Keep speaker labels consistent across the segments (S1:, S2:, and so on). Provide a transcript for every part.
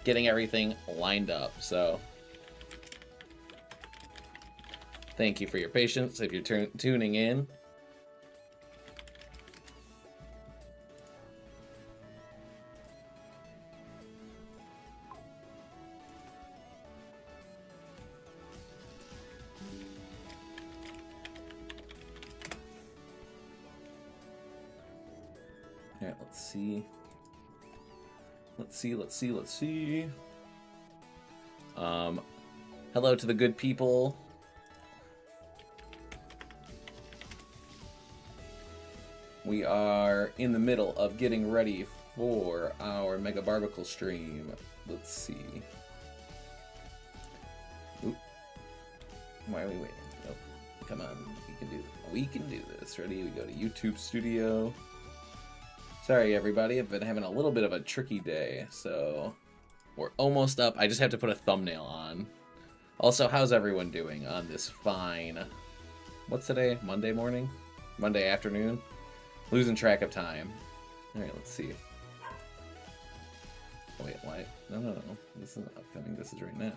S1: getting everything lined up. So thank you for your patience if you're tuning in. All right, let's see. Let's see. Hello to the good people. We are in the middle of getting ready for our Mega Barbaracle stream. Let's see. Oop. Why are we waiting? Nope. Come on. We can do this. Ready? We go to YouTube Studio. Sorry, everybody. I've been having a little bit of a tricky day, so we're almost up. I just have to put a thumbnail on. Also, how's everyone doing on this fine... What's today? Monday morning? Monday afternoon? Losing track of time. Alright, let's see. Wait, why? No. This isn't upcoming. This is right now.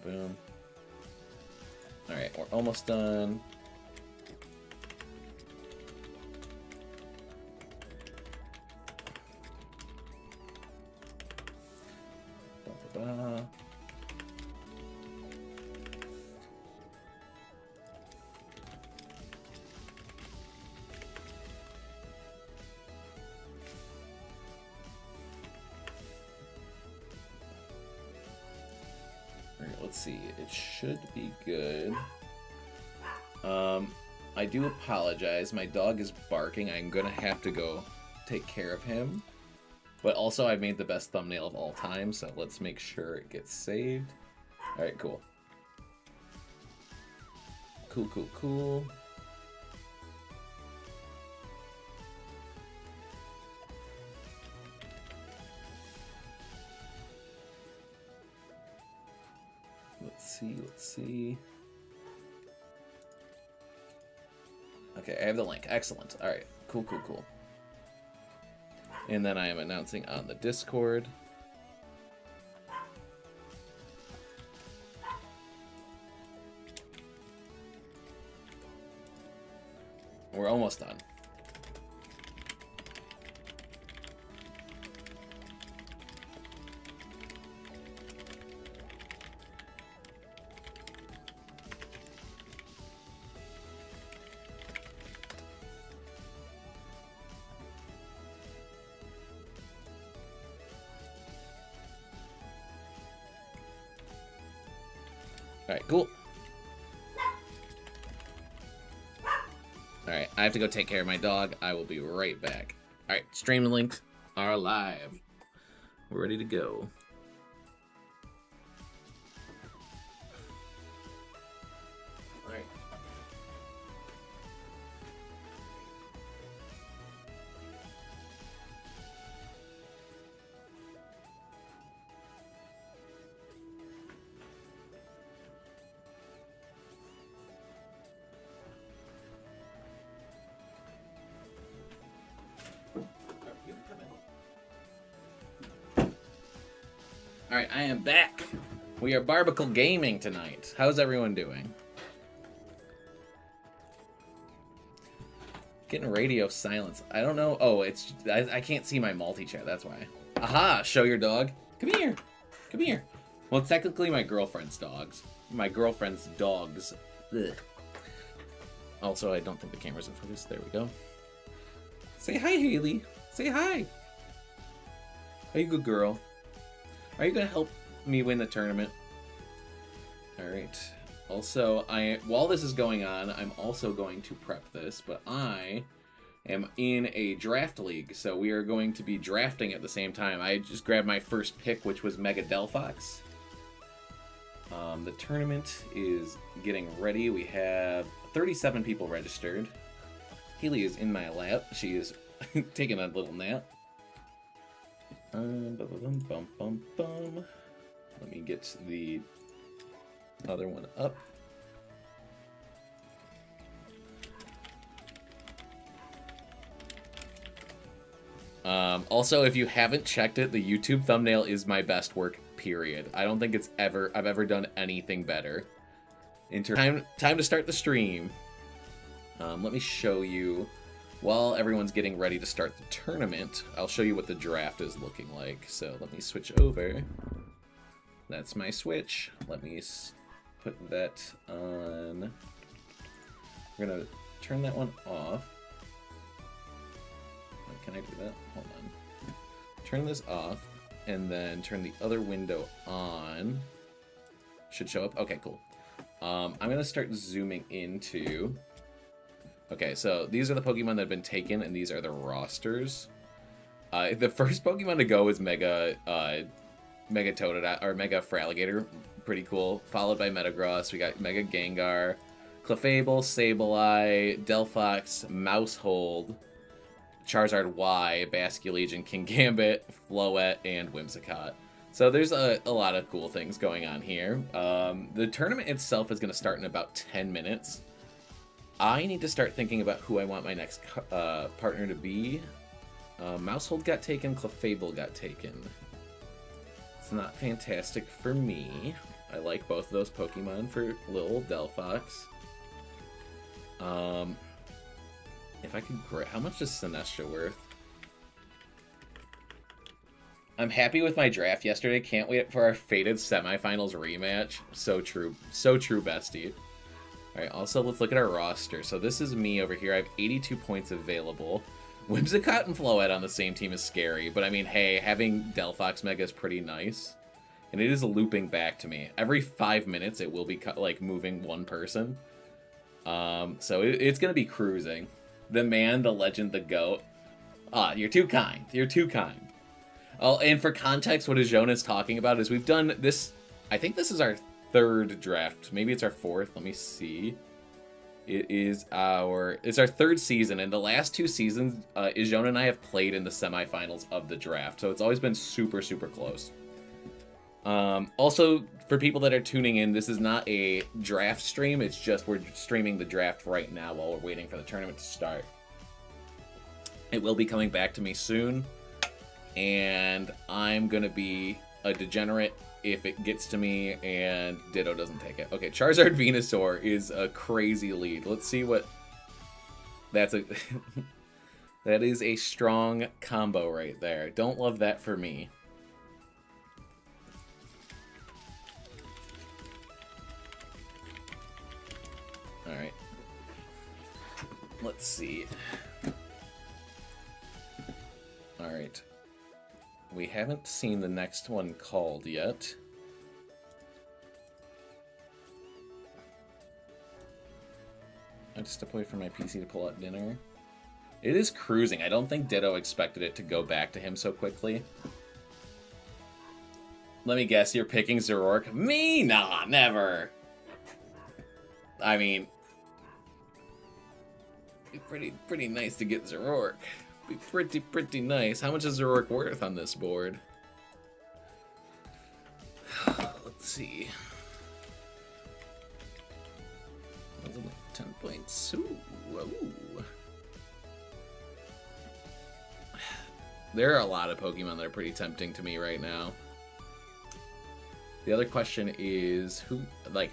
S1: Boom. Alright, we're almost done. Ba-ba-ba. Let's see, it should be good. I do apologize. My dog is barking. I'm gonna have to go take care of him. But also, I made the best thumbnail of all time, so let's make sure it gets saved. Alright, cool. Cool. Let's see. Okay, I have the link. Excellent. Alright, cool. And then I am announcing on the Discord. We're almost done. Alright, cool. Alright, I have to go take care of my dog. I will be right back. Alright, stream links are live. We're ready to go. Alright. Alright, I am back. We are Barbaracle Gaming tonight. How's everyone doing? Getting radio silence. I don't know. Oh, it's... I can't see my multi-chat, that's why. Aha! Show your dog. Come here. Come here. Well, it's technically my girlfriend's dogs. My girlfriend's dogs. Ugh. Also, I don't think the camera's in focus. There we go. Say hi, Haley. Say hi. Are you a good girl? Are you going to help me win the tournament? Alright. Also, while this is going on, I'm also going to prep this, but I am in a draft league, so we are going to be drafting at the same time. I just grabbed my first pick, which was Mega Delphox. The tournament is getting ready. We have 37 people registered. Haley is in my lap. She is taking a little nap. Let me get the Other one up. Also, if you haven't checked it, the YouTube thumbnail is my best work, period. I don't think I've ever done anything better. Time to start the stream. Let me show you, while everyone's getting ready to start the tournament, I'll show you what the draft is looking like. So let me switch over. That's my Switch. Let me put that on. We're gonna turn that one off. Can I do that? Hold on. Turn this off, and then turn the other window on. Should show up. Okay, cool. I'm gonna start zooming into. Okay, so these are the Pokemon that have been taken, and these are the rosters. The first Pokemon to go is Mega Totodile, or Mega Feraligatr. Pretty cool. Followed by Metagross. We got Mega Gengar, Clefable, Sableye, Delphox, Mousehold, Charizard Y, Basculegion, Kingambit, Floette, and Whimsicott. So there's a lot of cool things going on here. The tournament itself is going to start in about 10 minutes. I need to start thinking about who I want my next partner to be. Mousehold got taken, Clefable got taken. It's not fantastic for me. I like both of those Pokemon for little Delphox. If I could grab... How much is Sinestro worth? I'm happy with my draft yesterday. Can't wait for our Fated semifinals rematch. So true. So true, bestie. Alright, also, let's look at our roster. So this is me over here. I have 82 points available. Whimsicott and Floette on the same team is scary. But, I mean, hey, having Delphox Mega is pretty nice. And it is looping back to me. Every 5 minutes, it will be, like, moving one person. So it's going to be cruising. The man, the legend, the GOAT. Ah, you're too kind. You're too kind. Oh, and for context, what Jonas talking about is we've done this... I think this is our third draft. Maybe it's our fourth. Let me see. It's our third season, and the last 2 seasons, Ijona and I have played in the semifinals of the draft, so it's always been super, super close. Also, for people that are tuning in, this is not a draft stream, it's just we're streaming the draft right now while we're waiting for the tournament to start. It will be coming back to me soon, and I'm gonna be a degenerate if it gets to me and Ditto doesn't take it. Okay, Charizard Venusaur is a crazy lead. Let's see what... That's a... That is a strong combo right there. Don't love that for me. Alright. Let's see. Alright. We haven't seen the next one called yet. I just step away from my PC to pull out dinner. It is cruising. I don't think Ditto expected it to go back to him so quickly. Let me guess, you're picking Zoroark? Me? Nah, never. I mean, be pretty nice to get Zoroark. Be pretty nice. How much is Zoroark worth on this board? Let's see. 10 points. Ooh. There are a lot of Pokemon that are pretty tempting to me right now. The other question is who, like,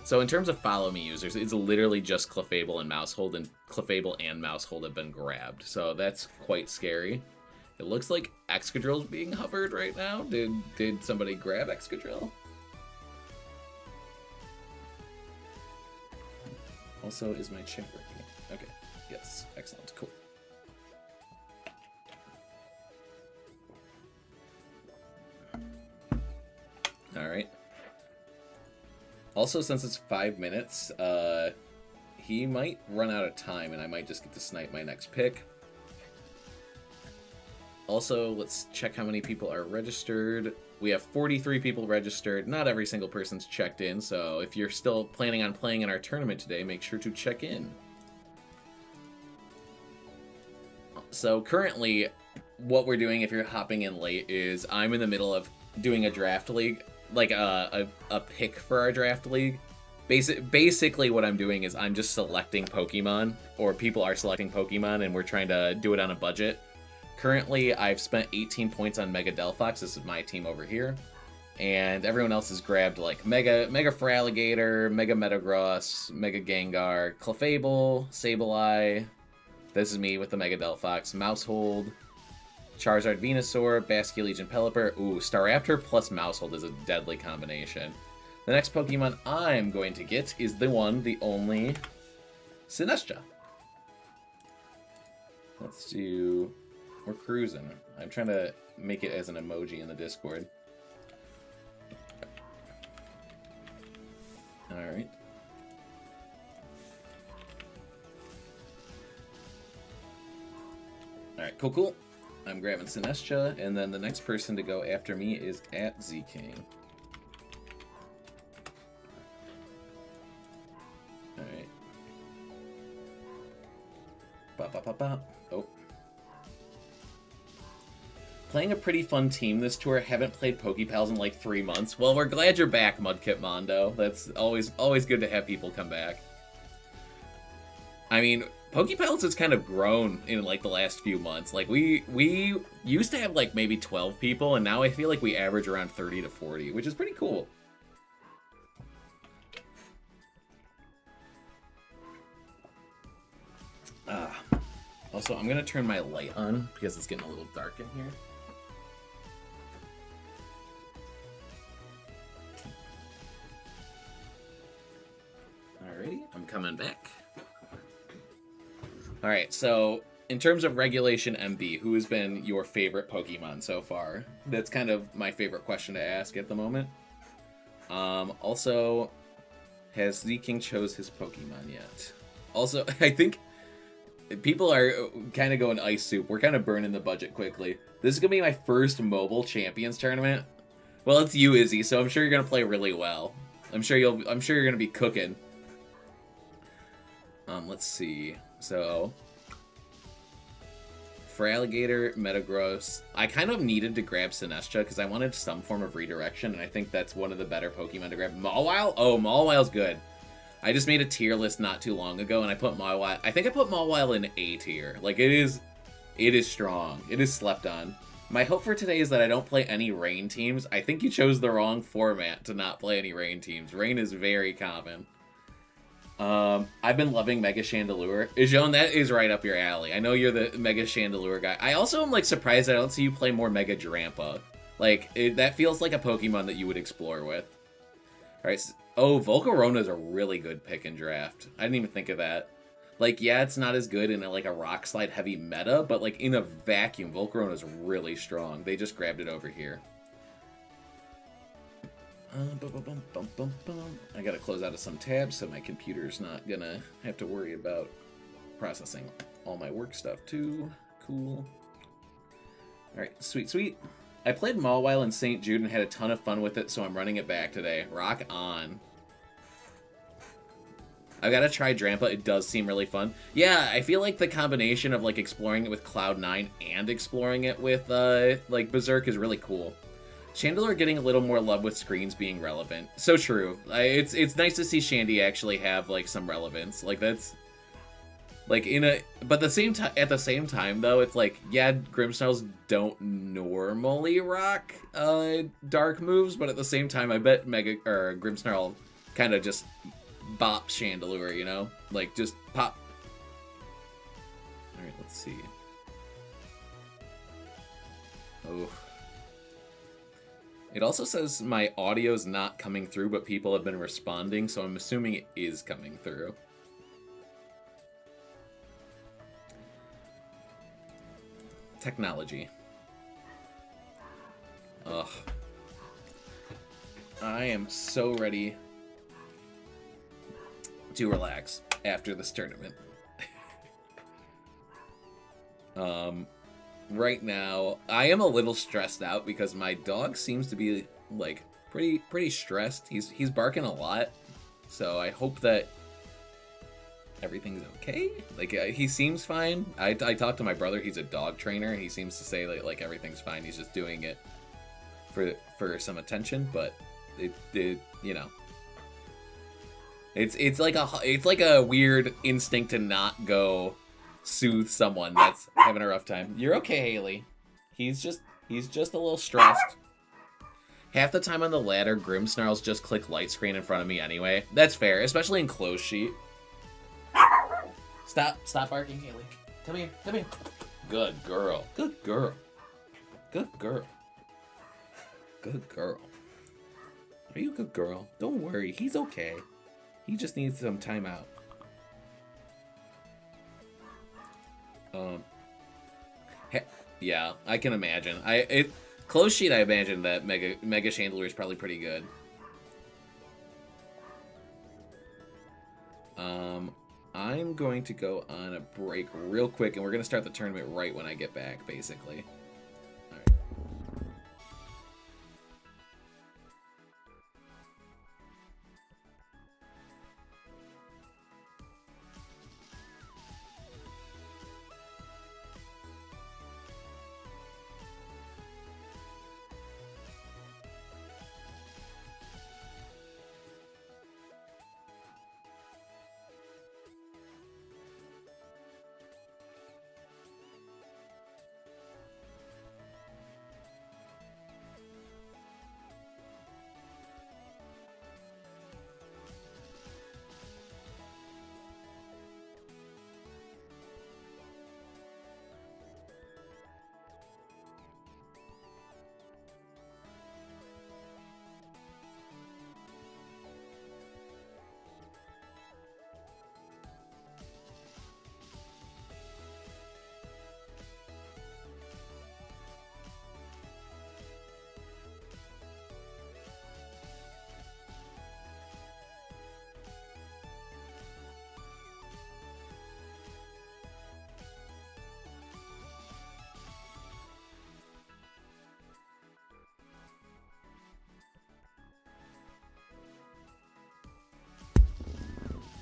S1: so in terms of follow me users, it's literally just Clefable and Mousehold, and Clefable and Mousehold have been grabbed. So that's quite scary. It looks like Excadrill's being hovered right now. Did somebody grab Excadrill? Also, is my chat working? Okay. Yes. Excellent. Cool. Alright. Also, since it's 5 minutes, he might run out of time, and I might just get to snipe my next pick. Also, let's check how many people are registered. We have 43 people registered. Not every single person's checked in, so if you're still planning on playing in our tournament today, make sure to check in. So currently, what we're doing if you're hopping in late is I'm in the middle of doing a draft league. like a pick for our draft league. Basically what I'm doing is I'm just selecting Pokemon, or people are selecting Pokemon, and we're trying to do it on a budget. Currently, I've spent 18 points on Mega Delphox. This is my team over here. And everyone else has grabbed like Mega Feraligatr, Mega Metagross, Mega Gengar, Clefable, Sableye. This is me with the Mega Delphox, Mousehold, Charizard, Venusaur, Basculegion, Pelipper. Ooh, Staraptor plus Mousehold is a deadly combination. The next Pokemon I'm going to get is the one, the only, Sinestcha. Let's do... We're cruising. I'm trying to make it as an emoji in the Discord. Alright. Alright, cool. I'm grabbing Sinestcha, and then the next person to go after me is at Z-King. Alright. Oh. Playing a pretty fun team this tour. Haven't played Pokepals in like 3 months. Well, we're glad you're back, Mudkip Mondo. That's always good to have people come back. I mean, Pokepals has kind of grown in like the last few months. Like we used to have like maybe 12 people, and now I feel like we average around 30 to 40, which is pretty cool. Also, I'm gonna turn my light on because it's getting a little dark in here. Alrighty, I'm coming back. Alright, so in terms of Regulation MB, who has been your favorite Pokemon so far? That's kind of my favorite question to ask at the moment. Also, has Z-King chose his Pokemon yet? Also, I think people are kind of going ice soup. We're kind of burning the budget quickly. This is going to be my first mobile Champions tournament. Well, it's you, Izzy, so I'm sure you're going to play really well. I'm sure you're going to be cooking. Let's see. So, Feraligatr, Metagross. I kind of needed to grab Sinestcha because I wanted some form of redirection, and I think that's one of the better Pokemon to grab. Mawile? Oh, Mawile's good. I just made a tier list not too long ago, and I put Mawile. I think I put Mawile in A tier. Like, it is strong. It is slept on. My hope for today is that I don't play any rain teams. I think you chose the wrong format to not play any rain teams. Rain is very common. I've been loving Mega Chandelure. Ijon, that is right up your alley. I know you're the Mega Chandelure guy. I also am, like, surprised I don't see you play more Mega Drampa. Like, that feels like a Pokemon that you would explore with. Alright, oh, Volcarona is a really good pick and draft. I didn't even think of that. Like, yeah, it's not as good in, like, a Rock Slide heavy meta, but, like, in a vacuum, Volcarona is really strong. They just grabbed it over here. I gotta close out of some tabs so my computer's not gonna have to worry about processing all my work stuff too. Cool. Alright, sweet. I played Mawile in St. Jude and had a ton of fun with it, so I'm running it back today. Rock on. I've got to try Drampa. It does seem really fun. Yeah, I feel like the combination of, like, exploring it with Cloud9 and exploring it with, like, Berserk is really cool. Chandelure getting a little more love with screens being relevant. So true. It's nice to see Shandy actually have, like, some relevance. Like, that's... Like, but at the same time, though, it's like, yeah, Grimmsnarls don't normally rock, dark moves, but at the same time, I bet Grimmsnarl kind of just bop Chandelure, you know? Like, just pop. Alright, let's see. Oh. It also says my audio's not coming through, but people have been responding, so I'm assuming it is coming through. Technology. Ugh. I am so ready to relax after this tournament. Right now, I am a little stressed out because my dog seems to be, like, pretty stressed. He's barking a lot, so I hope that everything's okay. Like, he seems fine. I talked to my brother. He's a dog trainer, and he seems to say that, like, everything's fine. He's just doing it for some attention, but you know, it's like a weird instinct to not go soothe someone that's having a rough time. You're okay, Haley. He's just a little stressed. Half the time on the ladder, Grimmsnarls just click light screen in front of me anyway. That's fair, especially in close sheet. Stop barking, Haley. Come here. Good girl. Good girl. Are you a good girl? Don't worry, he's okay. He just needs some time out. Yeah, I can imagine. Close sheet, I imagine that Mega Chandelier is probably pretty good. I'm going to go on a break real quick, and we're going to start the tournament right when I get back, basically. All right.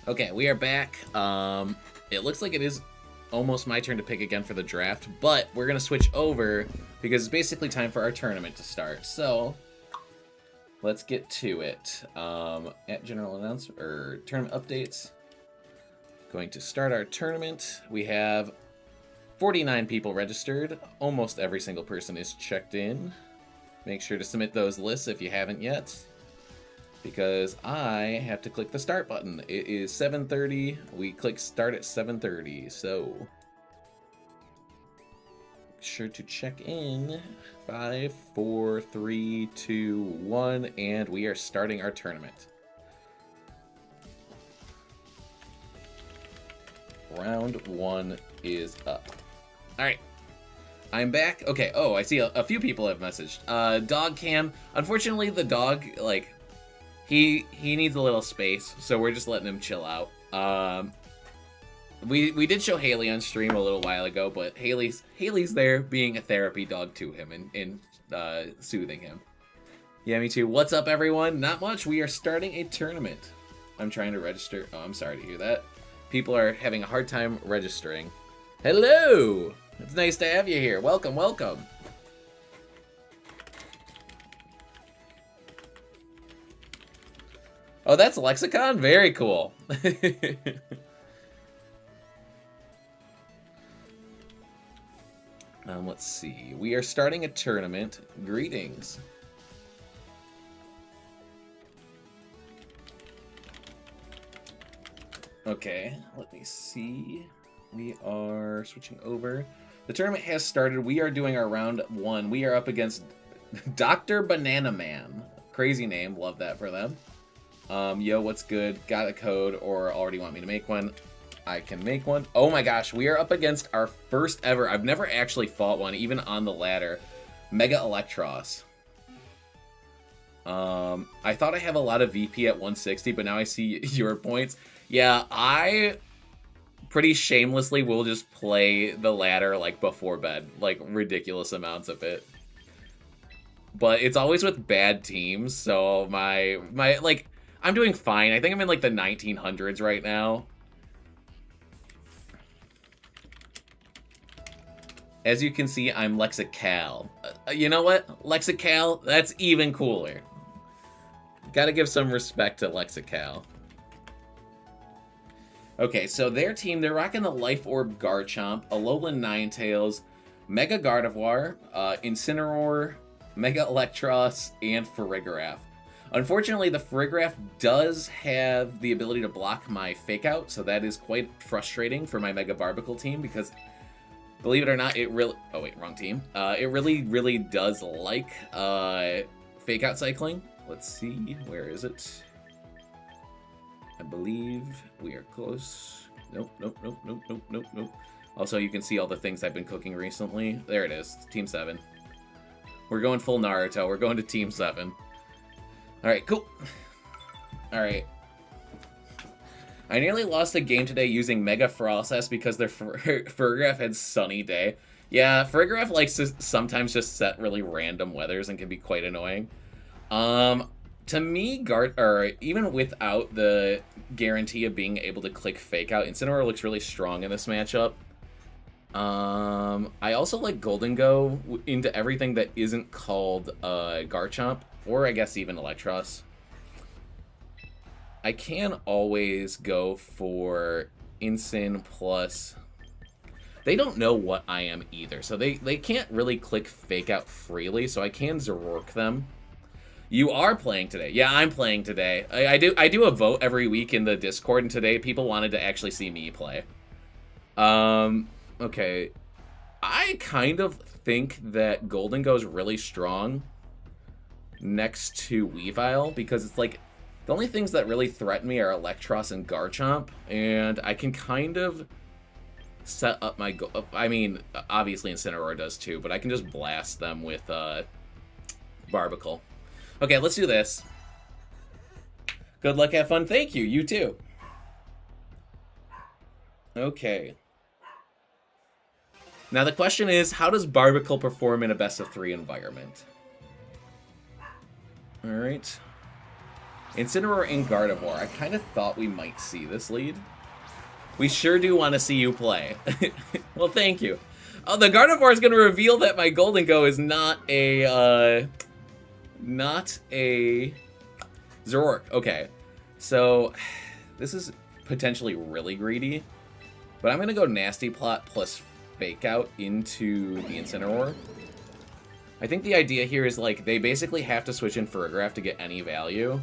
S1: Okay, we are back. It looks like it is almost my turn to pick again for the draft, but we're going to switch over because it's basically time for our tournament to start. So, let's get to it. At general announcement, or tournament updates, going to start our tournament. We have 49 people registered. Almost every single person is checked in. Make sure to submit those lists if you haven't yet, because I have to click the start button. It is 7:30. We click start at 7:30, so make sure to check in. 5, 4, 3, 2, 1, and we are starting our tournament. Round 1 is up. All right. I'm back. Okay. Oh, I see a few people have messaged. Dog Cam. Unfortunately, the dog, like, he needs a little space, so we're just letting him chill out. We did show Haley on stream a little while ago, but Haley's there being a therapy dog to him and soothing him. Yeah, me too. What's up, everyone? Not much. We are starting a tournament. I'm trying to register. Oh, I'm sorry to hear that. People are having a hard time registering. Hello! It's nice to have you here. Welcome, welcome. Oh, that's Lexicon? Very cool. Let's see. We are starting a tournament. Greetings. Okay, let me see. We are switching over. The tournament has started. We are doing our round 1. We are up against Dr. Banana Man. Crazy name. Love that for them. Yo, what's good? Got a code or already want me to make one? I can make one. Oh my gosh, we are up against our first ever. I've never actually fought one, even on the ladder. Mega Electros. I thought I have a lot of VP at 160, but now I see your points. Yeah, I pretty shamelessly will just play the ladder like before bed, like ridiculous amounts of it. But it's always with bad teams, so my like, I'm doing fine. I think I'm in like the 1900s right now. As you can see, I'm Lexical. You know what? Lexical, that's even cooler. Gotta give some respect to Lexical. Okay, so their team, they're rocking the Life Orb Garchomp, Alolan Ninetales, Mega Gardevoir, Incineroar, Mega Electros, and Farigiraf. Unfortunately, the Farigiraf does have the ability to block my Fake Out, so that is quite frustrating for my Mega Barbaracle team, because, believe it or not, it really... Oh, wait, wrong team. It really, really does like Fake Out cycling. Let's see, where is it? I believe we are close. Nope, nope, nope, nope, nope, nope, nope. Also, you can see all the things I've been cooking recently. There it is, Team 7. We're going full Naruto. We're going to Team 7. Alright, cool. Alright. I nearly lost a game today using Mega Frostlass because their Farigiraf had sunny day. Yeah, Farigiraf likes to sometimes just set really random weathers and can be quite annoying. To me, even without the guarantee of being able to click Fake Out, Incineroar looks really strong in this matchup. I also like Golden Go into everything that isn't called Garchomp, or I guess even Electros. I can always go for Incin plus... They don't know what I am either, so they can't really click Fake Out freely, so I can Zoroark them. You are playing today. Yeah, I'm playing today. I do a vote every week in the Discord, and today people wanted to actually see me play. Okay. I kind of think that Golden Go's really strong next to Weavile, because it's like, the only things that really threaten me are Electros and Garchomp, and I can kind of set up my... I mean, obviously Incineroar does too, but I can just blast them with Barbaracle. Okay, let's do this. Good luck, have fun. Thank you. You too. Okay. Now the question is, how does Barbaracle perform in a best-of-3 environment? Alright. Incineroar and Gardevoir. I kind of thought we might see this lead. We sure do want to see you play. Well, thank you. Oh, the Gardevoir is going to reveal that my Golden Go is not a Zoroark. Okay, so this is potentially really greedy, but I'm gonna go Nasty Plot plus Fake Out into the Incineroar. I think the idea here is like they basically have to switch in Farigiraf to get any value.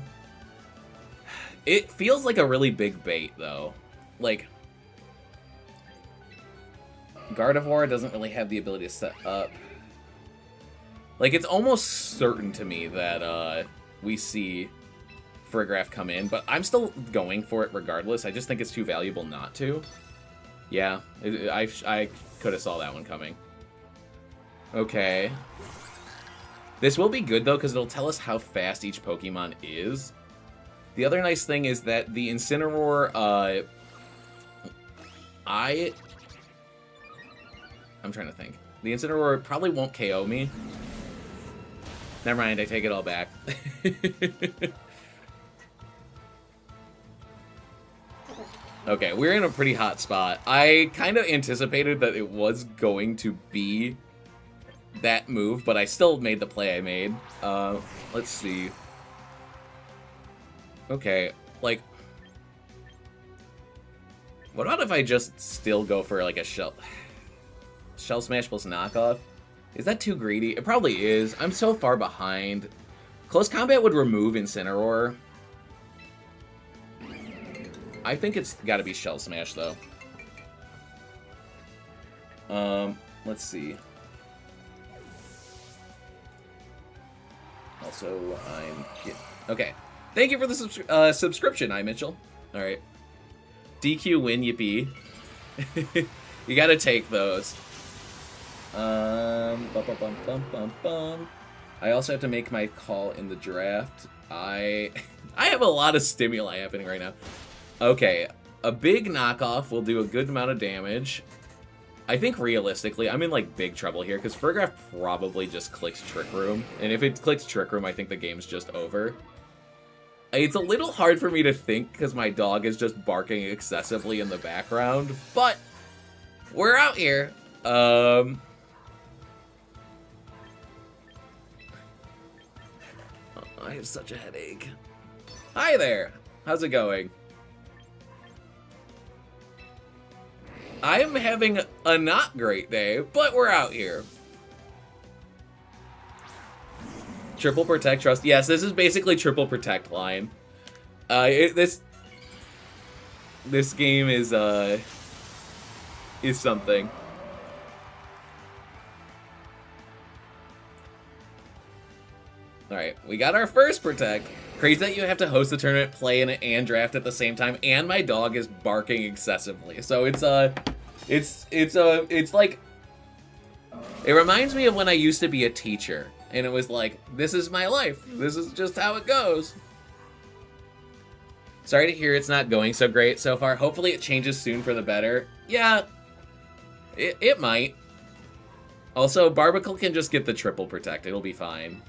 S1: It feels like a really big bait though. Like Gardevoir doesn't really have the ability to set up. Like, it's almost certain to me that we see Farigiraf come in, but I'm still going for it regardless. I just think it's too valuable not to. Yeah, I could have saw that one coming. Okay. This will be good, though, because it'll tell us how fast each Pokemon is. The other nice thing is that the Incineroar, I'm trying to think. The Incineroar probably won't KO me. Never mind, I take it all back. Okay, we're in a pretty hot spot. I kind of anticipated that it was going to be that move, but I still made the play I made. Let's see. Okay, like... What about if I just still go for, like, a Shell Smash plus Knockoff? Is that too greedy? It probably is. I'm so far behind. Close Combat would remove Incineroar. I think it's got to be Shell Smash, though. Let's see. Also, okay. Thank you for the subscription, Mitchell. All right. DQ win, yippee. You got to take those. I also have to make my call in the draft. I have a lot of stimuli happening right now. Okay, a big knockoff will do a good amount of damage. I think realistically, I'm in like big trouble here because Farigiraf probably just clicks Trick Room, and if it clicks Trick Room, I think the game's just over. It's a little hard for me to think because my dog is just barking excessively in the background, but we're out here. I have such a headache. Hi there. How's it going? I am having a not great day, but we're out here. Triple protect trust. Yes, this is basically triple protect line. This game is something. All right, we got our first protect. Crazy that you have to host the tournament, play in it, and draft at the same time, and my dog is barking excessively. So it's like, it reminds me of when I used to be a teacher, and it was like, this is my life. This is just how it goes. Sorry to hear it's not going so great so far. Hopefully it changes soon for the better. Yeah, it might. Also, Barbaracle can just get the triple protect. It'll be fine.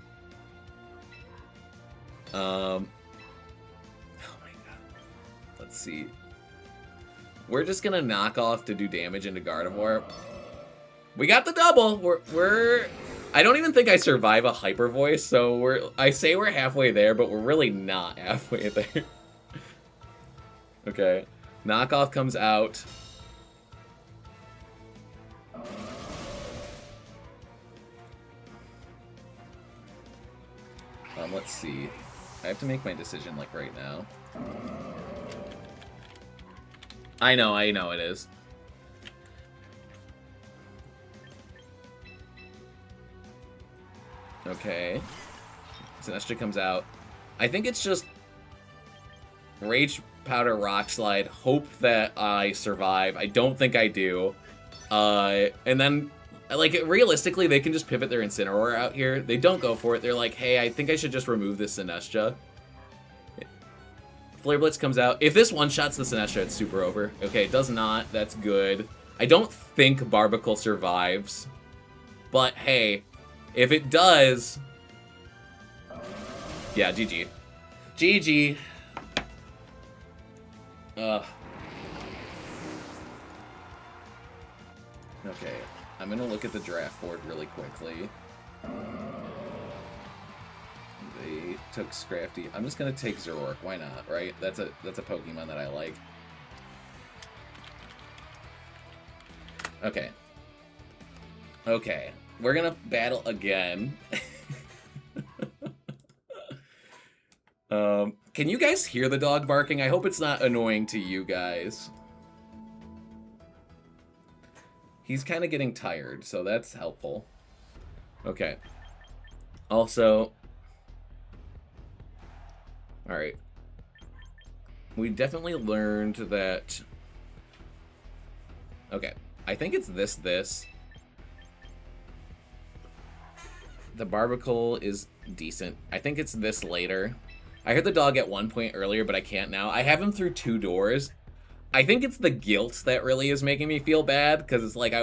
S1: Oh my god. Let's see. We're just gonna knock off to do damage into Gardevoir. We got the double. We're I don't even think I survive a hyper voice, so I say we're halfway there, but we're really not halfway there. Okay. Knockoff comes out. Let's see. I have to make my decision, like, right now. I know it is. Okay. Sinestro comes out. I think it's just Rage Powder, Rock Slide, hope that I survive. I don't think I do. And then, like, realistically, they can just pivot their Incineroar out here. They don't go for it. They're like, hey, I think I should just remove this Sinestro. Flare Blitz comes out. If this one-shots the Sinestro, it's super over. Okay, it does not. That's good. I don't think Barbaracle survives. But, hey, if it does... Yeah, GG. GG. Okay, I'm gonna look at the draft board really quickly. They took Scrafty. I'm just gonna take Zoroark. Why not, right? That's a Pokemon that I like. Okay. Okay. We're gonna battle again. Can you guys hear the dog barking? I hope it's not annoying to you guys. He's kind of getting tired, so that's helpful. Okay. Also... Alright. We definitely learned that... Okay. I think it's this. The Barbaracle is decent. I think it's this later. I heard the dog at one point earlier, but I can't now. I have him through 2 doors. I think it's the guilt that really is making me feel bad, because it's like,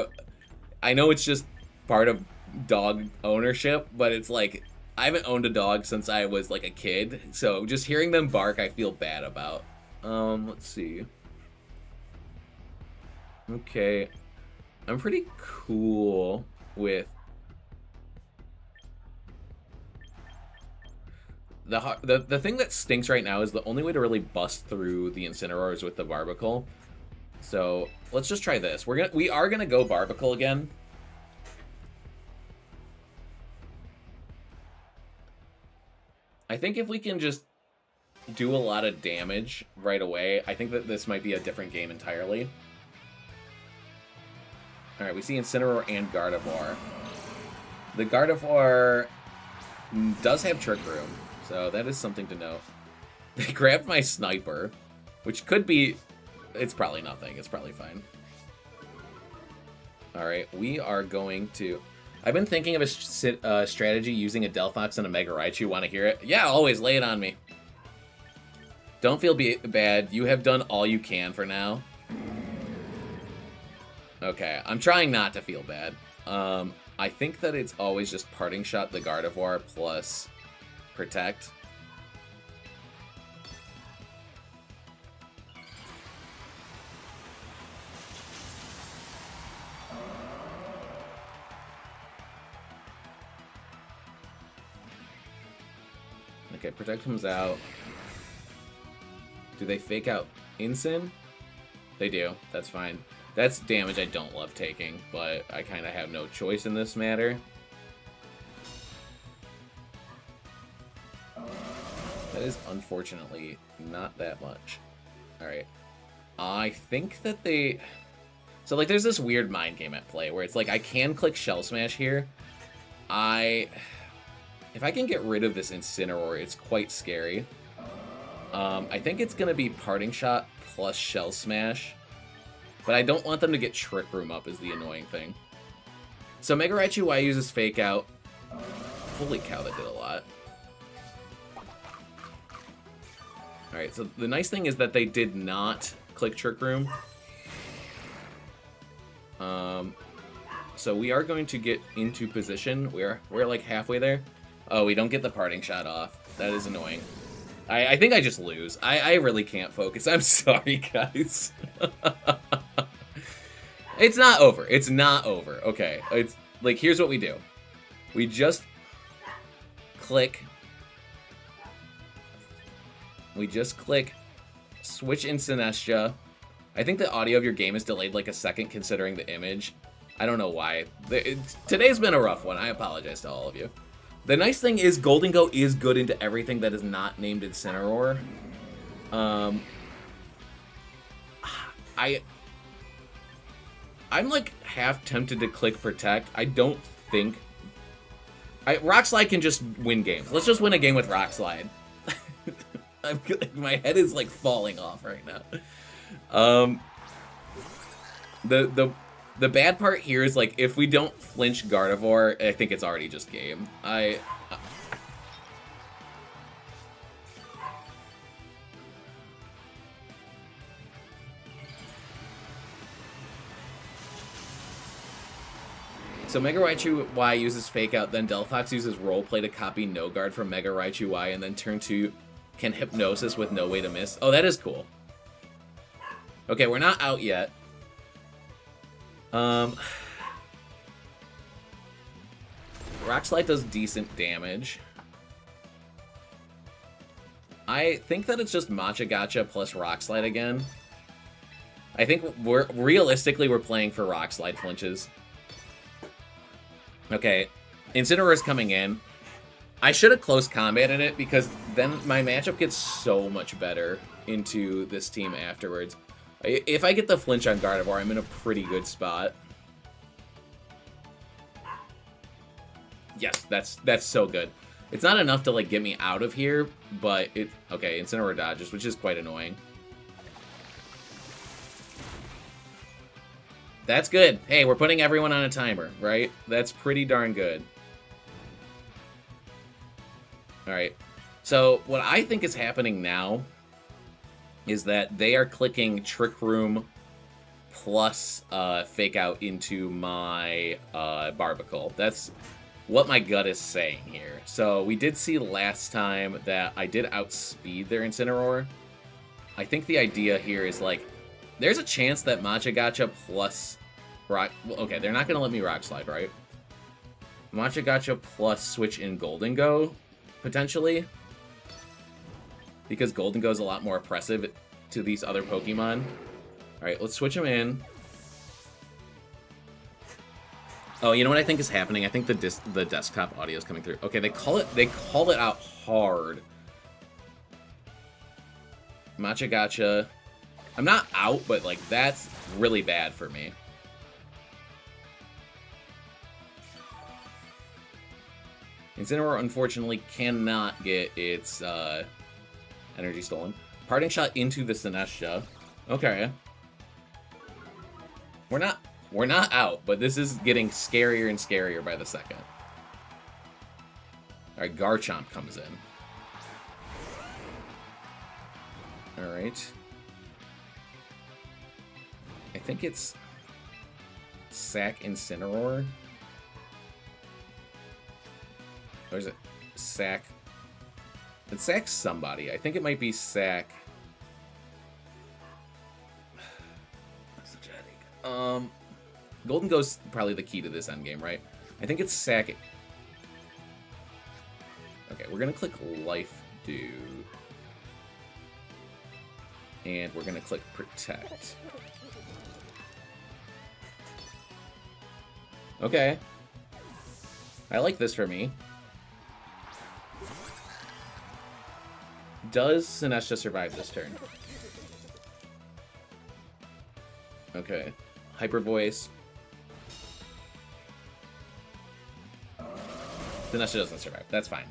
S1: I know it's just part of dog ownership, but it's like, I haven't owned a dog since I was like a kid, so just hearing them bark, I feel bad about. Let's see. Okay. I'm pretty cool with... The thing that stinks right now is the only way to really bust through the Incineroar is with the Barbaracle. So let's just try this. We are gonna go Barbaracle again. I think if we can just do a lot of damage right away, I think that this might be a different game entirely. All right, we see Incineroar and Gardevoir. The Gardevoir does have Trick Room. So that is something to note. They grabbed my Sniper, which could be... It's probably nothing. It's probably fine. Alright, we are going to... I've been thinking of a strategy using a Delphox and a Mega Raichu. Want to hear it? Yeah, always. Lay it on me. Don't feel bad. You have done all you can for now. Okay, I'm trying not to feel bad. I think that it's always just Parting Shot the Gardevoir plus... Protect. Okay, Protect comes out. Do they fake out Incin? They do. That's fine. That's damage I don't love taking, but I kind of have no choice in this matter. That is unfortunately not that much. Alright. I think that they... So, like, there's this weird mind game at play where it's like, I can click Shell Smash here. If I can get rid of this Incineroar, it's quite scary. I think it's going to be Parting Shot plus Shell Smash. But I don't want them to get Trick Room up is the annoying thing. So Mega Raichu Y uses Fake Out. Holy cow, that did a lot. Alright, so the nice thing is that they did not click Trick Room. So we are going to get into position. We're like halfway there. Oh, we don't get the Parting Shot off. That is annoying. I think I just lose. I really can't focus. I'm sorry, guys. It's not over. It's not over. Okay. It's like, here's what we do. We just click. We just click switch in Sinestro. I think the audio of your game is delayed like a second considering the image. I don't know why. Today's been a rough one. I apologize to all of you. The nice thing is Golden Go is good into everything that is not named Incineroar. I'm like half tempted to click Protect. I don't think... Rock Slide can just win games. Let's just win a game with Rock Slide. My head is like falling off right now. The bad part here is like if we don't flinch Gardevoir, I think it's already just game. So Mega Raichu Y uses Fake Out, then Delphox uses Roleplay to copy No Guard from Mega Raichu Y, and then turn 2 can Hypnosis with no way to miss. Oh, that is cool. Okay, we're not out yet. Rock Slide does decent damage. I think that it's just Matcha Gotcha plus Rock Slide again. I think realistically we're playing for Rock Slide flinches. Okay, Incineroar is coming in. I should have close combated it because then my matchup gets so much better into this team afterwards. If I get the flinch on Gardevoir, I'm in a pretty good spot. Yes, that's so good. It's not enough to like get me out of here, but it okay, Incineroar dodges, which is quite annoying. That's good. Hey, we're putting everyone on a timer, right? That's pretty darn good. Alright, so what I think is happening now is that they are clicking Trick Room plus Fake Out into my Barbaracle. That's what my gut is saying here. So we did see last time that I did outspeed their Incineroar. I think the idea here is like, there's a chance that Matcha Gotcha plus Rock... Okay, they're not going to let me Rock Slide, right? Matcha Gotcha plus switch in Golden Go, potentially. Because Golden Go is a lot more oppressive to these other Pokemon. Alright, let's switch them in. Oh, you know what I think is happening? I think the desktop audio is coming through. Okay, they call it out hard. Matcha Gotcha. I'm not out, but like that's really bad for me. Incineroar unfortunately cannot get its energy stolen. Parting Shot into the Sinestro. Okay. We're not out, but this is getting scarier and scarier by the second. Alright, Garchomp comes in. Alright. I think it's Sack Incineroar. Or is it Sack? It's Sack somebody. I think it might be Sack. That's such a headache. Golden Go's probably the key to this endgame, right? I think it's Sack. Okay, we're gonna click Life Dew. And we're gonna click Protect. Okay. I like this for me. Does Sinestcha survive this turn? Okay. Hyper Voice. Sinestcha doesn't survive. That's fine.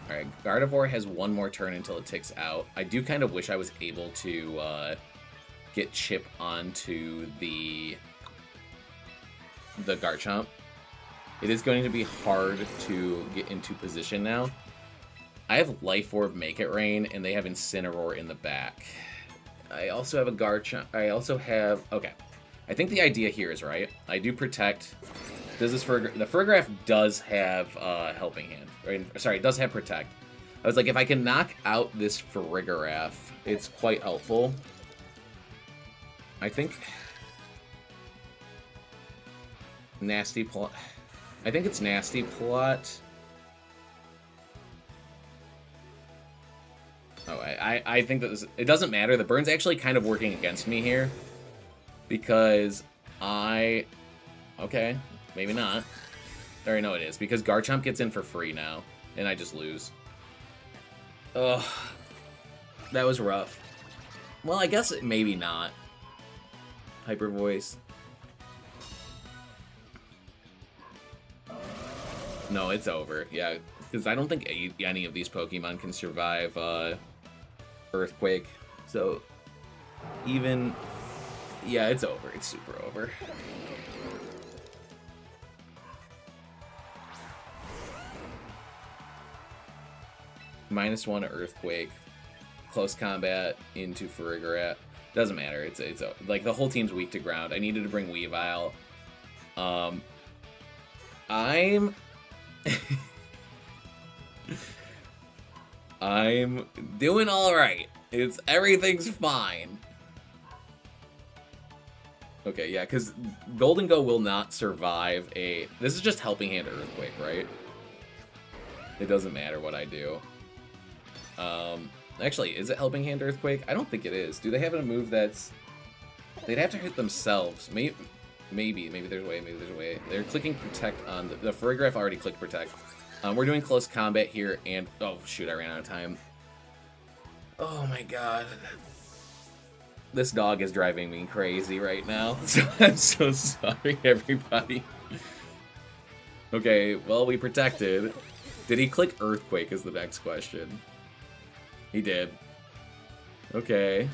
S1: Alright, Gardevoir has one more turn until it ticks out. I do kind of wish I was able to get Chip onto the Garchomp. It is going to be hard to get into position now. I have Life Orb, Make It Rain, and they have Incineroar in the back. I also have a Garchomp. I also have... Okay. I think the idea here is right. I do Protect. Does this the Fergraph does have Helping Hand. Right? Sorry, it does have Protect. I was like, if I can knock out this Farigiraf, it's quite helpful. I think... Nasty Plot. I think it's Nasty Plot. Oh, I think that this, it doesn't matter. The burn's actually kind of working against me here. Because I... Okay, maybe not. I already know it is. Because Garchomp gets in for free now. And I just lose. Ugh. That was rough. Well, I guess maybe not. Hyper Voice. No, it's over. Yeah, because I don't think any of these Pokemon can survive Earthquake. So, even... Yeah, it's over. It's super over. -1 Earthquake. Close combat into Farigiraf. Doesn't matter. It's like the whole team's weak to ground. I needed to bring Weavile. I'm doing all right. Everything's fine. Okay, yeah, because Golden Go will not survive a... This is just Helping Hand Earthquake, right? It doesn't matter what I do. Actually, is it Helping Hand Earthquake? I don't think it is. Do they have a move that's... They'd have to hit themselves. Maybe there's a way, maybe there's a way. They're clicking Protect on... The Farigiraf already clicked Protect. We're doing close combat here, and... Oh, shoot, I ran out of time. Oh, my God. This dog is driving me crazy right now. So I'm so sorry, everybody. Okay, well, we protected. Did he click Earthquake is the next question. He did. Okay.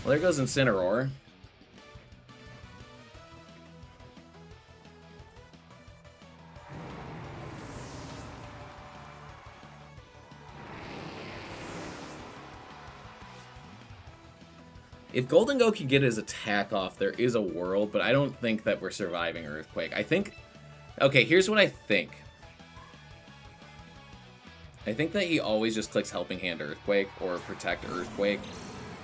S1: Well, there goes Incineroar. If Golden Go can get his attack off, there is a world, but I don't think that we're surviving Earthquake. I think... Okay, here's what I think. I think that he always just clicks Helping Hand Earthquake or Protect Earthquake,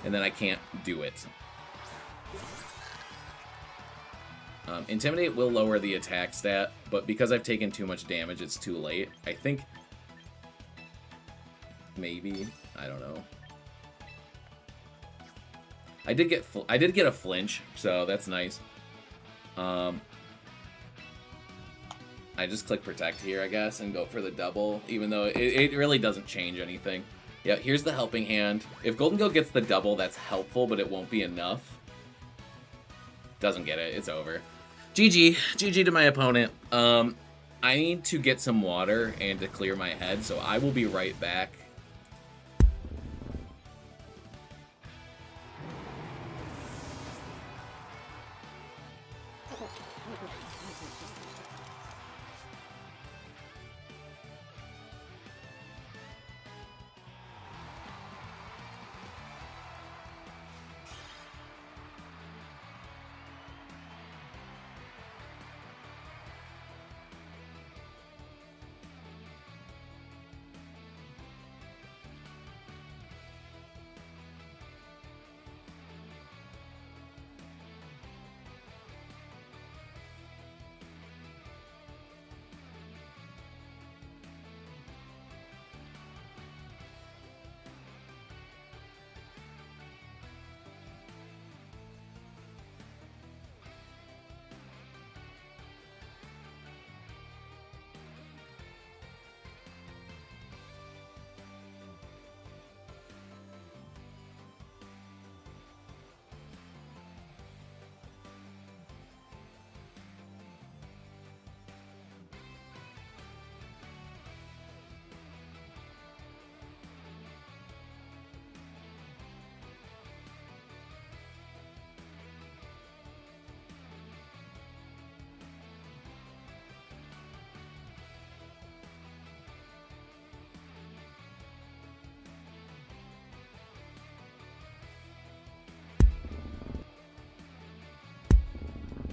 S1: and then I can't do it. Intimidate will lower the attack stat, but because I've taken too much damage, it's too late. I think... Maybe. I don't know. I did get a flinch, so that's nice. I just click Protect here, I guess, and go for the double, even though it really doesn't change anything. Yeah, here's the Helping Hand. If Golden Go gets the double, that's helpful, but it won't be enough. Doesn't get it. It's over. GG. GG to my opponent. I need to get some water and to clear my head, so I will be right back.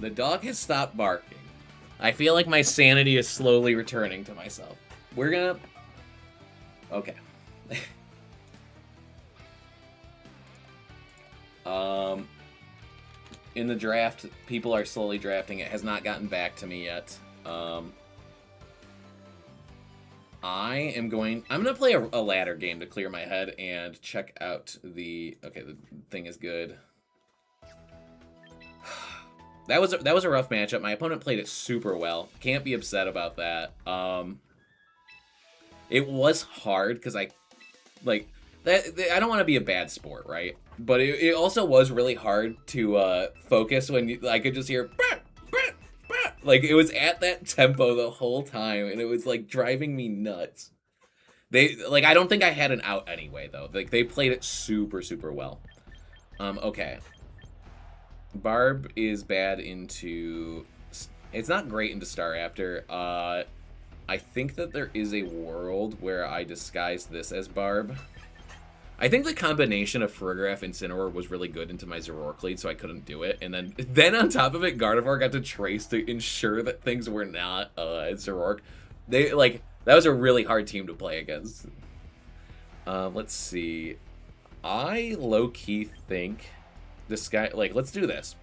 S1: The dog has stopped barking. I feel like my sanity is slowly returning to myself. We're gonna... Okay. In the draft, people are slowly drafting. It has not gotten back to me yet. I'm gonna play a ladder game to clear my head and check out the... Okay, the thing is good. That was a rough matchup. My opponent played it super well. Can't be upset about that. It was hard because I don't want to be a bad sport, right? But it also was really hard to focus when I could just hear like it was at that tempo the whole time, and it was like driving me nuts. I don't think I had an out anyway though. Like they played it super well. Okay. Barb is bad into... It's not great into Staraptor. I think that there is a world where I disguise this as Barb. I think the combination of Farigiraf and Incineroar was really good into my Zoroark lead, so I couldn't do it. And then on top of it, Gardevoir got to Trace to ensure that things were not Zoroark. That was a really hard team to play against. Let's see. I low-key think... let's do this.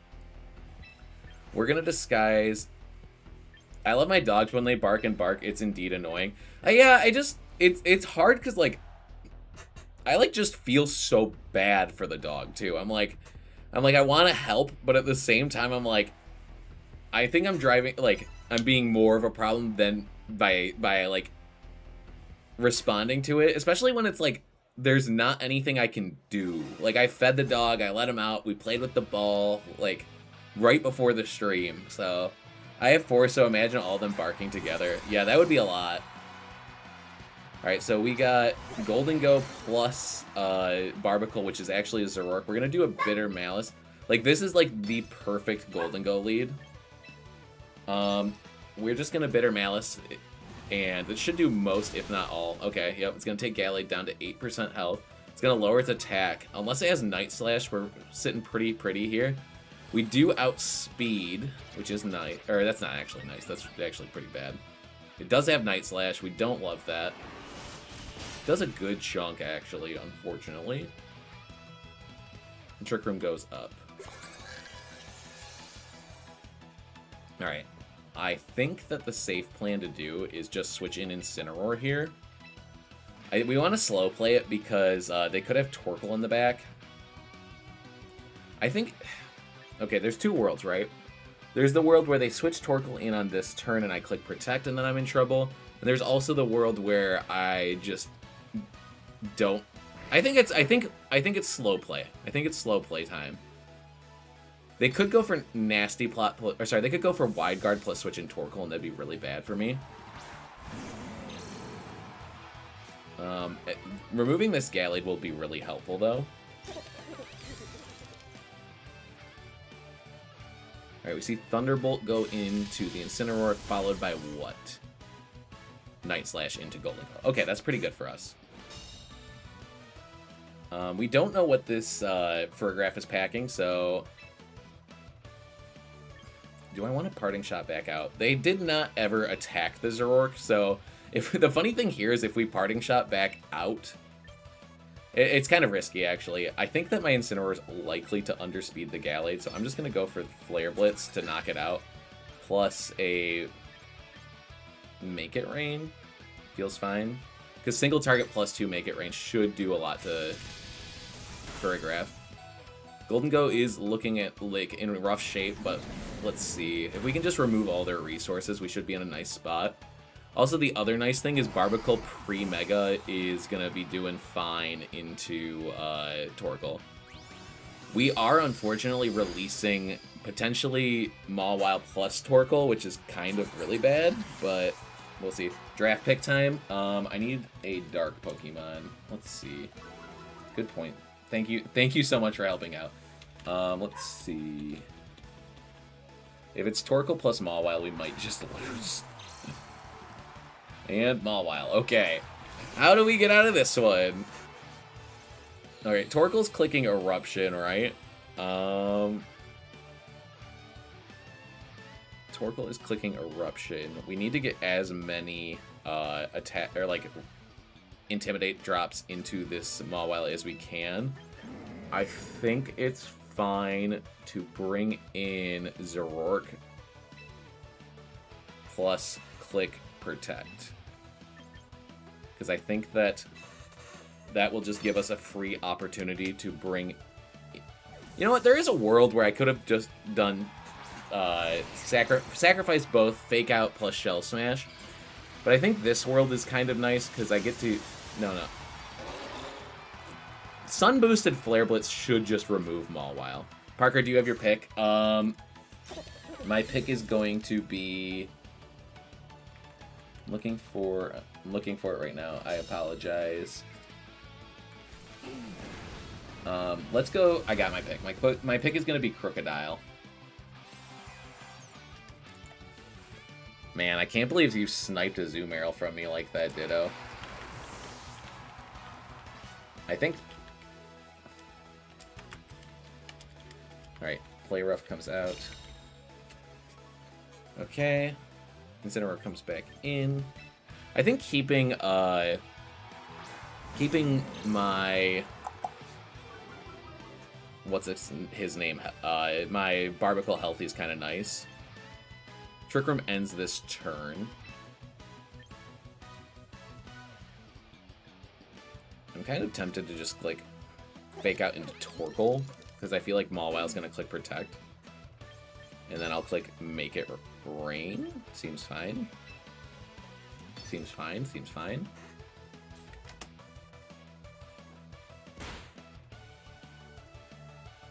S1: We're gonna disguise... I love my dogs when they bark and bark. It's indeed annoying. It's hard because, I, just feel so bad for the dog, too. I'm like, I want to help, but at the same time, I'm like, I think I'm driving, I'm being more of a problem than by responding to it, especially when it's, there's not anything I can do. I fed the dog, I let him out, we played with the ball, right before the stream, so... I have 4, so imagine all of them barking together. Yeah, that would be a lot. Alright, so we got Golden Go plus Barbaracle, which is actually a Zoroark. We're going to do a Bitter Malice. This is, the perfect Golden Go lead. We're just going to Bitter Malice, and it should do most, if not all. Okay, yep, it's going to take Gallade down to 8% health. It's going to lower its attack. Unless it has Night Slash, we're sitting pretty here. We do outspeed, which is nice. Or that's not actually nice. That's actually pretty bad. It does have Night Slash. We don't love that. It does a good chunk, actually, unfortunately. And Trick Room goes up. Alright. I think that the safe plan to do is just switch in Incineroar here. We want to slow play it because they could have Torkoal in the back. I think... Okay, there's 2 worlds, right? There's the world where they switch Torkoal in on this turn and I click Protect and then I'm in trouble. And there's also the world where I just don't... I think it's slow play. I think it's slow play time. They could go for Nasty Plot... Or sorry, they could go for Wide Guard plus switch in Torkoal and that'd be really bad for me. Removing this Gallade will be really helpful, though. Alright, we see Thunderbolt go into the Incineroar, followed by what? Night Slash into Golden Go. Okay, that's pretty good for us. We don't know what this Farigiraf is packing, so... Do I want a Parting Shot back out? They did not ever attack the Zoroark, so... The funny thing here is if we Parting Shot back out... It's kind of risky, actually. I think that my Incineroar is likely to underspeed the Gallade, so I'm just going to go for Flare Blitz to knock it out. Plus a... Make It Rain. Feels fine. Because single target plus 2 Make It Rain should do a lot to Farigiraf. Golden Go is looking at, in rough shape, but let's see. If we can just remove all their resources, we should be in a nice spot. Also, the other nice thing is Barbaracle pre-Mega is going to be doing fine into Torkoal. We are, unfortunately, releasing potentially Mawile plus Torkoal, which is kind of really bad, but we'll see. Draft pick time. I need a dark Pokemon. Let's see. Good point. Thank you so much for helping out. Let's see. If it's Torkoal plus Mawile, we might just lose. And Mawile. Okay. How do we get out of this one? Alright, Torkoal's clicking Eruption, right? Torkoal is clicking Eruption. We need to get as many attack or like Intimidate drops into this Mawile as we can. I think it's fine to bring in Zoroark plus click Protect. Because I think that will just give us a free opportunity to bring... You know what? There is a world where I could have just done sacrifice both Fake Out plus Shell Smash. But I think this world is kind of nice because I get to... No. Sun Boosted Flare Blitz should just remove Mawile. Parker, do you have your pick? My pick is going to be... I'm looking for it right now. I apologize. Let's go. I got my pick. My pick is going to be Crocodile. Man, I can't believe you sniped a Zoom Arrow from me like that, Ditto. I think... Alright, Play Rough comes out. Okay. Incineroar comes back in. I think keeping my... What's his name? My Barbaracle Healthy is kind of nice. Trick Room ends this turn. I'm kind of tempted to just, like, Fake Out into Torkoal, because I feel like Mawile's going to click Protect. And then I'll click Make It Rain. Seems fine. Seems fine.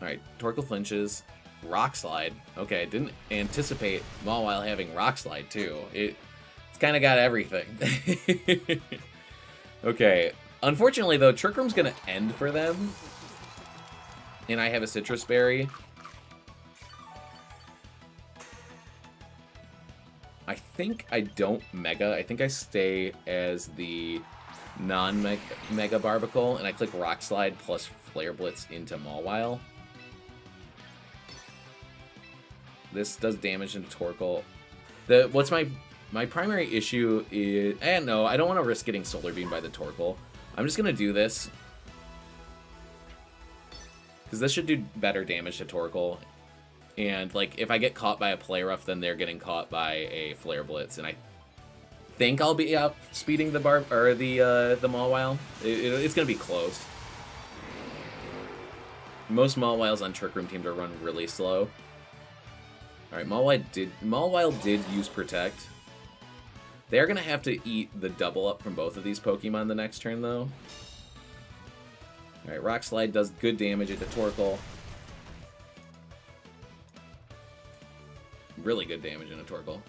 S1: Alright, Torkoal flinches. Rock Slide. Okay, I didn't anticipate Mawile having Rock Slide, too. It's kind of got everything. Okay. Unfortunately, though, Trick Room's going to end for them. And I have a Citrus Berry. I think I don't Mega. I think I stay as the non-Mega Barbaracle, and I click Rock Slide plus Flare Blitz into Mawile. This does damage into Torkoal. What's my primary issue is... no, I don't want to risk getting Solar Beam by the Torkoal. I'm just going to do this. Because this should do better damage to Torkoal. And, like, if I get caught by a Play Rough, then they're getting caught by a Flare Blitz. And I think I'll be outspeeding the Mawile. It's going to be close. Most Mawiles on Trick Room teams are run really slow. Alright, Mawile did use Protect. They're going to have to eat the double up from both of these Pokemon the next turn, though. Alright, Rock Slide does good damage into Torkoal. Really good damage into Torkoal.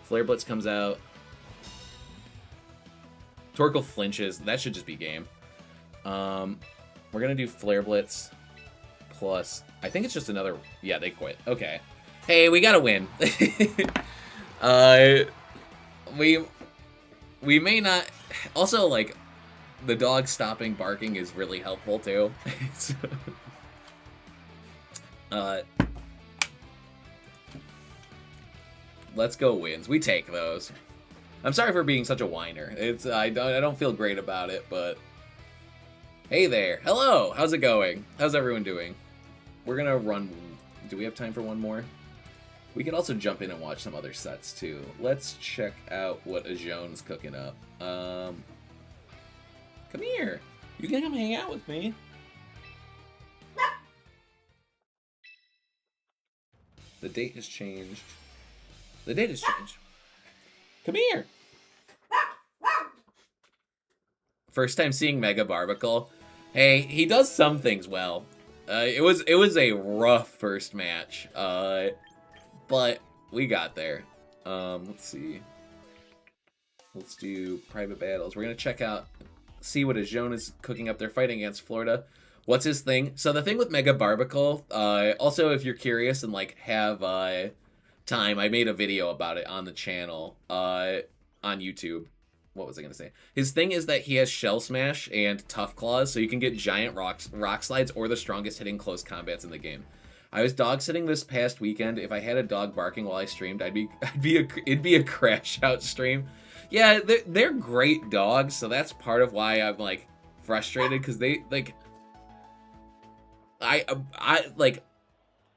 S1: Flare Blitz comes out. Torkoal flinches. That should just be game. We're going to do Flare Blitz plus... I think it's just another... Yeah, they quit. Okay. Hey, we gotta win. We may not... Also, like, the dog stopping barking is really helpful, too. Let's go wins. We take those. I'm sorry for being such a whiner. I don't feel great about it, but... Hey there. Hello. How's it going? How's everyone doing? We're gonna run... Do we have time for one more? We could also jump in and watch some other sets, too. Let's check out what Ajon's cooking up. Come here. You can come hang out with me. The date has changed. The date has changed. Come here. First time seeing Mega Barbaracle. Hey, he does some things well. It was a rough first match. But we got there. Let's see. Let's do private battles. We're going to check out, see what Ajon is cooking up. They're fighting against Florida. What's his thing? So the thing with Mega Barbaracle, also if you're curious and like have time, I made a video about it on the channel on YouTube. What was I going to say? His thing is that he has Shell Smash and Tough Claws, so you can get giant rock slides or the strongest hitting close combats in the game. I was dog sitting this past weekend. If I had a dog barking while I streamed, it'd be a crash out stream. Yeah, they're great dogs, so that's part of why I'm like frustrated, because they like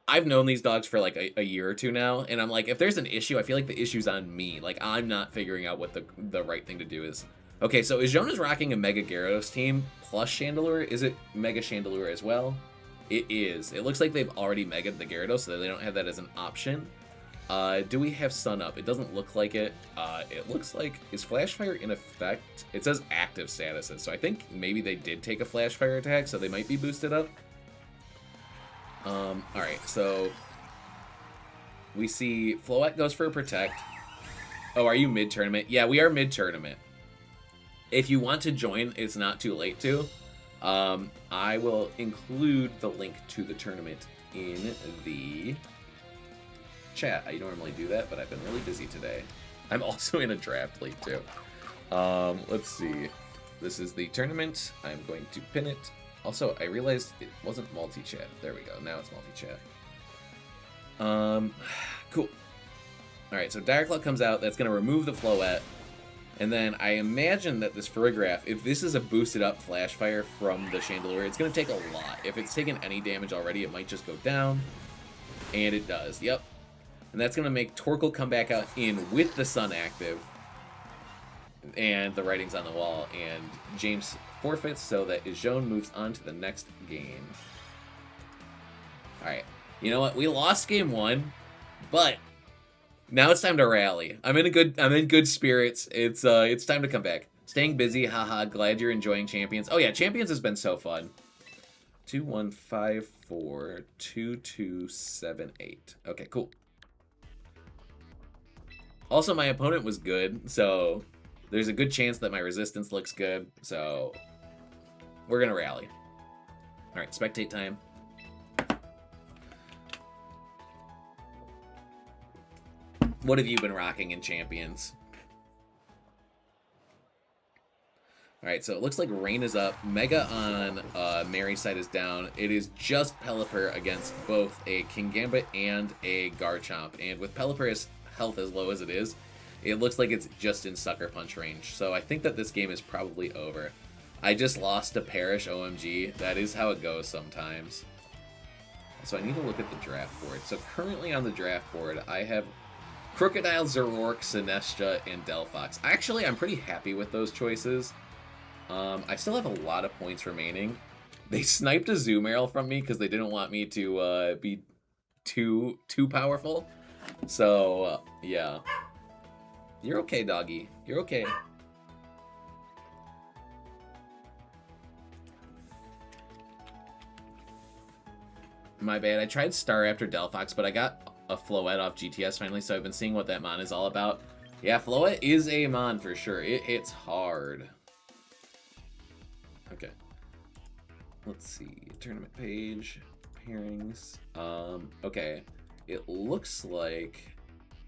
S1: I've known these dogs for like a year or two now, and I'm like, if there's an issue, I feel like the issue's on me. Like, I'm not figuring out what the right thing to do is. Okay, so is Jonas rocking a Mega Gyarados team plus Chandelure? Is it Mega Chandelure as well? It is. It looks like they've already Mega'd the Gyarados, so they don't have that as an option. Do we have Sun Up? It doesn't look like it. It looks like, is Flash Fire in effect? It says active statuses, so I think maybe they did take a Flash Fire attack, so they might be boosted up. Alright, so we see Floette goes for a Protect. Oh, are you mid-tournament? Yeah, we are mid-tournament. If you want to join, it's not too late to. I will include the link to the tournament in the chat. I normally do that, but I've been really busy today. I'm also in a draft league too. Let's see. This is the tournament. I'm going to pin it. Also, I realized it wasn't multi-chat. There we go. Now it's multi-chat. Cool. Alright, so Dire Claw comes out. That's going to remove the Floette. And then I imagine that this Farigiraf, if this is a boosted up Flash Fire from the Chandelure, it's going to take a lot. If it's taken any damage already, it might just go down. And it does. Yep. And that's going to make Torkoal come back out in with the Sun active. And the writing's on the wall. And James forfeits, so that Ijon moves on to the next game. Alright. You know what? We lost game 1, but now it's time to rally. I'm in good spirits. It's time to come back. Staying busy, haha. Glad you're enjoying Champions. Oh yeah, Champions has been so fun. 2154 2278. Okay, cool. Also, my opponent was good, so there's a good chance that my resistance looks good. So we're gonna rally. All right, spectate time. What have you been rocking in Champions? Alright, so it looks like Rain is up. Mega on Mary's side is down. It is just Pelipper against both a Kingambit and a Garchomp. And with Pelipper's health as low as it is, it looks like it's just in Sucker Punch range. So I think that this game is probably over. I just lost to Parrish, OMG. That is how it goes sometimes. So I need to look at the draft board. So currently on the draft board, I have Crocodile, Zoroark, Sinestro, and Delphox. Actually, I'm pretty happy with those choices. I still have a lot of points remaining. They sniped a Zoomeryl from me because they didn't want me to be too powerful. So, yeah. You're okay, doggy. You're okay. My bad. I tried Star after Delphox, but I got a Floette off GTS finally, so I've been seeing what that mon is all about. Yeah, Floette is a mon for sure. It hits hard. Okay. Let's see. Tournament page. Pairings. Okay. It looks like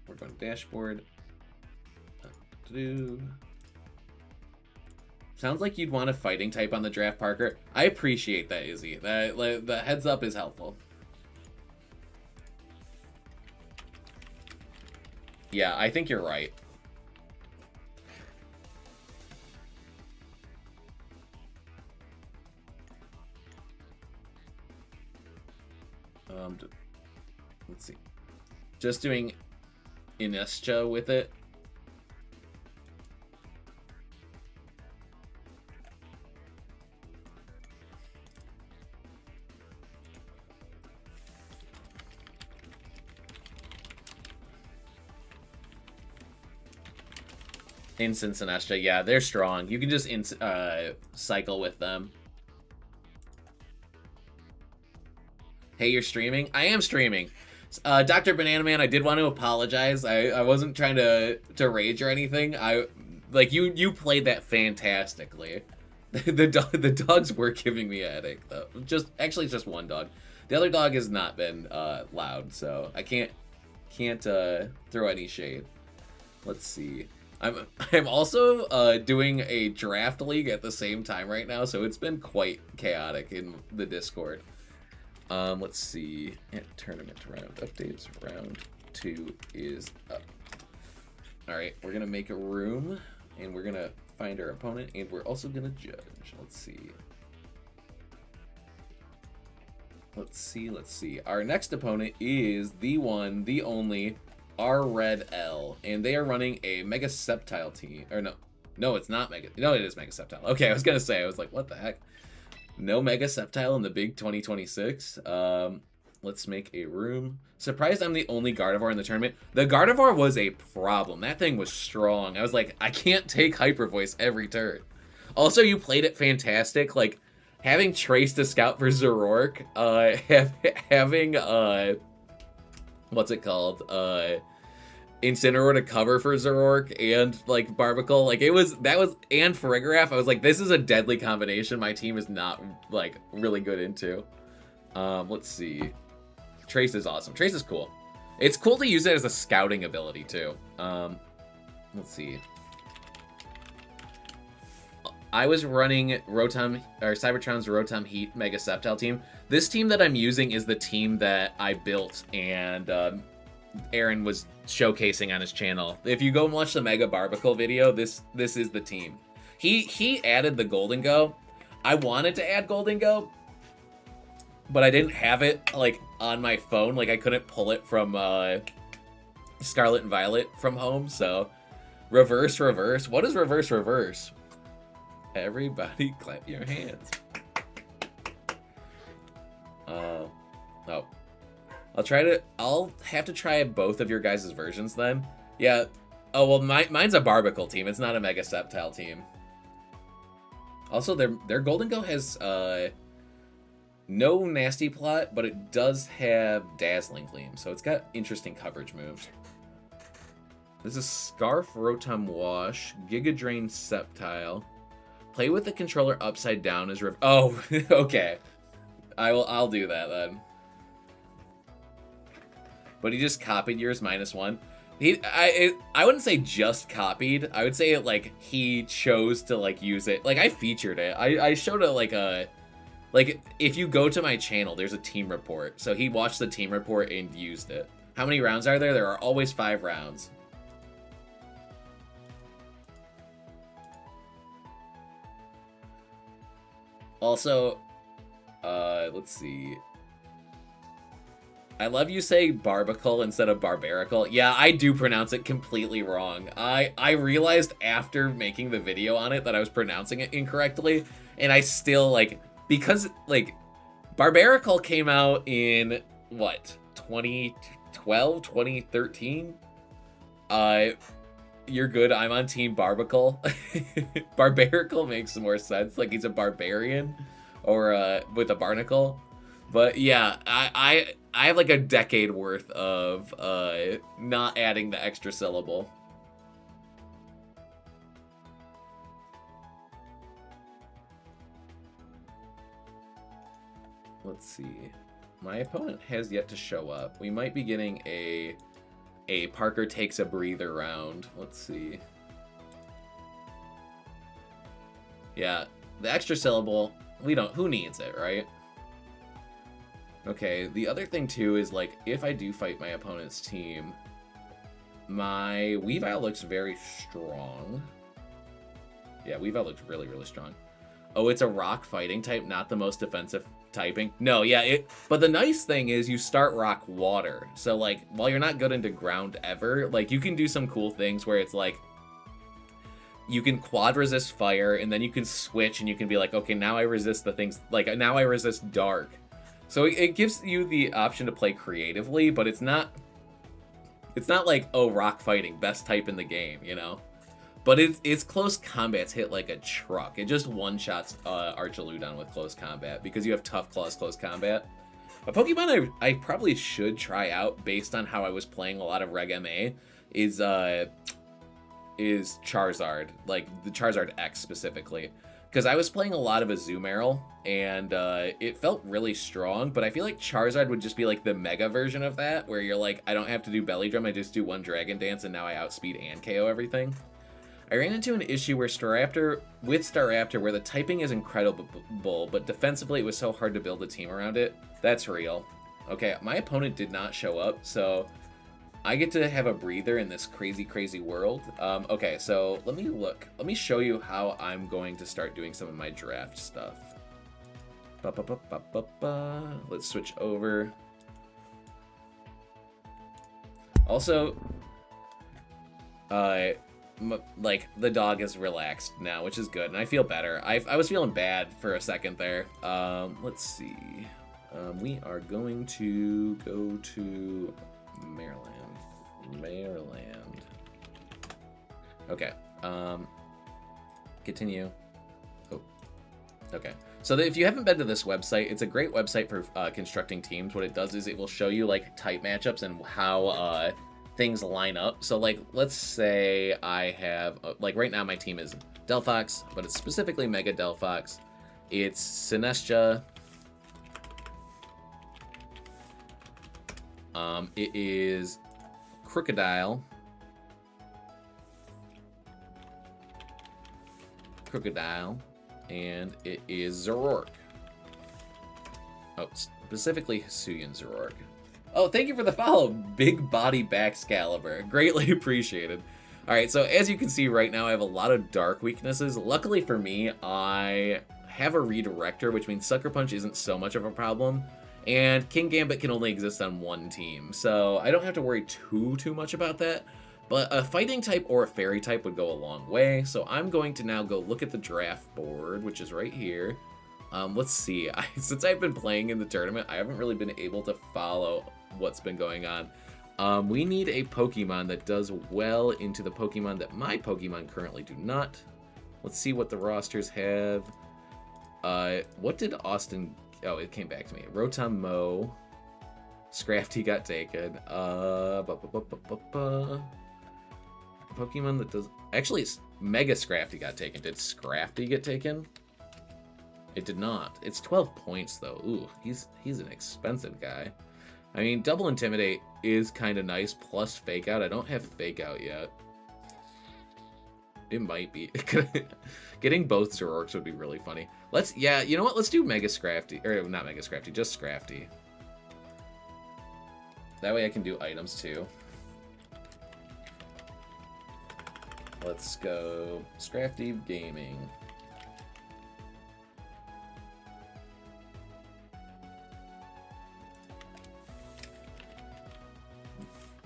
S1: we're going dashboard. Sounds like you'd want a fighting type on the draft, Parker. I appreciate that, Izzy. The heads up is helpful. Yeah, I think you're right. Let's see. Just doing Inestia with it. Instant Sinestro, yeah, they're strong. You can just cycle with them. Hey, you're streaming? I am streaming. Dr. Banana Man, I did want to apologize. I wasn't trying to rage or anything. You played that fantastically. The dogs were giving me a headache though. Actually just one dog. The other dog has not been loud, so I can't throw any shade. Let's see. I'm also doing a draft league at the same time right now, so it's been quite chaotic in the Discord. Let's see. Tournament round updates. Round 2 is up. All right, we're gonna make a room, and we're gonna find our opponent, and we're also gonna judge. Let's see. Let's see. Our next opponent is the one, the only, R Red L, and they are running a Mega Sceptile team. Or no, it's not Mega. No, it is Mega Sceptile. Okay, I was gonna say, I was like, what the heck? No Mega Sceptile in the big 2026. Let's make a room. Surprised I'm the only Gardevoir in the tournament. The Gardevoir was a problem. That thing was strong. I was like, I can't take Hyper Voice every turn. Also, you played it fantastic. Like, having Trace to scout for Zoroark, having, what's it called? Incineroar to cover for Zoroark and, like, Barbaracle. Like, and Farigiraf. I was like, this is a deadly combination my team is not, like, really good into. Let's see. Trace is awesome. Trace is cool. It's cool to use it as a scouting ability, too. Let's see. I was running Cybertron's Rotom Heat Mega Sceptile team. This team that I'm using is the team that I built and Aaron was showcasing on his channel. If you go and watch the Mega Barbaracle video, this is the team. He added the Golden Go. I wanted to add Golden Go, but I didn't have it like on my phone. Like I couldn't pull it from Scarlet and Violet from home. So reverse. What is reverse? Everybody clap your hands. Oh. I'll have to try both of your guys' versions then. Yeah. Oh, well, mine's a Barbaracle team. It's not a Mega Sceptile team. Also, their Golden Go has no Nasty Plot, but it does have Dazzling Gleam, so it's got interesting coverage moves. This is Scarf Rotom Wash, Giga Drain Sceptile. Play with the controller upside down as oh, okay. I'll do that then. But he just copied yours -1. I wouldn't say just copied. I would say like he chose to like use it. Like I featured it. I showed it like if you go to my channel, there's a team report. So he watched the team report and used it. How many rounds are there? There are always 5 rounds. Also, let's see. I love you say Barbaracle instead of Barbaracle. Yeah, I do pronounce it completely wrong. I realized after making the video on it that I was pronouncing it incorrectly, and I still, like, because, like, Barbaracle came out in, what, 2012, 2013? You're good, I'm on Team Barbaracle. Barbaracle makes more sense, like he's a barbarian, or with a barnacle. But yeah, I have like a decade worth of not adding the extra syllable. Let's see. My opponent has yet to show up. We might be getting a Parker takes a breather round. Let's see. Yeah, the extra syllable, who needs it, right? Okay, the other thing too is like, if I do fight my opponent's team, my Weavile looks very strong. Yeah, Weavile looks really, really strong. Oh, it's a rock fighting type, not the most defensive typing. No, yeah, but the nice thing is you start rock water. So like, while you're not good into ground ever, like you can do some cool things where it's like, you can quad resist fire and then you can switch and you can be like, okay, now I resist the things, like now I resist dark. So it gives you the option to play creatively, but it's not like, oh, rock fighting, best type in the game, you know? But its close combats hit like a truck. It just one-shots Archaludon with close combat because you have Tough Claws close combat. A Pokemon I probably should try out based on how I was playing a lot of Reg MA is Charizard, like the Charizard X specifically. Because I was playing a lot of Azumarill, and it felt really strong, but I feel like Charizard would just be like the mega version of that, where you're like, I don't have to do Belly Drum, I just do one Dragon Dance, and now I outspeed and KO everything. I I ran into an issue where Staraptor, where the typing is incredible, but defensively it was so hard to build a team around it. That's real. Okay, my opponent did not show up, so I get to have a breather in this crazy, crazy world. Okay, so let me look. Let me show you how I'm going to start doing some of my draft stuff. Let's switch over. Also, like, the dog is relaxed now, which is good, and I feel better. I was feeling bad for a second there. Let's see. We are going to go to Maryland. Okay. Continue. Oh. Okay. So if you haven't been to this website, it's a great website for constructing teams. What it does is it will show you like type matchups and how things line up. So like, let's say I have like right now my team is Delphox, but it's specifically Mega Delphox. It's Sinestcha. It is Crocodile, and it is Zoroark. Oh, specifically Hisuian Zoroark. Oh, thank you for the follow, Big Body Baxcalibur. Greatly appreciated. All right, so as you can see right now, I have a lot of dark weaknesses. Luckily for me, I have a redirector, which means Sucker Punch isn't so much of a problem. And King Gambit can only exist on one team, so I don't have to worry too much about that. But a fighting type or a fairy type would go a long way, so I'm going to now go look at the draft board, which is right here. Let's see. Since I've been playing in the tournament, I haven't really been able to follow what's been going on. We need a Pokemon that does well into the Pokemon that my Pokemon currently do not. Let's see what the rosters have. What did Austin... Oh, it came back to me. Rotom Mo. Scrafty got taken. Pokemon that does... Actually, Mega Scrafty got taken. Did Scrafty get taken? It did not. It's 12 points, though. Ooh, he's an expensive guy. I mean, Double Intimidate is kind of nice, plus Fake Out. I don't have Fake Out yet. It might be. Getting both Zoroarks would be really funny. Yeah, you know what? Let's do Mega Scrafty. Or, not Mega Scrafty, just Scrafty. That way I can do items, too. Let's go Scrafty Gaming.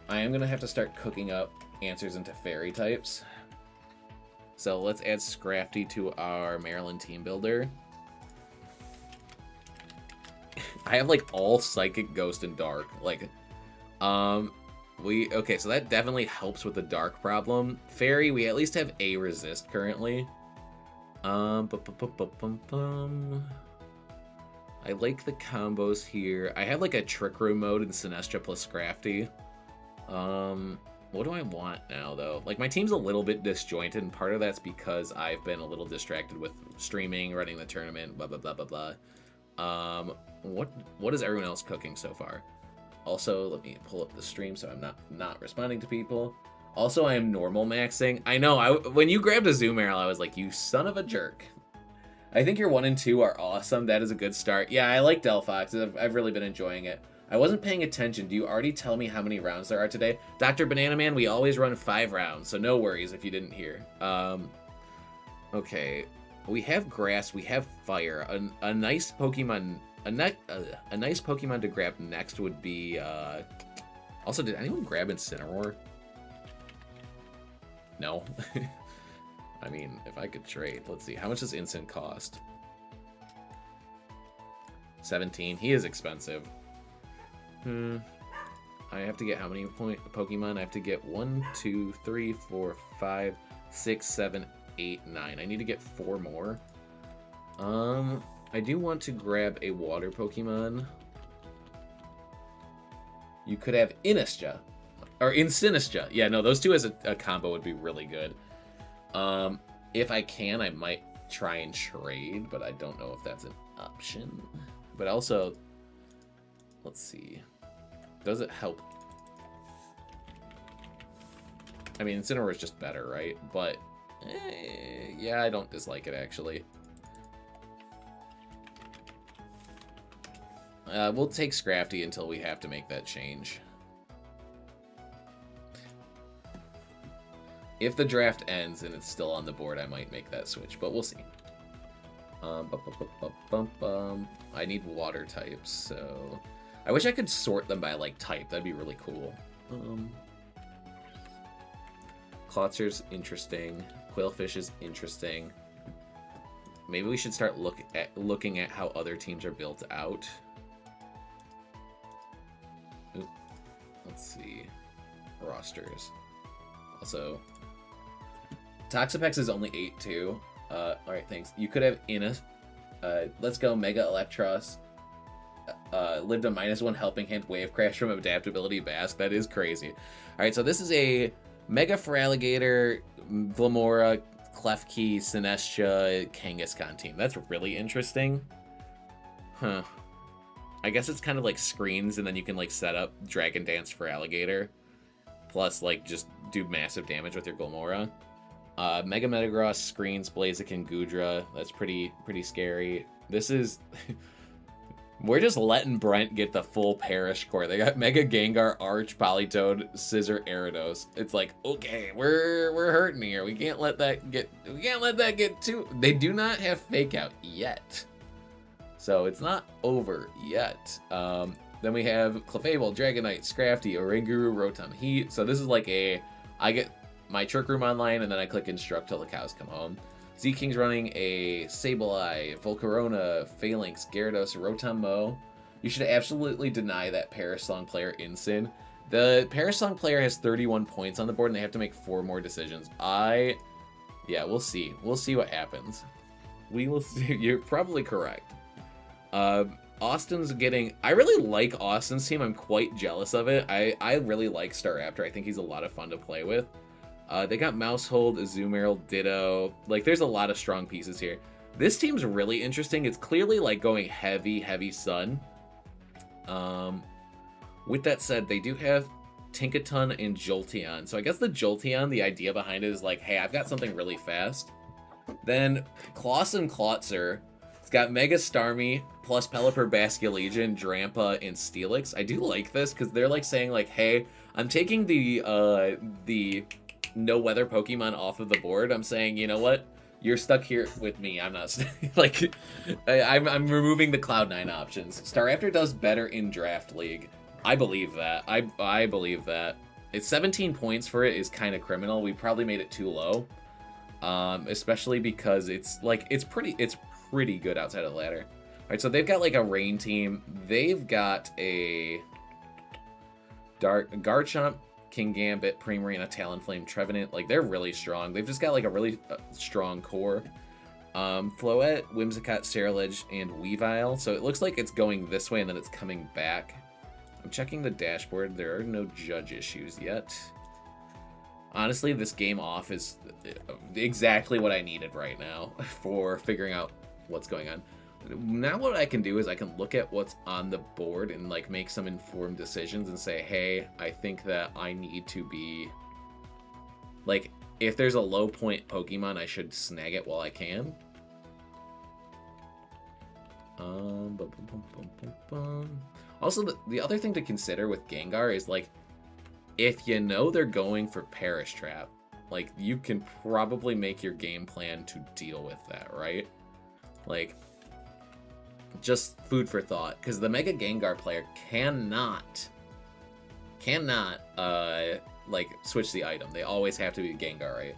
S1: I am going to have to start cooking up answers into fairy types. So let's add Scrafty to our Maryland team builder. I have like all Psychic, Ghost, and Dark. Like, okay, so that definitely helps with the Dark problem. Fairy, we at least have a resist currently. I like the combos here. I have like a Trick Room mode in Sinestcha plus Scrafty. What do I want now, though? Like, my team's a little bit disjointed, and part of that's because I've been a little distracted with streaming, running the tournament, blah, blah, blah, blah, blah. What is everyone else cooking so far? Also, let me pull up the stream so I'm not responding to people. Also, I am normal maxing. I know, when you grabbed a Zoom Arrow, I was like, you son of a jerk. I think your 1 and 2 are awesome. That is a good start. Yeah, I like Delphox. I've really been enjoying it. I wasn't paying attention. Do you already tell me how many rounds there are today? Dr. Banana Man, we always run 5 rounds, so no worries if you didn't hear. Okay. We have grass, we have fire. A nice Pokemon... A nice Pokemon to grab next would be... Also, did anyone grab Incineroar? No. I mean, if I could trade. Let's see. How much does Incin cost? 17. He is expensive. I have to get how many Pokemon? I have to get 1, 2, 3, 4, 5, 6, 7, 8, 9. I need to get 4 more. I do want to grab a water Pokemon. You could have Inistcha. Or Incineroar. Yeah, no, those two as a combo would be really good. If I can, I might try and trade, but I don't know if that's an option. But also, let's see. Does it help? I mean, Incineroar is just better, right? But Yeah, I don't dislike it, actually. We'll take Scrafty until we have to make that change. If the draft ends and it's still on the board, I might make that switch, but we'll see. I need water types, so... I wish I could sort them by, like, type. That'd be really cool. Clotzer's interesting. Quillfish is interesting. Maybe we should start looking at how other teams are built out. Oop. Let's see. Rosters. Also, Toxapex is only 8 too. Alright, thanks. You could have Inna. Let's go Mega Electros. Lived a -1 helping hand wave crash from adaptability Basque. That is crazy. Alright, so this is a Mega Feraligatr, Glamora, Klefki, Sinestcha, Kangaskhan team. That's really interesting. Huh. I guess it's kind of like screens, and then you can like set up Dragon Dance Feraligatr. Plus, like, just do massive damage with your Glamora. Mega Metagross, Screens, Blaziken, Goodra. That's pretty scary. This is... We're just letting Brent get the full Perish core. They got Mega Gengar, Arch, Politoed, Scissor, Gyarados. It's like, okay, we're hurting here. We can't let that get too... They do not have Fake Out yet. So it's not over yet. Then we have Clefable, Dragonite, Scrafty, Oranguru, Rotom, Heat. So this is like I get my Trick Room online, and then I click Instruct till the cows come home. Z-King's running a Sableye, Volcarona, Phalanx, Gyarados, Rotom Mow. You should absolutely deny that Perish Song player Incin. The Perish Song player has 31 points on the board, and they have to make 4 more decisions. Yeah, we'll see. We'll see what happens. We will see. You're probably correct. Austin's getting... I really like Austin's team. I'm quite jealous of it. I really like Staraptor. I think he's a lot of fun to play with. They got Mousehold, Azumarill, Ditto. Like, there's a lot of strong pieces here. This team's really interesting. It's clearly, like, going heavy Sun. With that said, they do have Tinkaton and Jolteon. So I guess the Jolteon, the idea behind it is like, hey, I've got something really fast. Then Clawson Klotzer. It's got Mega Starmie plus Pelipper, Basculegion, Drampa, and Steelix. I do like this because they're like saying like, hey, I'm taking the no weather Pokemon off of the board. I'm saying, you know what? You're stuck here with me. I'm not like I'm removing the Cloud9 options. Staraptor does better in Draft League. I believe that. I believe that. It's 17 points for it is kind of criminal. We probably made it too low. Especially because it's pretty good outside of the ladder. Alright, so they've got like a rain team. They've got a Garchomp, Kingambit, Primarina, Talonflame, Trevenant. Like, they're really strong. They've just got like a really strong core. Floette, Whimsicott, Ceruledge, and Weavile. So it looks like it's going this way and then it's coming back. I'm checking the dashboard. There are no judge issues yet. Honestly, this game off is exactly what I needed right now for figuring out what's going on. Now what I can do is I can look at what's on the board and like make some informed decisions and say, hey, I think that I need to be like, if there's a low point Pokemon, I should snag it while I can. Also, the other thing to consider with Gengar is like, if you know they're going for Perish Trap, like, you can probably make your game plan to deal with that, right? Like, just food for thought, because the Mega Gengar player cannot, like, switch the item. They always have to be Gengar, right?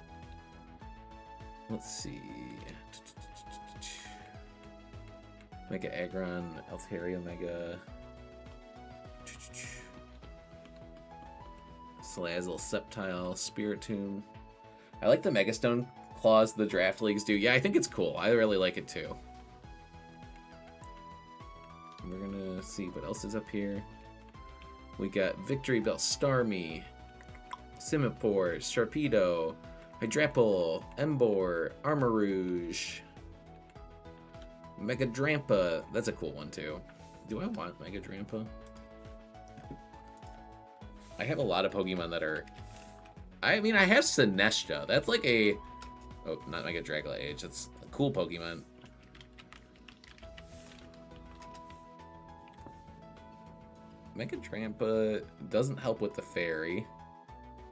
S1: Let's see. Mega Aggron, Altaria, Mega... Salazzle, Sceptile, Spiritomb. I like the Megastone claws the draft leagues do. Yeah, I think it's cool. I really like it too. And we're gonna see what else is up here. We got Victory Bell, Starmie, Simipour, Sharpedo, Hydrapple, Emboar, Armarouge, Mega Drampa. That's a cool one too. Do I want Mega Drampa? I have a lot of Pokemon that are... I mean, I have Sinestcha. That's like a Oh, not Mega Dragula Age. That's a cool Pokemon. Mega Drampa doesn't help with the fairy.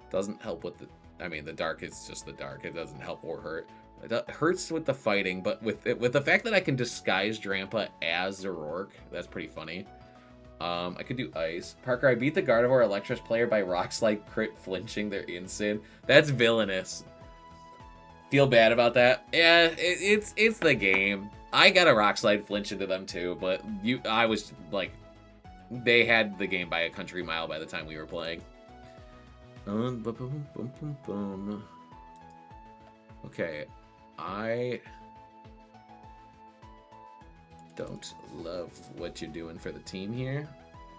S1: Doesn't help with the... I mean, the dark is just the dark. It doesn't help or hurt. It hurts with the fighting, but with the fact that I can disguise Drampa as Zoroark, that's pretty funny. I could do Ice. Parker, I beat the Gardevoir Electros player by Rock Slide crit flinching their Incid. That's villainous. Feel bad about that? Yeah, it's the game. I got a Rock Slide flinch into them too, but I was like, they had the game by a country mile by the time we were playing. Okay, I don't love what you're doing for the team here.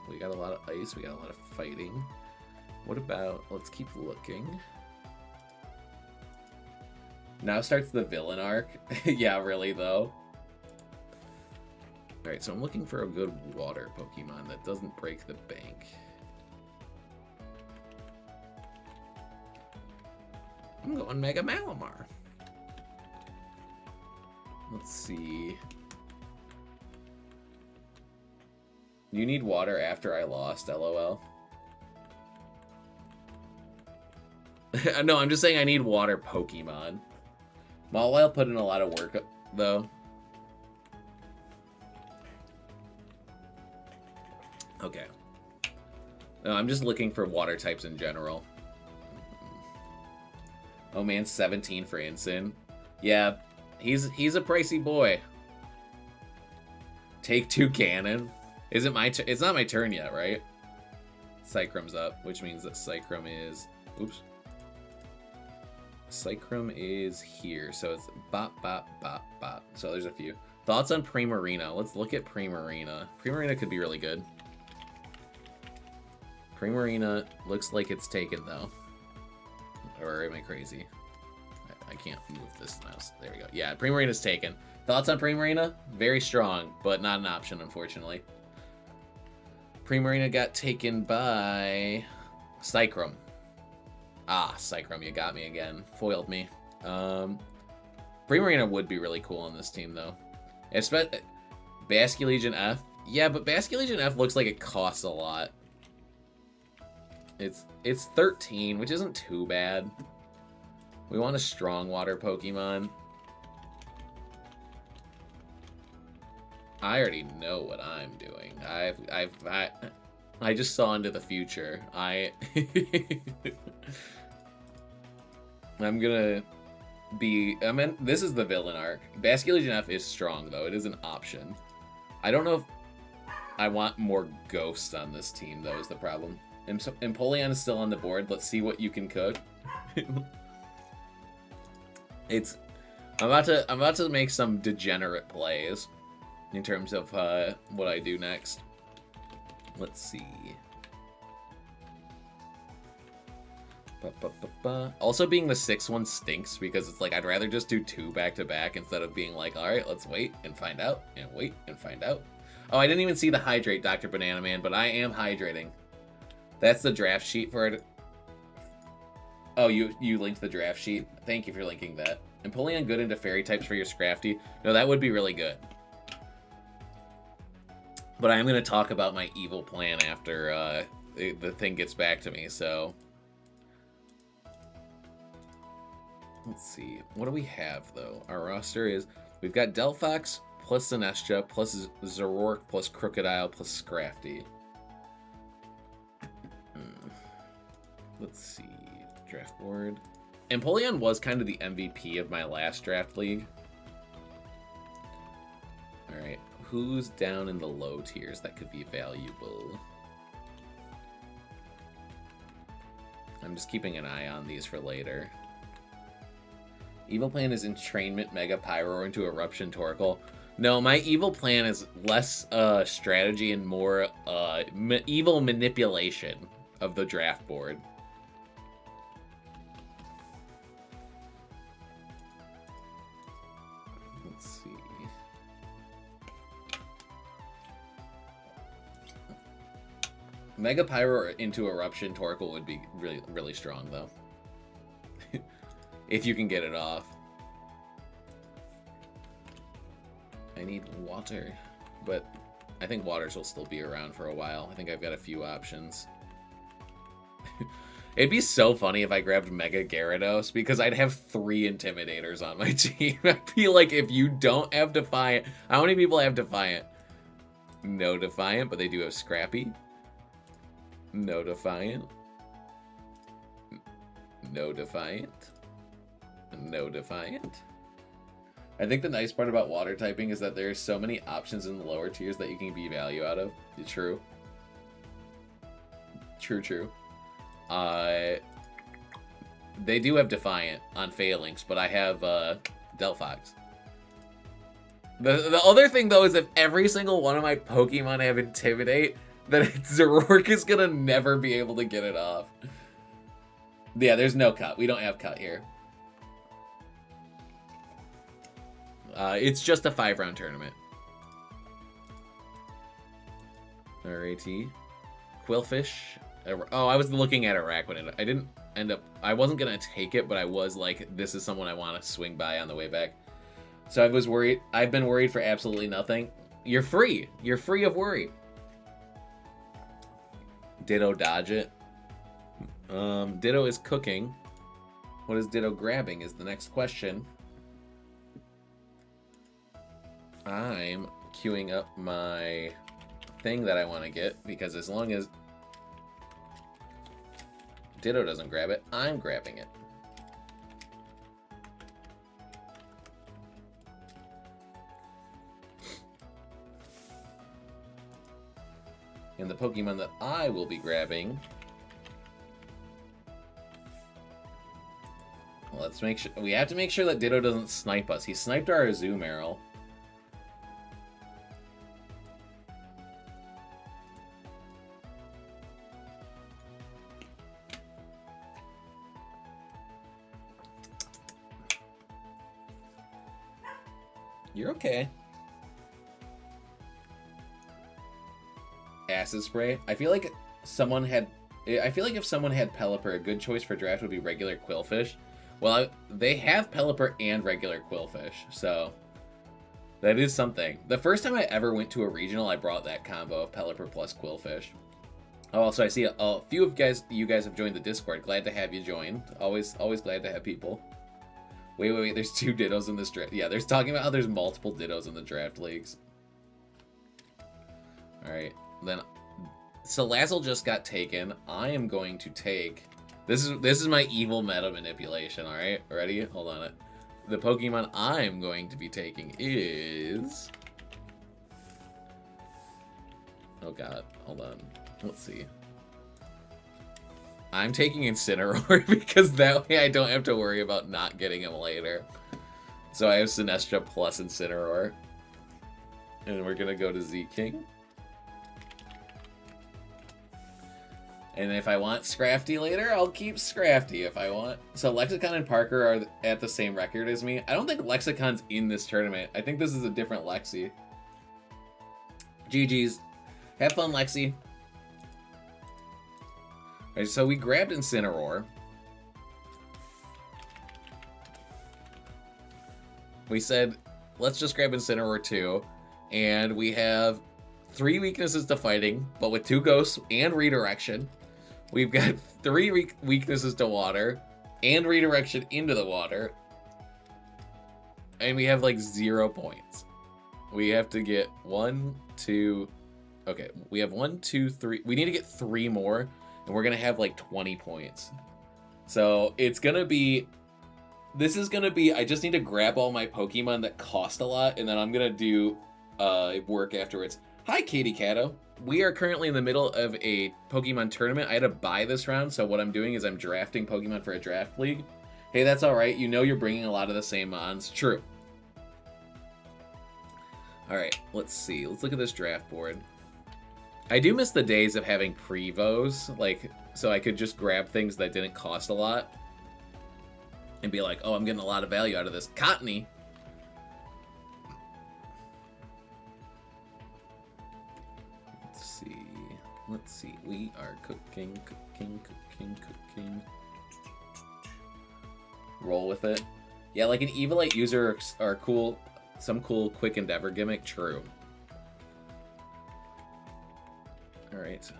S1: We got a lot of ice, we got a lot of fighting. What about, let's keep looking. Now starts the villain arc. Yeah, really though. Alright, so I'm looking for a good water Pokemon that doesn't break the bank. I'm going Mega Malamar. Let's see. You need water after I lost, LOL. No, I'm just saying I need water Pokemon. Mawile put in a lot of work, though. Okay. No, I'm just looking for water types in general. Oh man, 17 for Incin. Yeah, he's a pricey boy. Take 2 cannon. Is it my turn? It's not my turn yet, right? Psychrom's up, which means that Psychrom is... Oops. Psychrom is here, so it's bop, bop, bop, bop. So there's a few. Thoughts on Primarina? Let's look at Primarina. Primarina could be really good. Primarina looks like it's taken, though. Or am I crazy? I can't move this mouse. There we go. Yeah, Primarina's taken. Thoughts on Primarina? Very strong, but not an option, unfortunately. Primarina got taken by Psychrom. Ah, Psychrom, you got me again. Foiled me. Primarina would be really cool on this team, though. Basculegion F. Yeah, but Basculegion F looks like it costs a lot. It's 13, which isn't too bad. We want a strong water Pokemon. I already know what I'm doing. I just saw into the future. I'm gonna be... this is the villain arc. Basculegion F is strong, though. It is an option. I don't know if I want more ghosts on this team, though, is the problem. Empoleon is still on the board. Let's see what you can cook. I'm about to make some degenerate plays in terms of what I do next. Let's see. Also, being the 6th one stinks because it's like I'd rather just do 2 back-to-back instead of being like, all right, let's wait and find out and wait and find out. Oh, I didn't even see the hydrate, Dr. Banana Man, but I am hydrating. That's the draft sheet for it. Oh, you linked the draft sheet. Thank you for linking that. Empoleon good into fairy types for your Scrafty. No, that would be really good. But I am going to talk about my evil plan after the thing gets back to me, so... Let's see. What do we have, though? Our roster is... We've got Delphox plus Sinestro plus Zoroark plus Crocodile plus Scrafty. Let's see. Draft board. Empoleon was kind of the MVP of my last draft league. Alright. Who's down in the low tiers that could be valuable? I'm just keeping an eye on these for later. Evil plan is Entrainment, Mega Pyro into Eruption Torkoal. No, my evil plan is less strategy and more evil manipulation of the draft board. Let's see. Mega Pyro into Eruption Torkoal would be really, really strong, though. If you can get it off. I need water. But I think waters will still be around for a while. I think I've got a few options. It'd be so funny if I grabbed Mega Gyarados, because I'd have 3 Intimidators on my team. I feel like if you don't have Defiant... How many people have Defiant? No Defiant, but they do have Scrappy. No Defiant. No Defiant. No Defiant. I think the nice part about water typing is that there's so many options in the lower tiers that you can be value out of. True. True. They do have Defiant on Phalanx, but I have Delphox. The other thing, though, is if every single one of my Pokemon have Intimidate, then Zoroark is gonna never be able to get it off. Yeah, there's no cut. We don't have cut here. It's just a 5-round tournament. Alrighty. Quillfish. Oh, I was looking at Araquanid. I didn't end up... I wasn't going to take it, but I was like, this is someone I want to swing by on the way back. So I was worried. I've been worried for absolutely nothing. You're free. You're free of worry. Ditto dodge it. Ditto is cooking. What is Ditto grabbing is the next question. I'm queuing up my thing that I want to get, because as long as Ditto doesn't grab it, I'm grabbing it. And the Pokemon that I will be grabbing... Well, let's make sure... We have to make sure that Ditto doesn't snipe us. He sniped our Azumarill. You're okay. Acid Spray. I feel like if someone had Pelipper, a good choice for draft would be regular Quillfish. Well, they have Pelipper and regular Quillfish, so that is something. The first time I ever went to a regional, I brought that combo of Pelipper plus Quillfish. Oh, also I see a few of you guys have joined the Discord. Glad to have you join. Always glad to have people. Wait. There's 2 Dittos in this draft. Yeah, there's talking about how there's multiple Dittos in the draft leagues. Alright, then... Salazzle just got taken. I am going to take... This is my evil meta manipulation, alright? Ready? Hold on. The Pokemon I'm going to be taking is... Oh god, hold on. Let's see. I'm taking Incineroar because that way I don't have to worry about not getting him later. So I have Sinestro plus Incineroar. And we're going to go to Z-King. And if I want Scrafty later, I'll keep Scrafty if I want. So Lexicon and Parker are at the same record as me. I don't think Lexicon's in this tournament. I think this is a different Lexi. GG's. Have fun, Lexi. Alright, so we grabbed Incineroar. We said, let's just grab Incineroar too. And we have 3 weaknesses to fighting, but with 2 ghosts and redirection. We've got 3 weaknesses to water and redirection into the water. And we have like 0 points. We have to get 1, 2... Okay, we have 1, 2, 3... We need to get 3 more, and we're going to have like 20 points. So it's going to be... This is going to be... I just need to grab all my Pokemon that cost a lot, and then I'm going to do work afterwards. Hi, Katie Cato. We are currently in the middle of a Pokemon tournament. I had to buy this round, so what I'm doing is I'm drafting Pokemon for a draft league. Hey, that's alright. You know you're bringing a lot of the same mons. True. Alright, let's see. Let's look at this draft board. I do miss the days of having Prevos, like, so I could just grab things that didn't cost a lot. And be like, oh, I'm getting a lot of value out of this. Cottony. Let's see. We are cooking. Roll with it. Yeah, like an Evilite user are cool. Some cool quick endeavor gimmick. True. All right.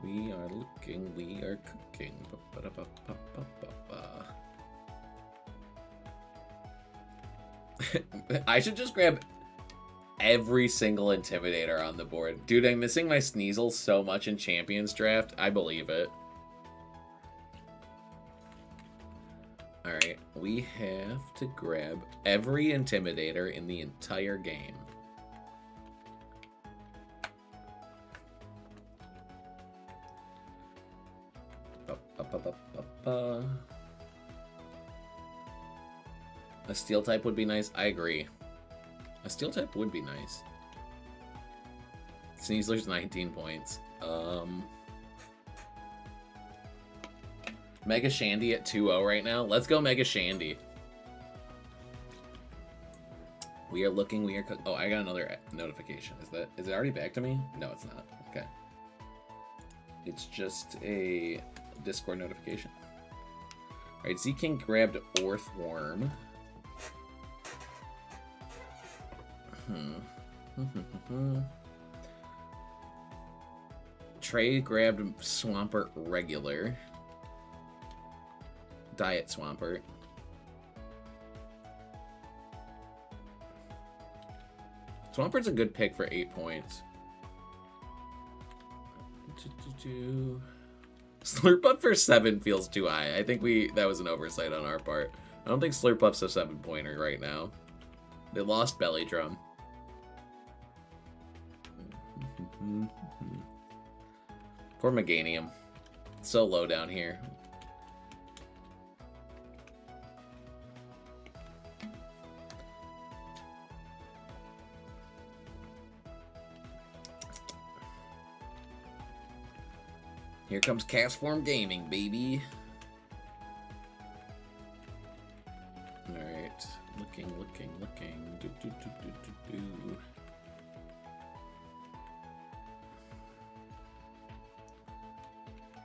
S1: We are looking. We are cooking. I should just grab every single Intimidator on the board. Dude, I'm missing my Sneasel so much in Champions Draft. I believe it. Alright, we have to grab every Intimidator in the entire game. A Steel type would be nice. I agree. A Steel type would be nice. Sneasler's 19 points. Mega Shandy at 2-0 right now. Let's go Mega Shandy. We are looking, we are... Oh, I got another notification. Is it already back to me? No, it's not. Okay. It's just a Discord notification. Alright, Z-King grabbed Orthworm. Trey grabbed Swampert regular. Diet Swampert. Swampert's a good pick for 8 points. Slurp Up for 7 feels too high. I think that was an oversight on our part. I don't think Slurp Up's a 7-pointer right now. They lost Belly Drum. Poor Meganium. So low down here. Here comes Castform Gaming, baby. Alright. Looking. Do.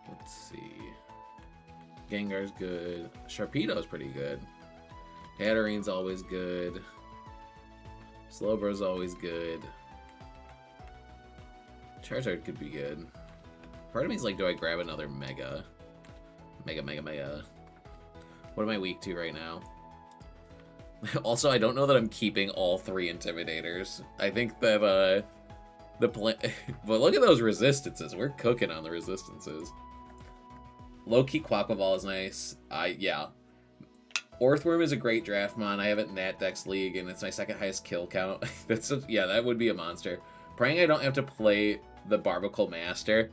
S1: Let's see. Gengar's good. Sharpedo's pretty good. Hatterene's always good. Slowbro's always good. Charizard could be good. Part of me is like, do I grab another Mega? Mega. What am I weak to right now? Also, I don't know that I'm keeping all 3 Intimidators. I think that, but look at those resistances. We're cooking on the resistances. Low-key Quaquaval is nice. Yeah. Orthworm is a great draft mon. I have it in that Dex League, and it's my 2nd highest kill count. Yeah, that would be a monster. Praying I don't have to play the Barbaracle Master.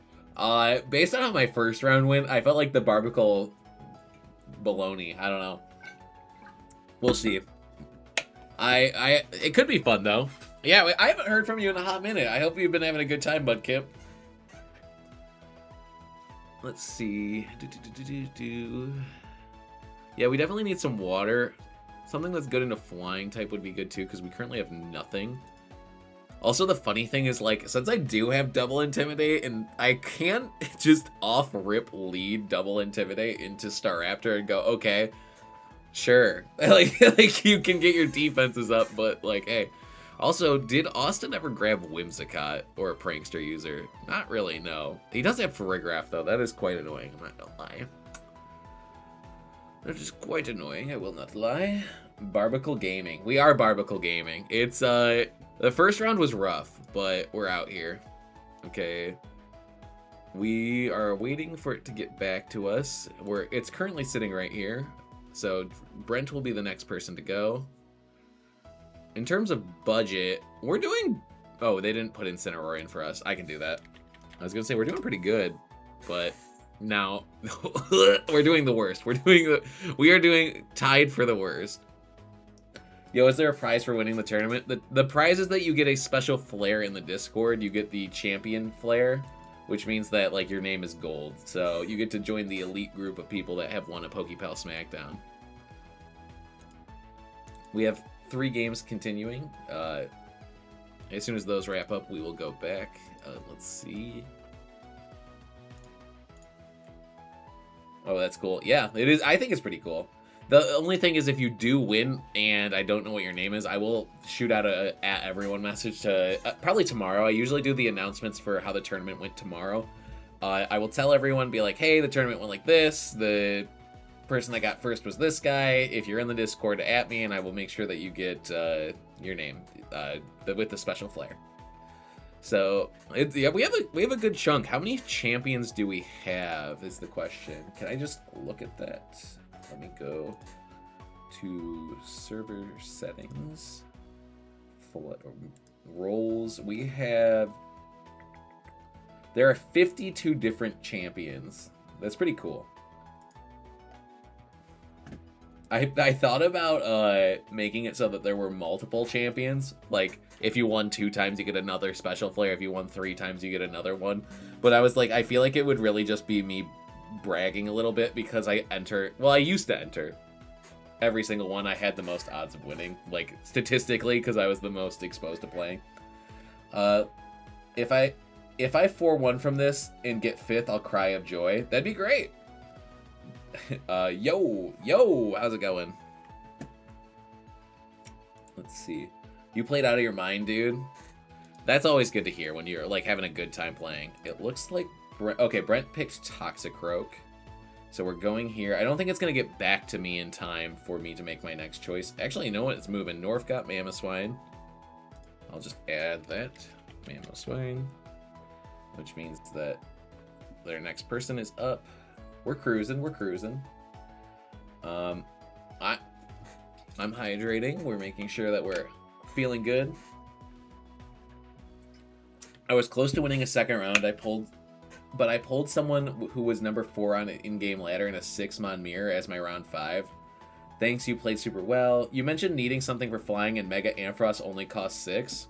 S1: Based on how my first round went, I felt like the Barbaracle baloney. I don't know. We'll see. It could be fun though. Yeah, I haven't heard from you in a hot minute. I hope you've been having a good time, Bud Kip. Let's see. Yeah, we definitely need some water. Something that's good into flying type would be good too, because we currently have nothing. Also, the funny thing is, like, since I do have double Intimidate, and I can't just off-rip lead double Intimidate into Staraptor and go, okay, sure. like you can get your defenses up, but, like, hey. Also, did Austin ever grab Whimsicott or a Prankster user? Not really, no. He does have Farigiraf, though. That is quite annoying, I'm not gonna lie. That is quite annoying, I will not lie. Barbaracle Gaming. We are Barbaracle Gaming. It's, the first round was rough, but we're out here. Okay. We are waiting for it to get back to us. It's currently sitting right here. So Brent will be the next person to go. In terms of budget, we're doing... Oh, they didn't put Incineroar in for us. I can do that. I was going to say, we're doing pretty good, but now we're doing the worst. We are doing tied for the worst. Yo, is there a prize for winning the tournament? The prize is that you get a special flare in the Discord. You get the champion flare, which means that, like, your name is gold. So you get to join the elite group of people that have won a Pokepal Smackdown. We have 3 games continuing. As soon as those wrap up, we will go back. Let's see. Oh, that's cool. Yeah, it is. I think it's pretty cool. The only thing is if you do win and I don't know what your name is, I will shoot out a at everyone message to probably tomorrow. I usually do the announcements for how the tournament went tomorrow. I will tell everyone, be like, hey, the tournament went like this. The person that got first was this guy. If you're in the Discord, at me, and I will make sure that you get your name with the special flair. So yeah, we have a good chunk. How many champions do we have? Is the question. Can I just look at that? Let me go to server settings. Full roles. We have. There are 52 different champions. That's pretty cool. I thought about making it so that there were multiple champions. Like, if you won 2 times, you get another special flair. If you won 3 times, you get another one. But I was like, I feel like it would really just be me bragging a little bit because I used to enter every single one. I had the most odds of winning, like, statistically, because I was the most exposed to playing. If I 4-1 from this and get 5th, I'll cry of joy. That'd be great. Yo, how's it going? Let's see. You played out of your mind, dude. That's always good to hear when you're, like, having a good time playing. It looks like Brent picked Toxicroak. So we're going here. I don't think it's going to get back to me in time for me to make my next choice. Actually, you know what? It's moving. North got Mamoswine. I'll just add that. Mamoswine. Which means that their next person is up. We're cruising. I'm hydrating. We're making sure that we're feeling good. I was close to winning a second round. I pulled someone who was number 4 on an in-game ladder in a 6-mon mirror as my round 5. Thanks, you played super well. You mentioned needing something for flying, and Mega Ampharos only costs 6.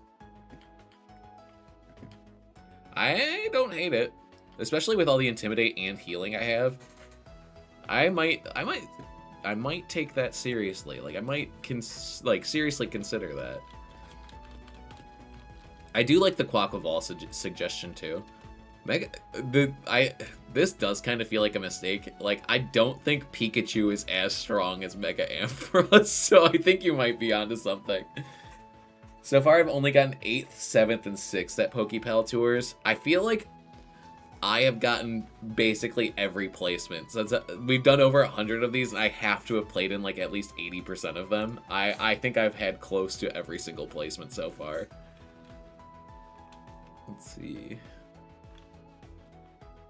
S1: I don't hate it, especially with all the Intimidate and healing I have. I might take that seriously. Like, I might seriously consider that. I do like the Quaquaval suggestion too. This does kind of feel like a mistake. Like, I don't think Pikachu is as strong as Mega Ampharos, so I think you might be onto something. So far, I've only gotten 8th, 7th, and 6th at Pokepal Tours. I feel like I have gotten basically every placement. So we've done over 100 of these, and I have to have played in, like, at least 80% of them. I think I've had close to every single placement so far. Let's see.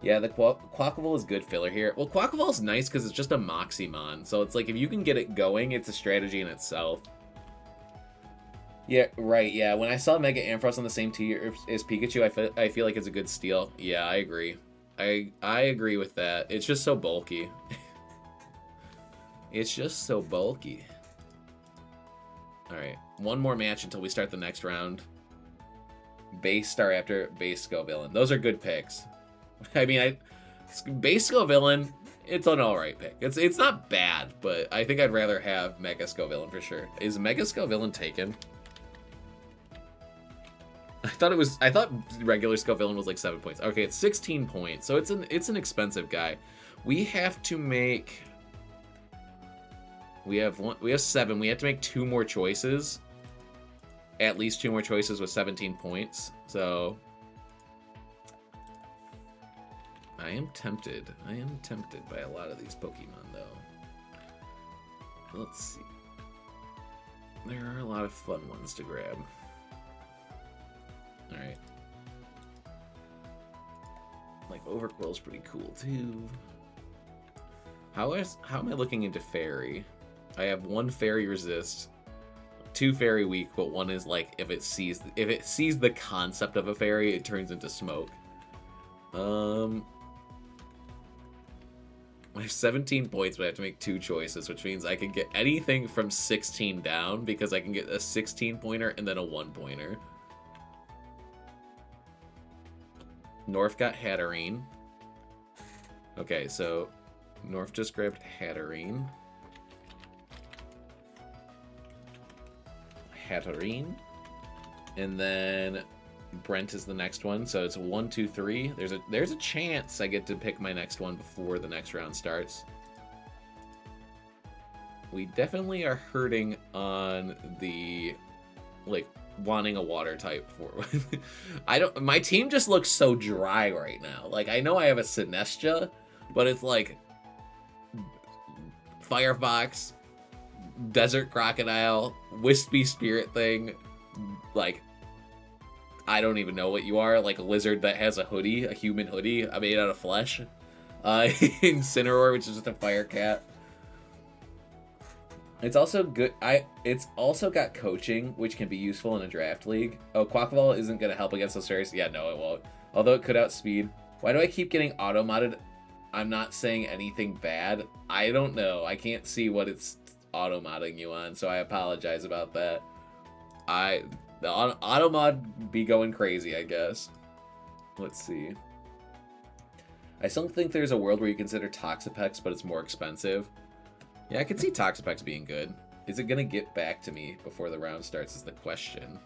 S1: Yeah, the Quaquaval is good filler here. Well, Quaquaval's nice because it's just a Moximon. So it's like, if you can get it going, it's a strategy in itself. Yeah, right, yeah. When I saw Mega Ampharos on the same tier as Pikachu, I feel like it's a good steal. Yeah, I agree. I agree with that. It's just so bulky. It's just so bulky. Alright, one more match until we start the next round. Base Staraptor, Base Scovillain. Those are good picks. I mean, Base Scovillain, it's an alright pick. It's not bad, but I think I'd rather have Mega Scovillain for sure. Is Mega Scovillain taken? I thought regular Scovillain was like 7 points. Okay, it's 16 points, so it's an expensive guy. We have to make. We have 7. We have to make 2 more choices. At least 2 more choices with 17 points. So I am tempted. I am tempted by a lot of these Pokemon, though. Let's see. There are a lot of fun ones to grab. Alright. Like, Overquill's pretty cool, too. How am I looking into Fairy? I have 1 Fairy Resist, 2 Fairy Weak, but 1 is like, if it sees the concept of a fairy, it turns into smoke. I have 17 points, but I have to make 2 choices, which means I can get anything from 16 down, because I can get a 16-pointer and then a 1-pointer. North got Hatterene. Okay, so North just grabbed Hatterene. And then Brent is the next one, so it's 1, 2, 3. There's a chance I get to pick my next one before the next round starts. We definitely are hurting on the, like, wanting a water type for. My team just looks so dry right now. Like, I know I have a Sinestcha, but it's like Firefox, Desert Crocodile, Wispy Spirit Thing, like, I don't even know what you are, like a lizard that has a hoodie, a human hoodie made out of flesh. Incineroar, which is just a fire cat. It's also good. It's also got coaching, which can be useful in a draft league. Oh, Quackball isn't going to help against those fairies. Yeah, no, it won't. Although it could outspeed. Why do I keep getting auto-modded? I'm not saying anything bad. I don't know. I can't see what it's auto-modding you on, so I apologize about that. The auto-mod be going crazy, I guess. Let's see. I still think there's a world where you consider Toxapex, but it's more expensive. Yeah, I can see Toxapex being good. Is it gonna get back to me before the round starts is the question.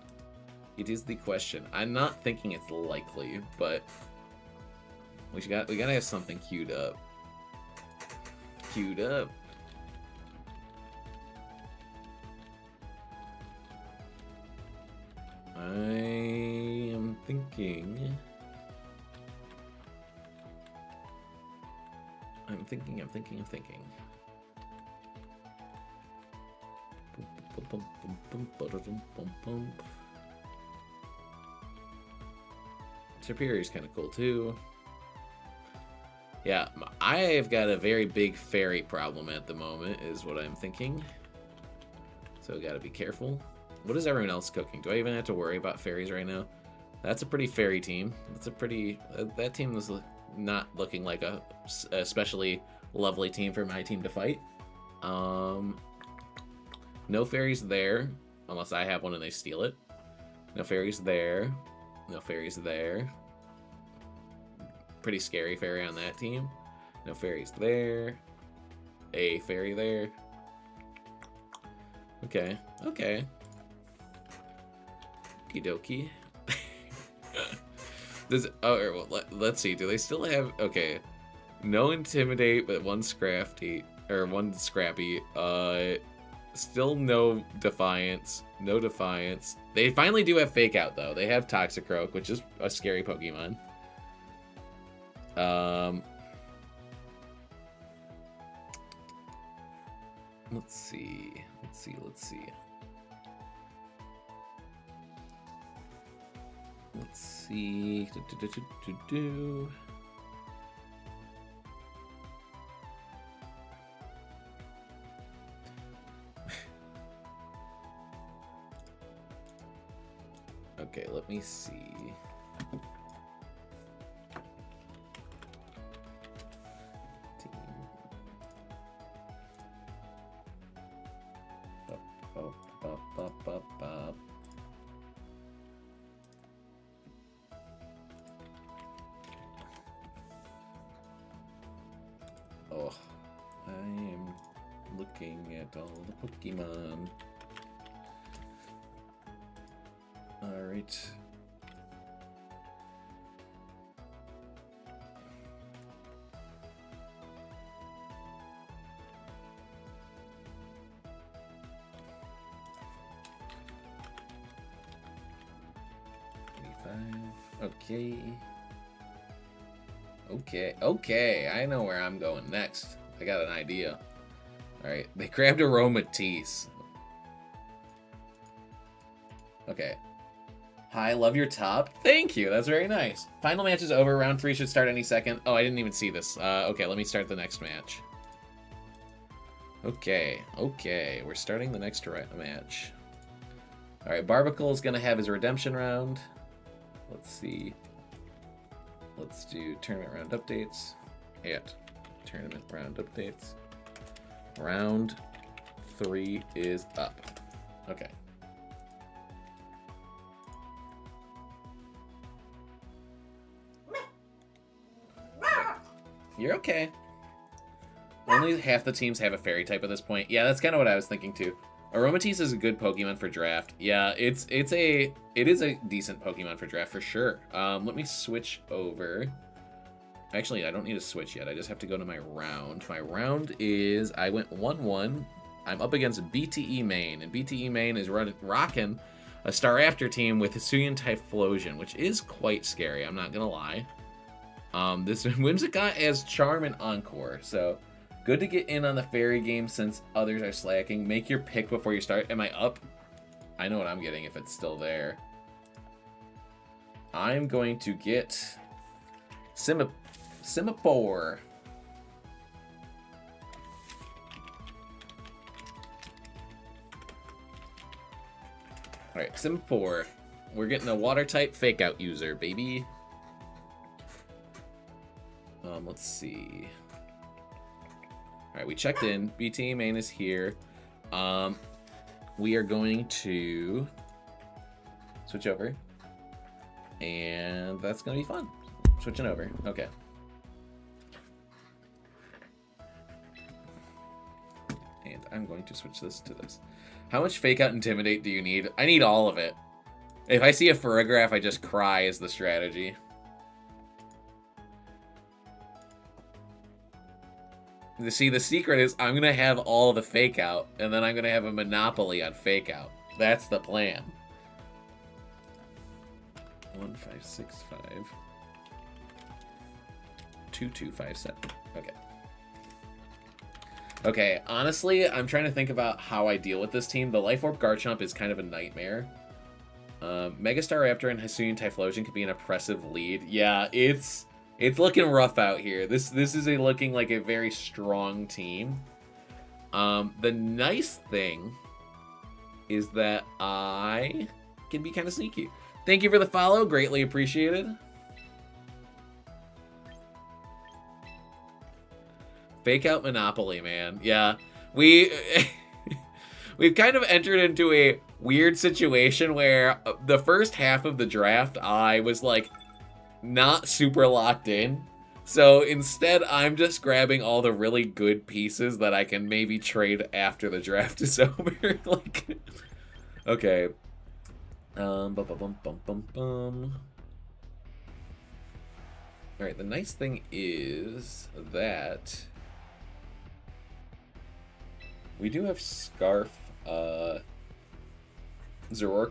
S1: It is the question. I'm not thinking it's likely, but we gotta have something queued up. Queued up. I am thinking. I'm thinking. Superior is kind of cool too. Yeah, I've got a very big fairy problem at the moment, is what I'm thinking. So gotta be careful. What is everyone else cooking? Do I even have to worry about fairies right now? That's a pretty fairy team. That's a pretty... that team was not looking like a especially lovely team for my team to fight. No fairies there, unless I have one and they steal it. No fairies there. No fairies there. Pretty scary fairy on that team. No fairies there. A fairy there. Okay. Okay. Okie dokie. Let's see. Do they still have... Okay. No Intimidate, but one Scrappy. Or one Scrappy. Still no Defiance. No Defiance. They finally do have Fake Out, though. They have Toxicroak, which is a scary Pokemon. Let's see. Okay, let me see. Oh, I am looking at all the Pokemon. Alright. Okay. Okay, I know where I'm going next. I got an idea. Alright, they grabbed Aromatisse. Okay. Hi, love your top. Thank you, that's very nice. Final match is over, round 3 should start any second. Oh, I didn't even see this. Okay, let me start the next match. Okay, we're starting the next match. Alright, Barbaracle is gonna have his redemption round. Let's see. Let's do tournament round updates. Tournament round updates. Round 3 is up. Okay. You're okay. Only half the teams have a fairy type at this point. Yeah, that's kind of what I was thinking too. Aromatisse is a good Pokemon for draft. Yeah, it is a decent Pokemon for draft for sure. Let me switch over. Actually, I don't need to switch yet. I just have to go to my round. My round is I went 1-1 I'm up against BTE Main, and BTE Main is rocking a Staraptor team with Hisuian Typhlosion, which is quite scary, I'm not gonna lie. This Whimsicott has Charm and Encore, so good to get in on the fairy game since others are slacking. Make your pick before you start. Am I up? I know what I'm getting if it's still there. I'm going to get Simipour. Alright, Simipour. We're getting a water type fake out user, baby. Let's see. Alright, we checked in. BT main is here. We are going to switch over. And that's going to be fun. Switching over. Okay. And I'm going to switch this to this. How much Fake Out Intimidate do you need? I need all of it. If I see a Ferrigraph, I just cry is the strategy. See, the secret is I'm going to have all the Fake Out, and then I'm going to have a monopoly on Fake Out. That's the plan. 1565. 2257. Okay. Okay, honestly, I'm trying to think about how I deal with this team. The Life Orb Garchomp is kind of a nightmare. Mega Staraptor and Hisuian Typhlosion could be an oppressive lead. Yeah, it's looking rough out here. This is looking like a very strong team. The nice thing is that I can be kind of sneaky. Thank you for the follow. Greatly appreciated. Fake Out Monopoly, man. Yeah, we've kind of entered into a weird situation where the first half of the draft, I was like not super locked in. So instead, I'm just grabbing all the really good pieces that I can maybe trade after the draft is over. Like, okay. All right, the nice thing is that we do have Scarf Zoroark,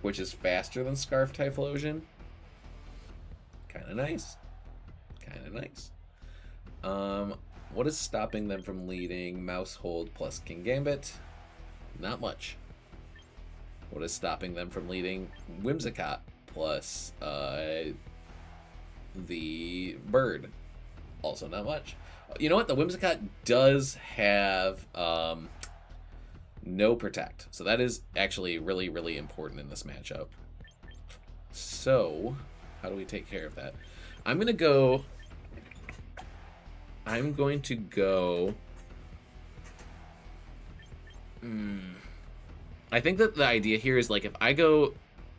S1: which is faster than Scarf Typhlosion. Kind of nice. Kind of nice. What is stopping them from leading? Mouse Hold plus King Gambit? Not much. What is stopping them from leading? Whimsicott plus the Bird? Also not much. You know what? The Whimsicott does have no Protect. So that is actually really, really important in this matchup. So, how do we take care of that? I'm going to go... I think that the idea here is, like, if I go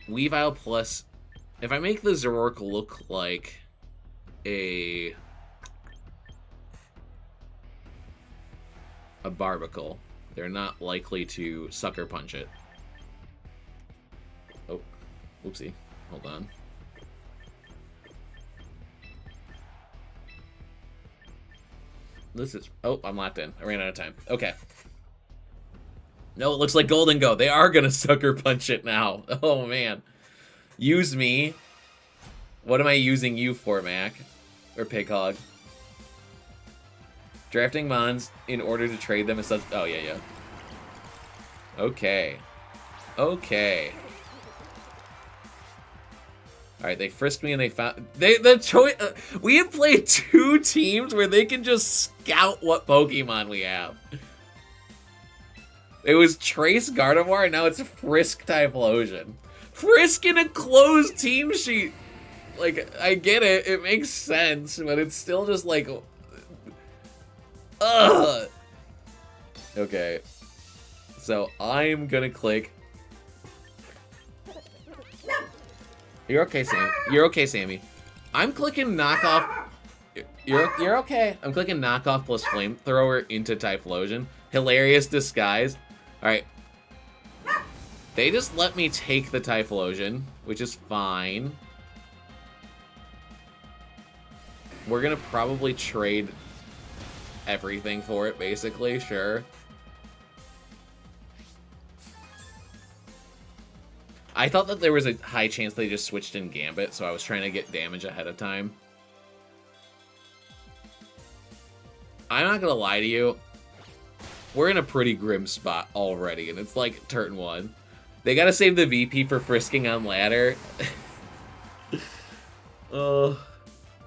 S1: Weavile plus... If I make the Zoroark look like a Barbaracle, they're not likely to Sucker Punch it. Oh, oopsie. Hold on. This is... Oh, I'm locked in. I ran out of time. Okay. No, it looks like Golden Go. They are going to Sucker Punch it now. Oh, man. Use me. What am I using you for, Mac? Or Pighog? Drafting Mons in order to trade them is such... Oh, yeah, yeah. Okay. Okay. Alright, they frisked me and they found... The choice... we have played 2 teams where they can just scout what Pokemon we have. It was Trace Gardevoir, and now it's Frisk Typhlosion. Frisk in a closed team sheet! Like, I get it, it makes sense, but it's still just like... Ugh! Okay. So, I'm gonna click... You're okay, Sam. You're okay, Sammy. I'm clicking knockoff... You're okay. I'm clicking knockoff plus flamethrower into Typhlosion. Hilarious disguise. Alright. They just let me take the Typhlosion, which is fine. We're gonna probably trade everything for it, basically, sure. I thought that there was a high chance they just switched in Gambit, so I was trying to get damage ahead of time. I'm not gonna lie to you. We're in a pretty grim spot already, and it's like turn 1. They gotta save the VP for frisking on ladder. Oh,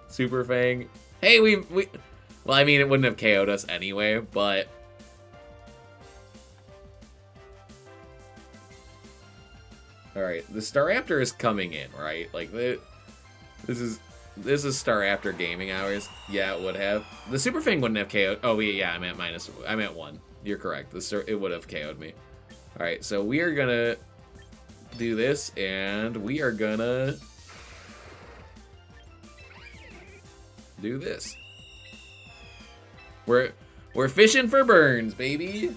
S1: Super Fang. Hey, we. Well, I mean, it wouldn't have KO'd us anyway, but. Alright, the Staraptor is coming in, right? Like, this is Staraptor gaming hours. Yeah, it would have. The Super Fang wouldn't have KO'd. Oh, yeah, I meant 1. You're correct. It would have KO'd me. Alright, so we are gonna do this, and we are gonna do this. We're fishing for burns, baby.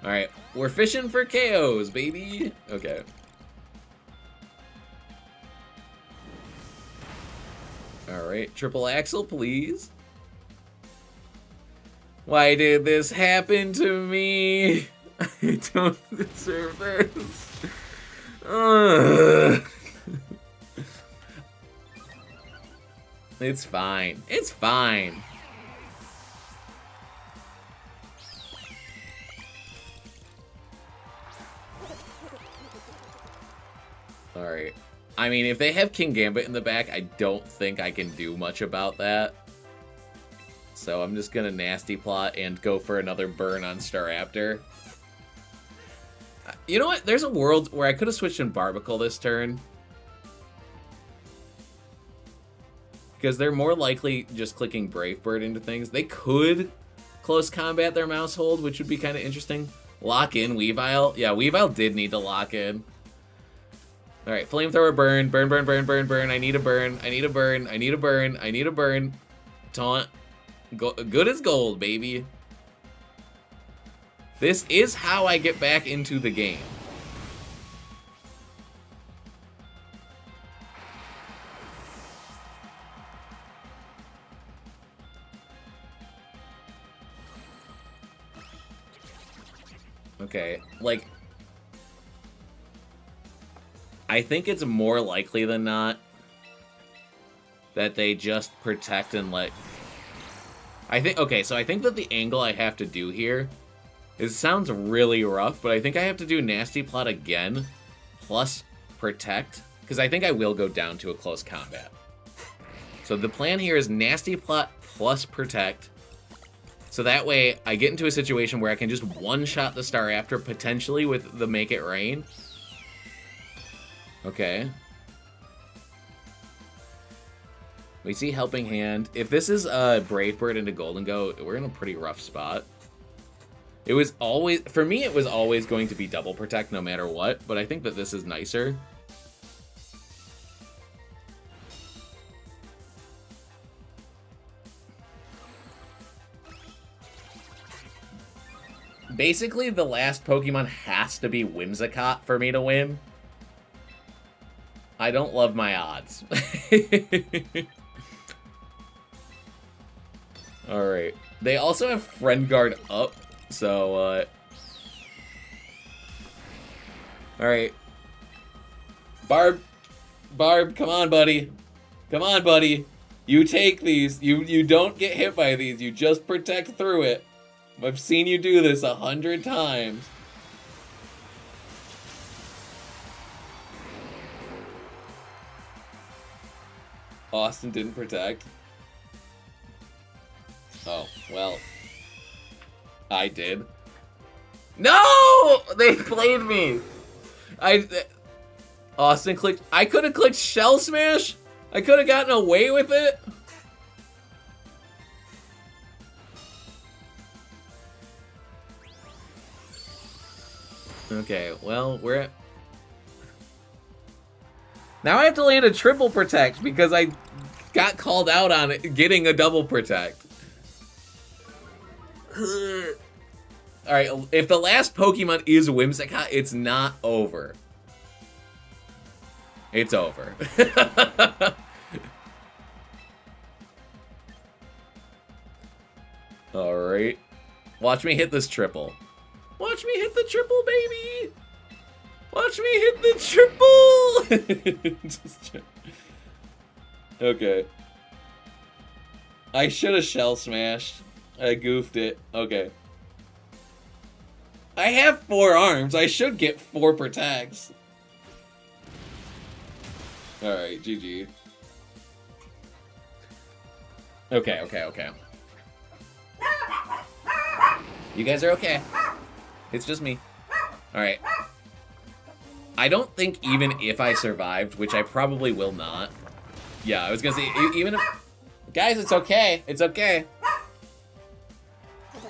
S1: Alright, we're fishing for KOs, baby. Okay. Alright, triple axle, please. Why did this happen to me? I don't deserve this. It's fine. It's fine. Alright. I mean, if they have King Gambit in the back, I don't think I can do much about that. So I'm just gonna nasty plot and go for another burn on Staraptor. You know what? There's a world where I could have switched in Barbaracle this turn. Because they're more likely just clicking Brave Bird into things. They could close combat their mouse hold, which would be kind of interesting. Lock in Weavile. Yeah, Weavile did need to lock in. Alright, Flamethrower burn. Burn, burn, burn, burn, burn. I need a burn. I need a burn. I need a burn. I need a burn. Taunt. Good as gold, baby. This is how I get back into the game. Okay, like, I think it's more likely than not that they just protect and let... Okay, so I think that the angle I have to do here sounds really rough, but I think I have to do Nasty Plot again, plus protect, because I think I will go down to a close combat. So the plan here is Nasty Plot plus protect, so that way I get into a situation where I can just one-shot the Staraptor, potentially with the Make It Rain. Okay. We see Helping Hand. If this is Brave Bird into Golden Go, we're in a pretty rough spot. It was always, for me, it was always going to be double protect no matter what, but I think that this is nicer. Basically, the last Pokemon has to be Whimsicott for me to win. I don't love my odds. Alright. They also have Friend Guard up, so, Alright. Barb, come on, buddy. Come on, buddy. You take these. You don't get hit by these. You just protect through it. I've seen you do this 100 times. Austin didn't protect. Oh, well. I did. No! They played me! Austin clicked... I could have clicked Shell Smash! I could have gotten away with it! Okay, well, we're at... Now I have to land a triple protect because I got called out on it getting a double protect. Alright, if the last Pokemon is Whimsicott, it's not over. It's over. Alright. Watch me hit this triple. Watch me hit the triple, baby! Watch me hit the triple! Okay. I should have shell smashed. I goofed it. Okay. I have 4 arms. I should get 4 protects. Alright, GG. Okay. You guys are okay. It's just me. Alright. I don't think even if I survived, which I probably will not. Yeah, I was gonna say, even if... Guys, it's okay. It's okay.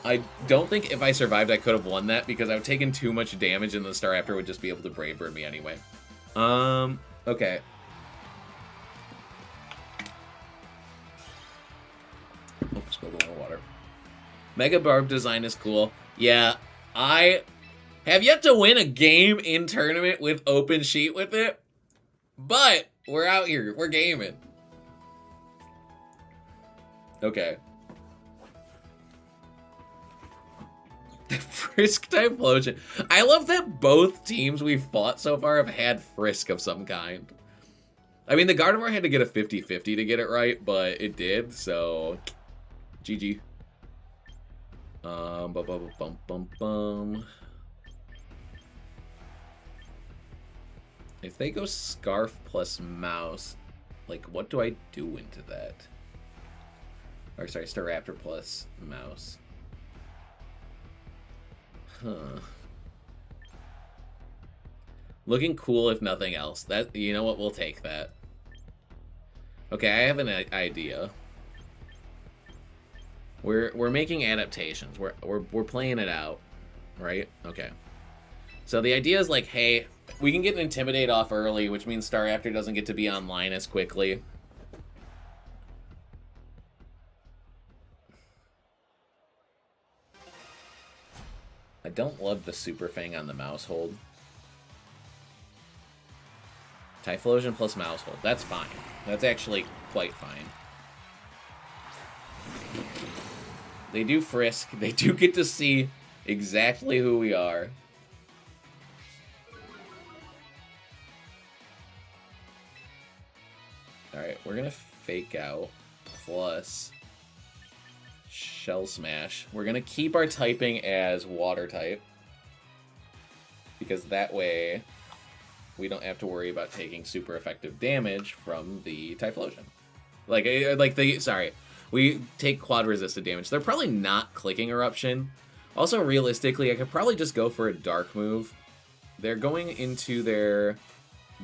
S1: I don't think if I survived, I could have won that because I've taken too much damage and the Staraptor would just be able to Brave Bird me anyway. Okay. Oh, spilled a little water. Mega Barb design is cool. Yeah, I have yet to win a game in tournament with open sheet with it, but we're out here. We're gaming. Okay. Frisk Typhlosion. I love that both teams we've fought so far have had Frisk of some kind. I mean, the Gardevoir had to get a 50-50 to get it right, but it did, so... GG. If they go Scarf plus Mouse, like, what do I do into that? Or, sorry, Staraptor plus Mouse. Huh. Looking cool if nothing else. That, you know what, we'll take that. Okay, I have an idea. We're making adaptations. We're playing it out, right? Okay. So the idea is like, hey, we can get an Intimidate off early, which means Staraptor doesn't get to be online as quickly. I don't love the Super Fang on the Mouse Hold. Typhlosion plus Mouse Hold. That's fine. That's actually quite fine. They do Frisk. They do get to see exactly who we are. Alright, we're gonna Fake Out plus Shell Smash. We're gonna keep our typing as Water type, because that way we don't have to worry about taking super effective damage from the Typhlosion. Sorry. We take quad resisted damage. They're probably not clicking Eruption. Also, realistically, I could probably just go for a Dark move. They're going into their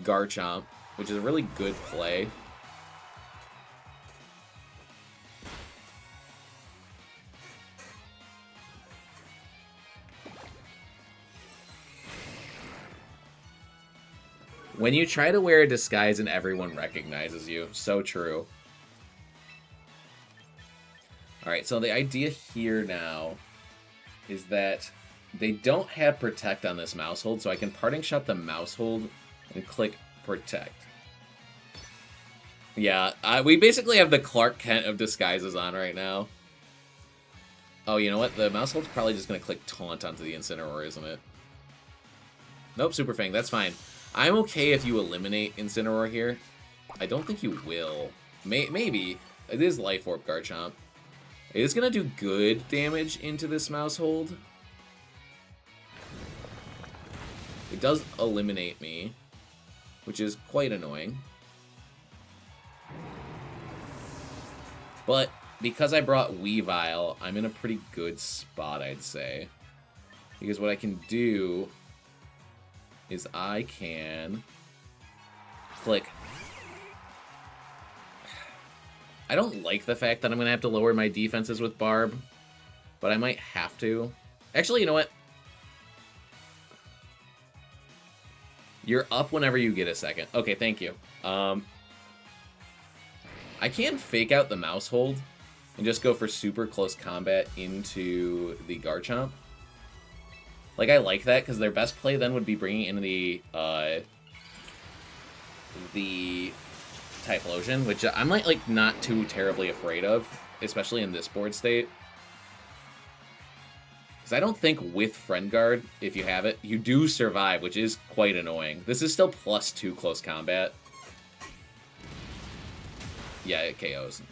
S1: Garchomp, which is a really good play. When you try to wear a disguise and everyone recognizes you. So true. Alright, so the idea here now is that they don't have Protect on this Mouse Hold, so I can Parting Shot the Mouse Hold and click Protect. Yeah, we basically have the Clark Kent of disguises on right now. Oh, you know what? The Mouse Hold's probably just going to click Taunt onto the Incineroar, isn't it? Nope, Super Fang, that's fine. I'm okay if you eliminate Incineroar here. I don't think you will. Maybe. It is Life Orb Garchomp. It is going to do good damage into this Mouse Hold. It does eliminate me, which is quite annoying. But because I brought Weavile, I'm in a pretty good spot, I'd say. Because what I can do is I can click. I don't like the fact that I'm going to have to lower my defenses with Barb, but I might have to. Actually, you know what? You're up whenever you get a second. Okay, thank you. I can Fake Out the Mouse Hold and just go for super close combat into the Garchomp. Like, I like that, because their best play then would be bringing in the the Typhlosion, which I'm like not too terribly afraid of, especially in this board state. Because I don't think with Friend Guard, if you have it, you do survive, which is quite annoying. This is still +2 close combat. Yeah, it KOs.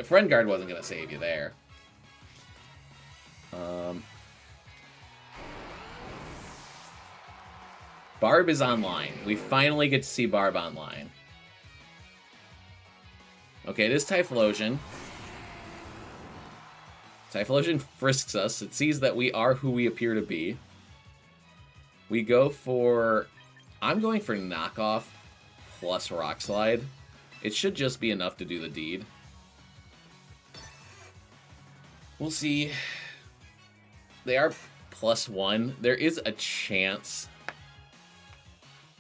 S1: Friend Guard wasn't going to save you there. Barb is online. We finally get to see Barb online. Okay, it is Typhlosion. Typhlosion frisks us. It sees that we are who we appear to be. We go for... I'm going for Knockoff plus Rock Slide. It should just be enough to do the deed. We'll see. They are +1. There is a chance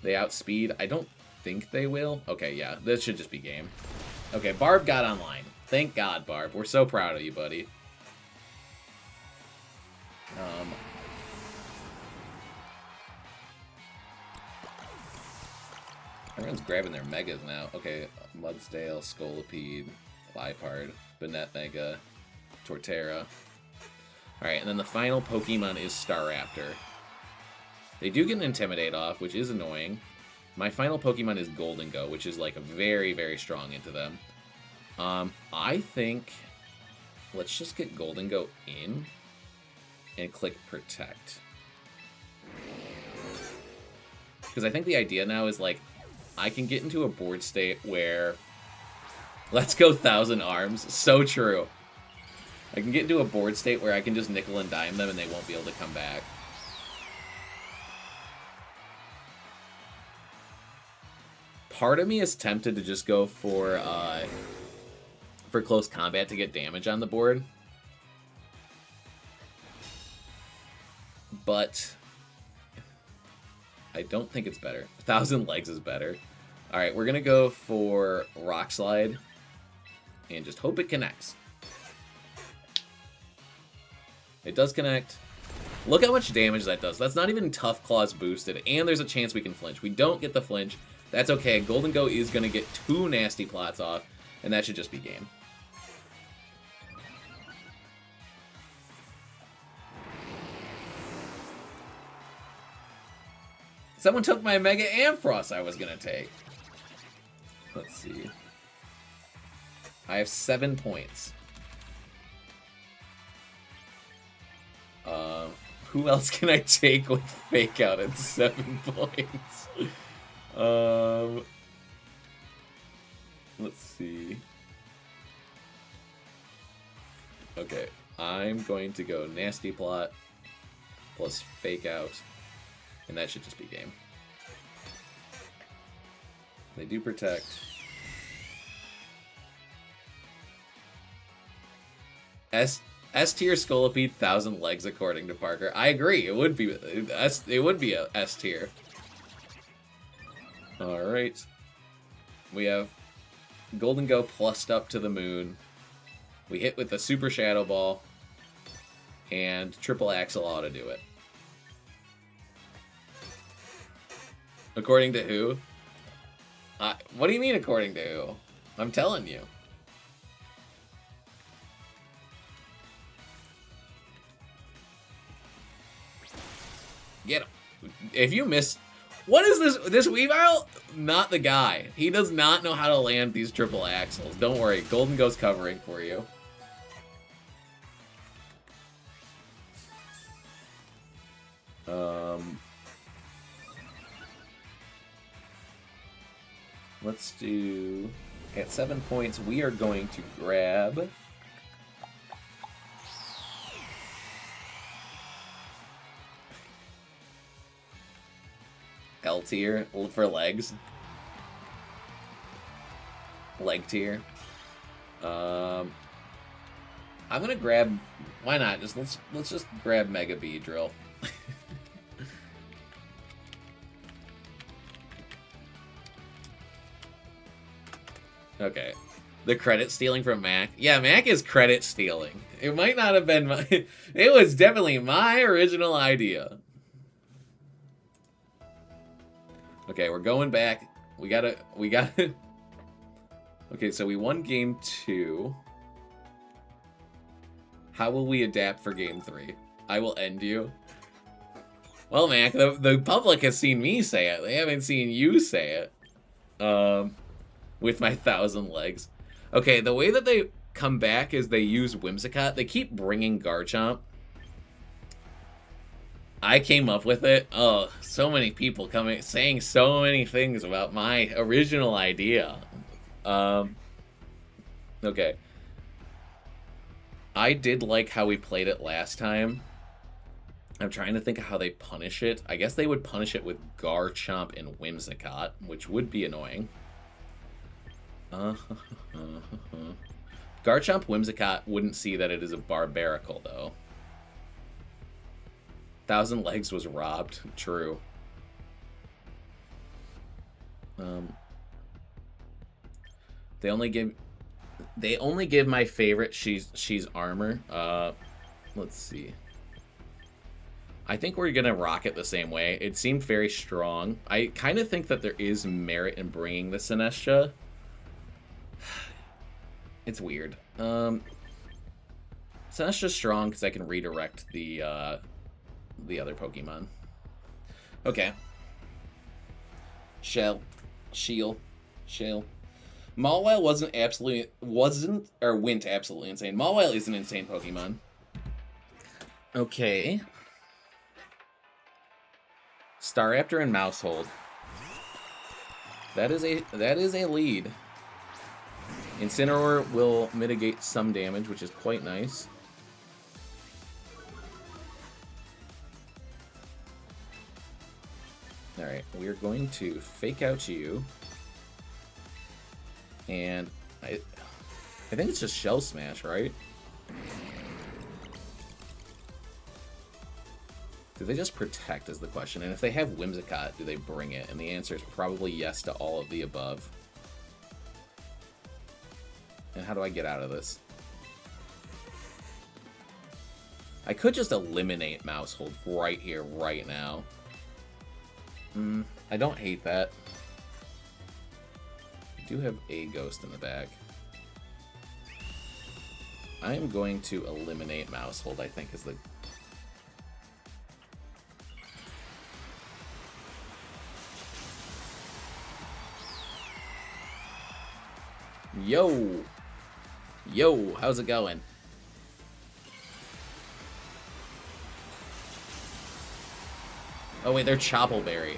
S1: they outspeed. I don't think they will. Okay, yeah, this should just be game. Okay, Barb got online. Thank God, Barb. We're so proud of you, buddy. Everyone's grabbing their megas now. Okay, Mudsdale, Scolipede, Liepard, Banette Mega, Torterra. Alright, and then the final Pokemon is Staraptor. They do get an Intimidate off, which is annoying. My final Pokemon is Golden Go, which is like very, very strong into them. I think let's just get Golden Go in and click Protect. Because I think the idea now is like I can get into a board state where let's go 1,000 Arms. So true. I can get into a board state where I can just nickel and dime them and they won't be able to come back. Part of me is tempted to just go for close combat to get damage on the board. But I don't think it's better. 1,000 Legs is better. Alright, we're going to go for Rock Slide and just hope it connects. It does connect. Look how much damage that does. That's not even Tough Claws boosted, and there's a chance we can flinch. We don't get the flinch. That's okay. Golden Go is going to get 2 nasty plots off, and that should just be game. Someone took my Mega Ampharos I was going to take. Let's see. I have 7 points. Who else can I take with Fake Out at 7 points? Let's see. Okay, I'm going to go Nasty Plot plus Fake Out, and that should just be game. They do protect. S-tier Scolipede, 1,000 Legs according to Parker. I agree. It would be a S tier. All right. We have Golden Go plussed up to the moon. We hit with the Super Shadow Ball, and Triple Axle ought to do it. According to who? What do you mean according to who? I'm telling you. Get him. If you miss... What is this? This Weavile? Not the guy. He does not know how to land these triple axles. Don't worry. Golden Go's covering for you. Let's do... At 7 points, we are going to grab... L tier for legs. Leg tier. I'm gonna grab. Why not? Let's just grab Mega Beedrill. Okay. The credit stealing from Mac. Yeah, Mac is credit stealing. It might not have been my. It was definitely my original idea. Okay, we're going back We gotta... Okay, so we won game 2. How will we adapt for game 3? I will end you. Well, Mac, the public has seen me say it. They haven't seen you say it. With my 1,000 legs. Okay, the way that they come back is they use Whimsicott. They keep bringing Garchomp. I came up with it. Oh, so many people saying so many things about my original idea. Okay. I did like how we played it last time. I'm trying to think of how they punish it. I guess they would punish it with Garchomp and Whimsicott, which would be annoying. Garchomp Whimsicott wouldn't see that it is a Barbaracle, though. 1,000 legs was robbed. True. They only give my favorite she's armor. Let's see. I think we're gonna rock it the same way. It seemed very strong. I kind of think that there is merit in bringing the Sinestro. It's weird. Sinestro's strong because I can redirect the other Pokemon. Okay. Shell. Mawile went absolutely insane. Mawile is an insane Pokemon. Okay. Staraptor and Mousehold. That is a lead. Incineroar will mitigate some damage, which is quite nice. Alright, we're going to fake out you. And I think it's just Shell Smash, right? Do they just protect is the question. And if they have Whimsicott, do they bring it? And the answer is probably yes to all of the above. And how do I get out of this? I could just eliminate Mousehold right here, right now. I don't hate that. I do have a Ghost in the bag. I am going to eliminate Mousehold, I think, is the... Yo! Yo, how's it going? Oh wait, they're Choppleberry.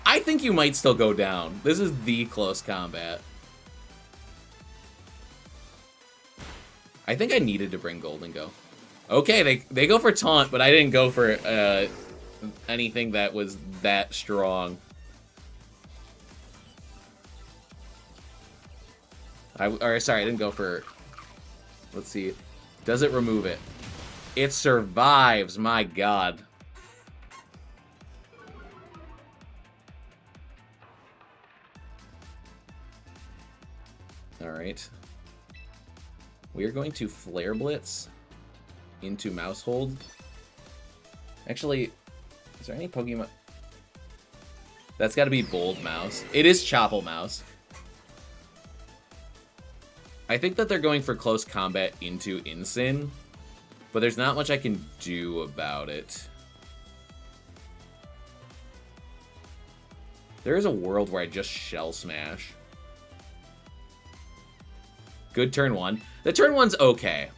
S1: I think you might still go down. This is the close combat. I think I needed to bring Golden Go. Okay, they go for Taunt, but I didn't go for anything that was that strong. Sorry, I didn't go for... Let's see. Does it remove it? It survives, my god. Alright. We are going to Flare Blitz into Mousehold. Actually, is there any Pokemon... That's got to be Bold Mouse. It is Chopple Mouse. I think that they're going for close combat into Incin, but there's not much I can do about it. There is a world where I just Shell Smash. Good turn one. The turn one's okay.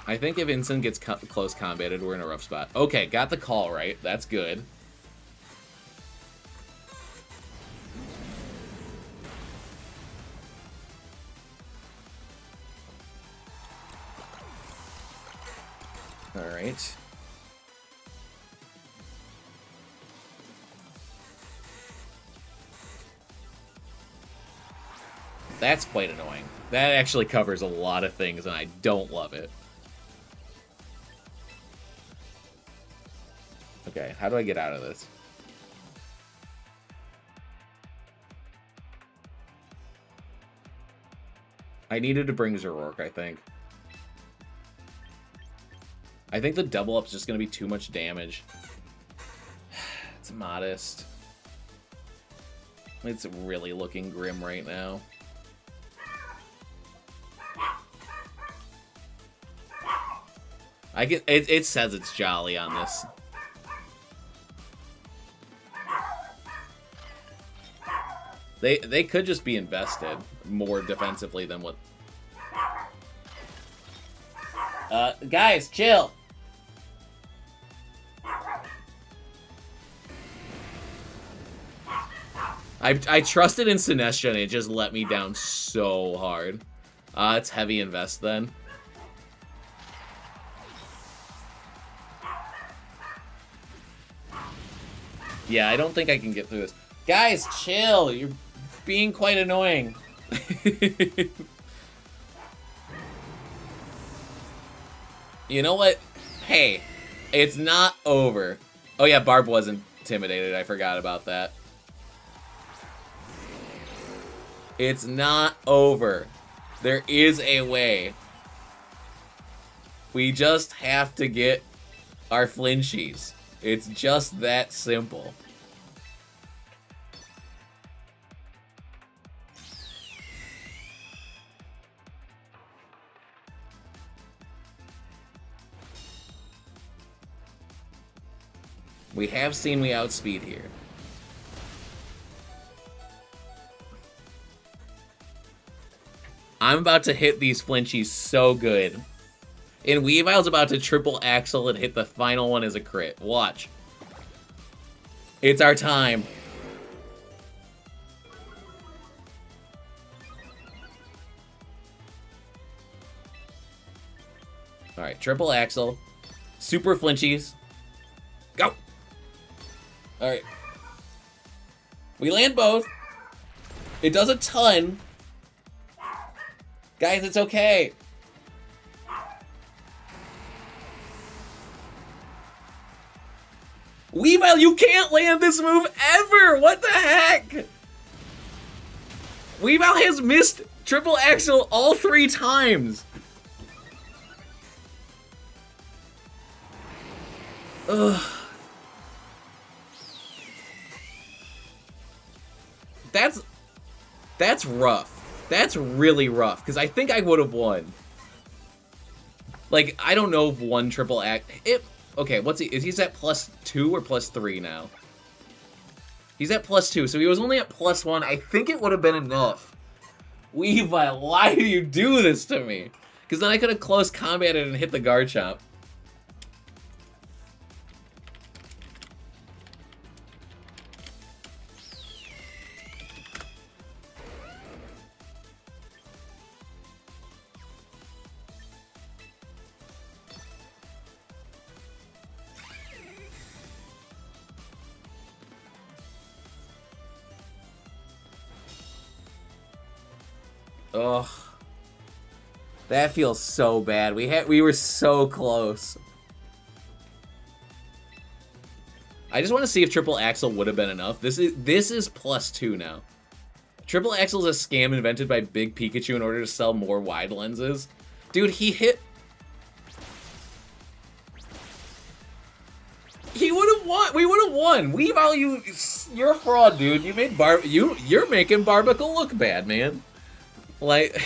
S1: I think if Incin gets close combated, we're in a rough spot. Okay, got the call right. That's good. Alright. That's quite annoying. That actually covers a lot of things, and I don't love it. Okay, how do I get out of this? I needed to bring Zoroark, I think. I think the double up is just going to be too much damage. It's modest. It's really looking grim right now. It says it's jolly on this. They could just be invested more defensively than what. Guys, chill. I trusted in Sinestro and it just let me down so hard. It's heavy invest then. Yeah, I don't think I can get through this. Guys, chill. You're being quite annoying. You know what? Hey, it's not over. Oh yeah, Barb was intimidated. I forgot about that. It's not over. There is a way. We just have to get our flinchies. It's just that simple. We have seen we outspeed here. I'm about to hit these flinchies so good. And Weavile's about to triple axle and hit the final one as a crit. Watch. It's our time. Alright, triple axle. Super flinchies. Go! Alright. We land both. It does a ton. Guys, it's okay. Weavile, you can't land this move ever! What the heck? Weavile has missed triple axle all 3 times. Ugh. That's rough. That's really rough, because I think I would have won. Like, I don't know if one triple act... Okay, what's he... Is he's at +2 or +3 now? He's at +2, so he was only at +1. I think it would have been enough. Weavile, why do you do this to me? Because then I could have close combated and hit the guard chomp. Ugh. That feels so bad. We were so close. I just want to see if triple axle would have been enough. This is +2 now. Triple axle is a scam invented by Big Pikachu in order to sell more wide lenses. Dude, he hit... He would have won. We would have won. Weavile, you're a fraud, dude. You made you're making Barbaracle look bad, man. Laena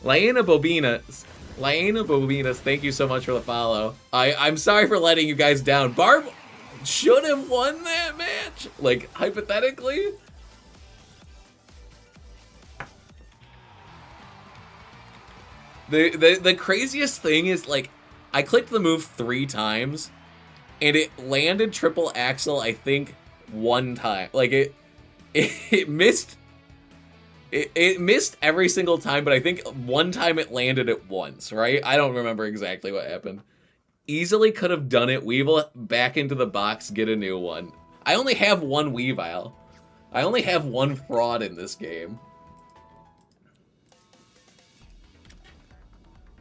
S1: Bobinas, thank you so much for the follow. I'm sorry for letting you guys down. Barb should have won that match. Like, hypothetically. The craziest thing is, like, I clicked the move 3 times, and it landed triple axle, I think, 1 time. Like, it missed... It missed every single time, but I think 1 time it landed it once, right? I don't remember exactly what happened. Easily could have done it. Weavile back into the box, get a new one. I only have 1 Weavile. I only have 1 fraud in this game.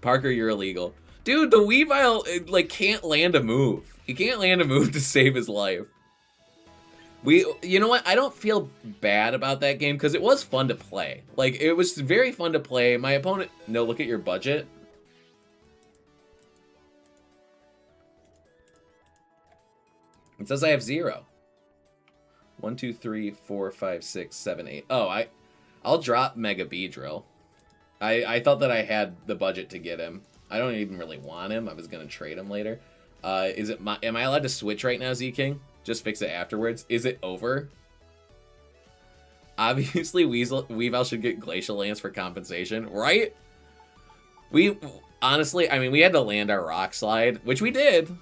S1: Parker, you're illegal. Dude, the Weavile, like, can't land a move. He can't land a move to save his life. You know what? I don't feel bad about that game because it was fun to play. Like, it was very fun to play. My opponent... No, look at your budget. It says I have 0. 1, 2, 3, 4, 5, 6, 7, 8. Oh, I'll drop Mega Beedrill. I thought that I had the budget to get him. I don't even really want him. I was gonna trade him later. Am I allowed to switch right now, Z-King? Just fix it afterwards. Is it over? Obviously, Weavile should get Glacial Lance for compensation, right? Honestly, I mean, we had to land our Rock Slide, which we did.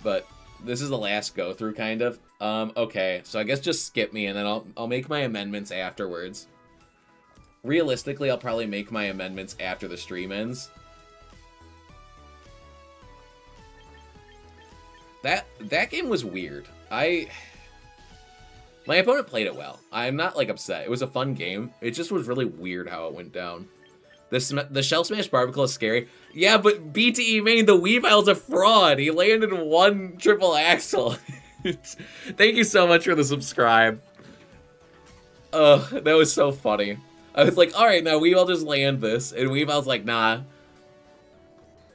S1: But this is the last go-through, kind of. Okay, so I guess just skip me, and then I'll make my amendments afterwards. Realistically, I'll probably make my amendments after the stream ends. That game was weird. My opponent played it well. I'm not, like, upset. It was a fun game. It just was really weird how it went down. The Shell Smash Barbaracle is scary. Yeah, but BTE main, the Weavile's a fraud. He landed 1 triple axle. Thank you so much for the subscribe. That was so funny. I was like, alright, now Weavile just land this. And Weavile's like, nah.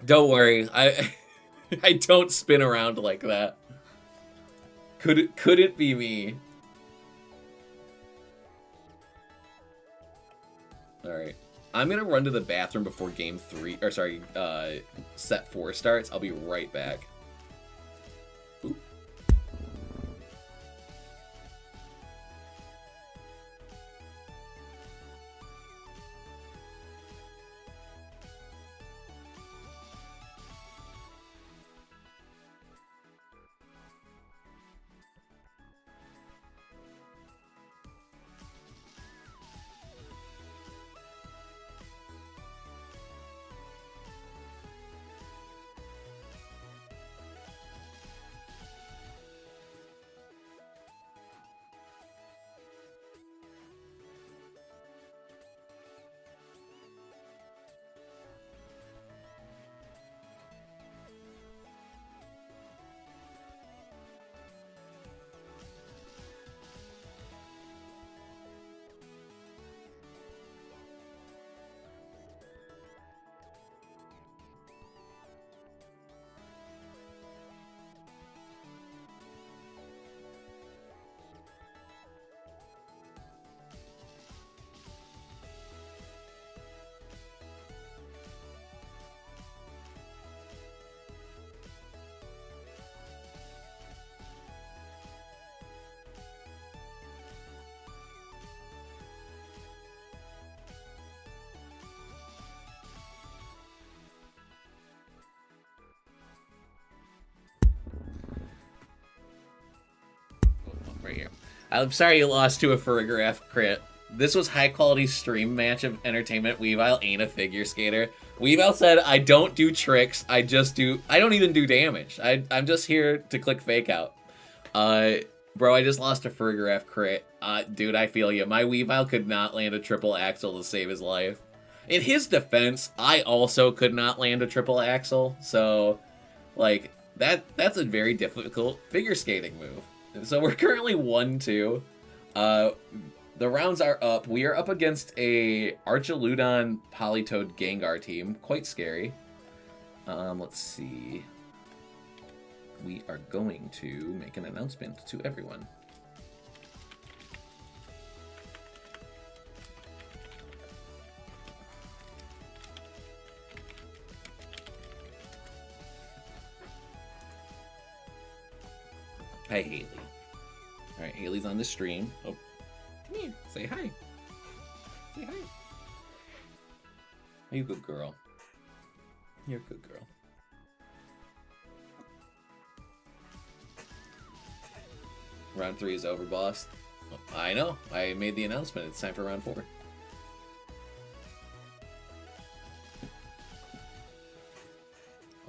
S1: Don't worry. I don't spin around like that. Could it be me? Alright. I'm gonna run to the bathroom before set 4 starts. I'll be right back. Ooh. Right here. I'm sorry you lost to a Farigiraf crit. This was high quality stream match of entertainment. Weavile ain't a figure skater. Weavile said, I don't do tricks, I don't even do damage. I'm just here to click fake out. Bro, I just lost a Farigiraf crit. Dude, I feel you. My Weavile could not land a triple axle to save his life. In his defense, I also could not land a triple axle, so, like, that's a very difficult figure skating move. So we're currently 1-2. The rounds are up. We are up against a Archaludon Politoed Gengar team. Quite scary. Let's see. We are going to make an announcement to everyone. Hi, Haley. Alright, Haley's on the stream. Oh, come here. Say hi. Say hi. You're a good girl. You're a good girl. Round 3 is over, boss. Oh, I know. I made the announcement. It's time for round 4.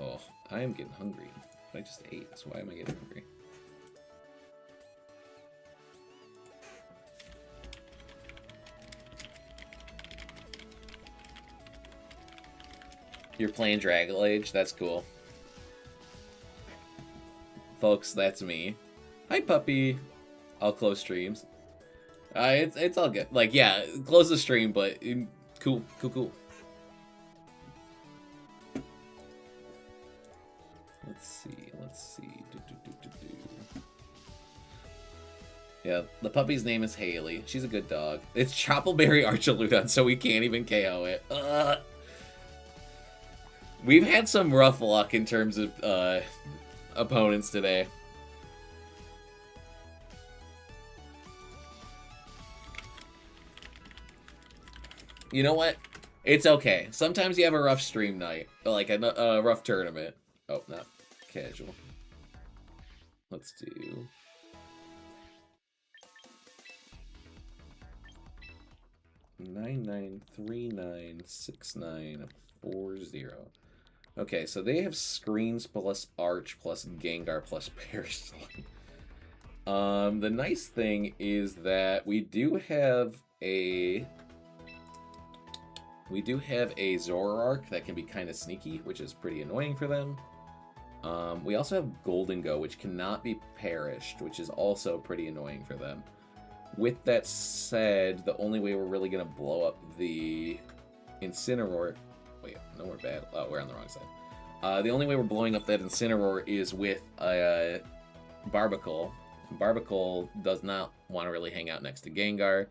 S1: Oh, I am getting hungry. But I just ate, so why am I getting hungry? You're playing Dragon Age? That's cool. Folks, that's me. Hi, puppy. I'll close streams. It's all good. Like, yeah, close the stream, but cool. Let's see. Yeah, the puppy's name is Haley. She's a good dog. It's Choppleberry Archaludon, so we can't even KO it. We've had some rough luck in terms of opponents today. You know what? It's okay. Sometimes you have a rough stream night, like a rough tournament. Oh, not casual. Let's do... 99396940. Okay, so they have Screens plus Arch plus Gengar plus Parasol. The nice thing is that we do have a Zoroark that can be kind of sneaky, which is pretty annoying for them. We also have Golden Go, which cannot be perished, which is also pretty annoying for them. With that said, the only way we're really going to blow up the Incineroar... Wait, no, we're bad. Oh, we're on the wrong side. The only way we're blowing up that Incineroar is with Barbaracle. Barbaracle does not want to really hang out next to Gengar.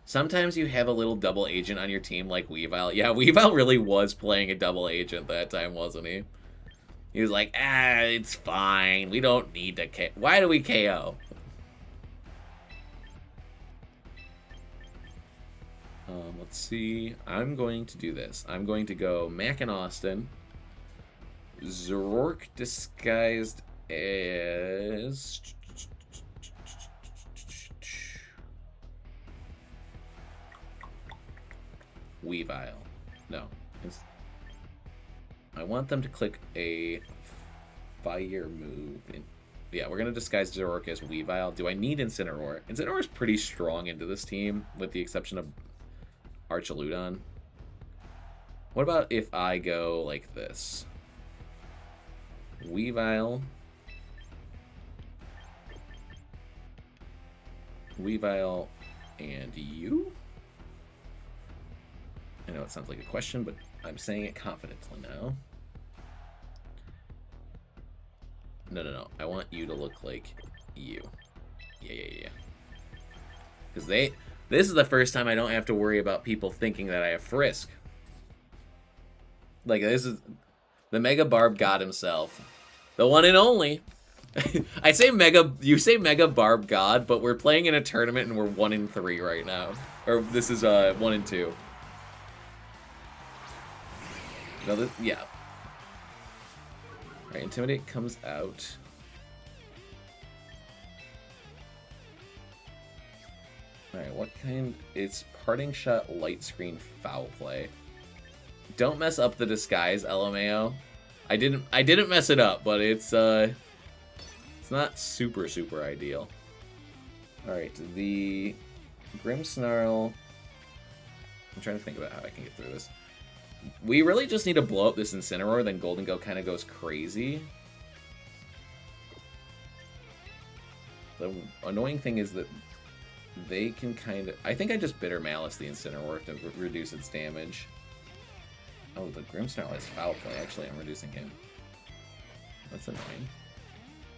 S1: Sometimes you have a little double agent on your team like Weavile. Yeah, Weavile really was playing a double agent that time, wasn't he? He was like, it's fine. We don't need to KO. Why do we KO? Let's see. I'm going to do this. I'm going to go Mac and Austin. Zoroark disguised as... Weavile. No. I want them to click a fire move. Yeah, we're going to disguise Zoroark as Weavile. Do I need Incineroar? Incineroar is pretty strong into this team, with the exception of Archaludon. What about if I go like this? Weavile. Weavile and you? I know it sounds like a question, but I'm saying it confidently now. No. I want you to look like you. Yeah. Because this is the first time I don't have to worry about people thinking that I have Frisk. Like, this is... The Mega Barb God himself. The one and only. I say Mega... You say Mega Barb God, but we're playing in a tournament and we're 1-3 right now. Or this is 1-2. No, yeah. Alright, Intimidate comes out. Alright, what kind... It's Parting Shot, Light Screen, Foul Play. Don't mess up the disguise, LMAO. I didn't mess it up, but it's not super ideal. Alright, the Grimmsnarl... I'm trying to think about how I can get through this. We really just need to blow up this Incineroar, then Golden Go kind of goes crazy. The annoying thing is that they can kind of... I think I just Bitter Malice the Incineroar to reduce its damage. Oh, the Grimmsnarl has Foul Play. Actually, I'm reducing him. That's annoying.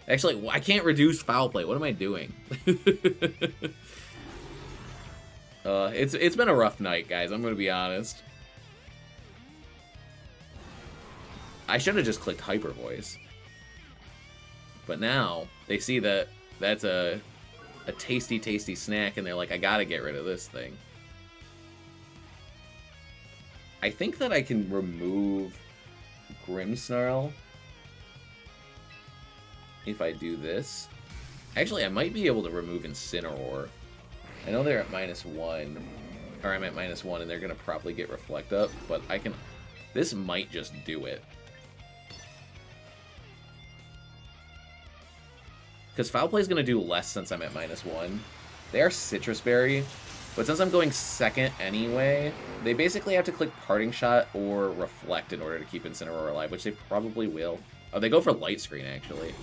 S1: Actually, I can't reduce Foul Play. What am I doing? It's been a rough night, guys. I'm going to be honest. I should have just clicked Hyper Voice. But now, they see that that's a tasty snack, and they're like, I gotta get rid of this thing. I think that I can remove Grimmsnarl if I do this. Actually, I might be able to remove Incineroar. I know they're at -1, or I'm at -1, and they're gonna probably get Reflect Up, but I can... This might just do it. Because Foul Play is going to do less since I'm at -1. They are Citrus Berry, but since I'm going second anyway, they basically have to click Parting Shot or Reflect in order to keep Incineroar alive, which they probably will. Oh, they go for Light Screen, actually.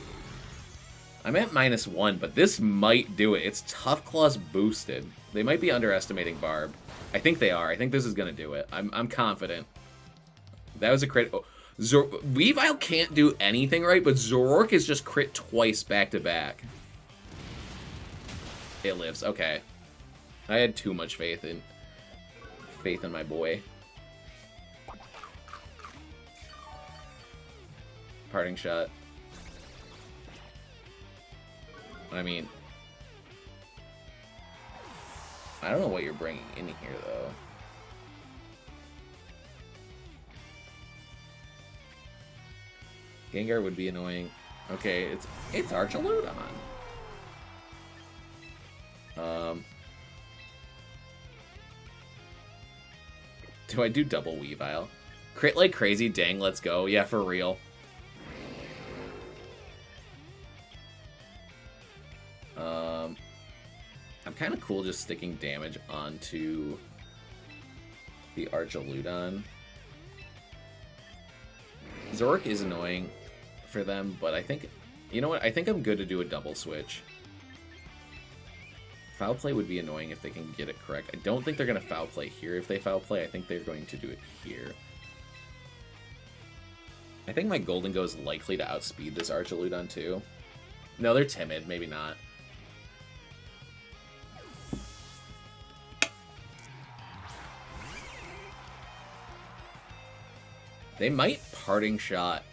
S1: I'm at -1, but this might do it. It's Tough Claws boosted. They might be underestimating Barb. I think they are. I think this is going to do it. I'm confident. That was a crit... Oh. Weavile can't do anything right, but Zoroark is just crit twice back-to-back. It lives. Okay. I had too much faith in my boy. Parting shot. I mean, I don't know what you're bringing in here, though. Gengar would be annoying. Okay, it's Archaludon. Do I do double Weavile? Crit like crazy, dang, let's go. Yeah, for real. I'm kind of cool just sticking damage onto the Archaludon. Zoroark is annoying for them, but I think, you know what? I think I'm good to do a double switch. Foul play would be annoying if they can get it correct. I don't think they're going to foul play here. If they foul play, I think they're going to do it here. I think my Golden Go is likely to outspeed this Archaludon too. No, they're timid. Maybe not. They might parting shot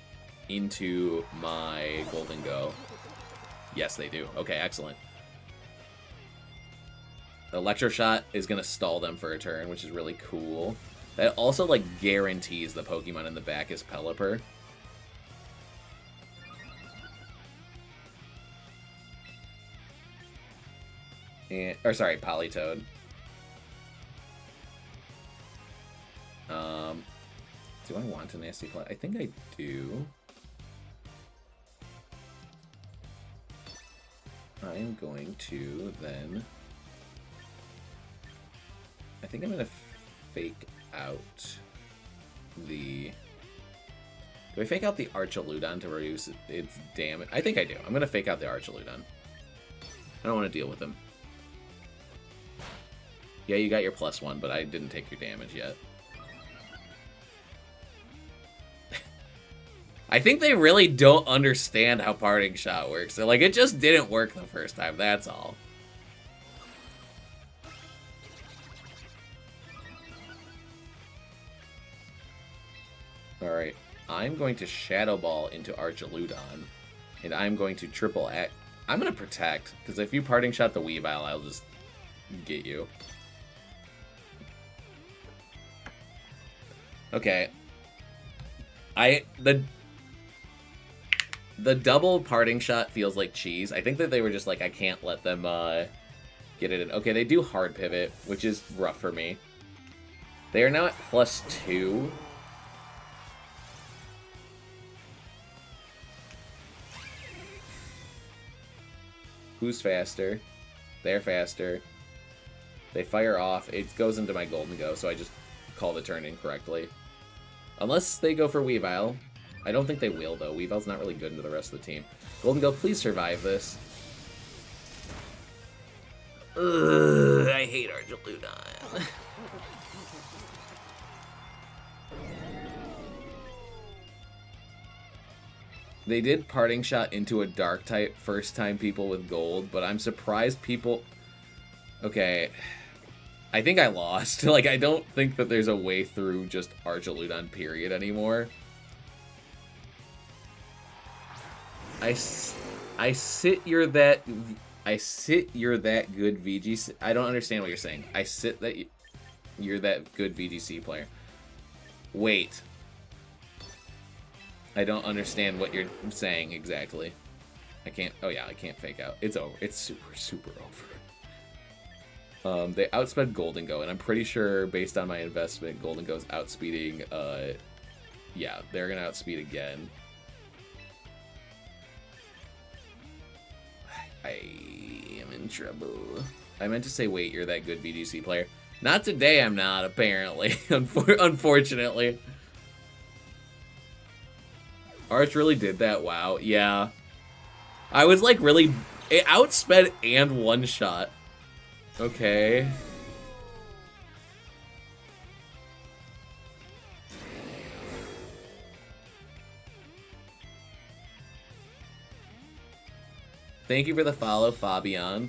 S1: into my Golden Go. Yes, they do. Okay, excellent. The Electro Shot is going to stall them for a turn, which is really cool. That also, like, guarantees the Pokemon in the back is Pelipper. And, or, sorry, Politoed. Do I want a Nasty Plot? I think I do. I am going to then... I think I'm going to fake out the... Do I fake out the Archaludon to reduce its damage? I think I do. I'm going to fake out the Archaludon. I don't want to deal with him. Yeah, you got your +1, but I didn't take your damage yet. I think they really don't understand how Parting Shot works. They're like, it just didn't work the first time, that's all. Alright, I'm going to Shadow Ball into Archaludon, and I'm going to triple act. I'm going to Protect, because if you Parting Shot the Weavile, I'll just get you. Okay. The double Parting Shot feels like cheese. I think that they were just like, I can't let them get it in. Okay, they do Hard Pivot, which is rough for me. They are now at +2. Who's faster? They're faster. They fire off. It goes into my Golden Go, so I just call the turn incorrectly. Unless they go for Weavile. I don't think they will, though. Weavile's not really good into the rest of the team. Golden Go, please survive this. Ugh, I hate Archaludon. They did Parting Shot into a Dark type first time people with gold, but I'm surprised people... Okay, I think I lost. Like, I don't think that there's a way through just Archaludon period anymore. I sit you're that good VGC. I don't understand what you're saying. I sit that you're that good VGC player. Wait. I don't understand what you're saying exactly. I can't... Oh yeah, I can't fake out. It's over. It's super, super over. They outsped Golden Go, and I'm pretty sure, based on my investment, Golden Go's outspeeding... yeah, they're gonna outspeed again. I am in trouble. I meant to say, wait, you're that good VGC player. Not today, I'm not, apparently. Unfortunately. Arch really did that, wow. Yeah. I was like really... It outsped and one-shot. Okay. Thank you for the follow, Fabian.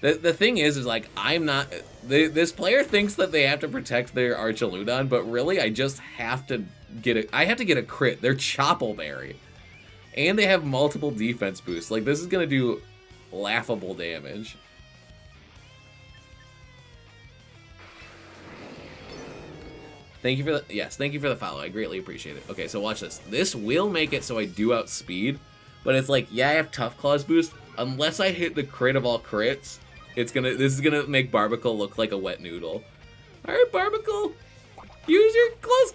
S1: The thing is like, I'm not... This player thinks that they have to protect their Archaludon, but really, I just have to get a... I have to get a crit. They're Choppleberry. And they have multiple defense boosts. Like, this is going to do laughable damage. Thank you for the... Yes, thank you for the follow. I greatly appreciate it. Okay, so watch this. This will make it so I do outspeed, but it's like, yeah, I have Tough Claws boost. Unless I hit the crit of all crits... This is gonna make Barbaracle look like a wet noodle. Alright, Barbaracle! Use your close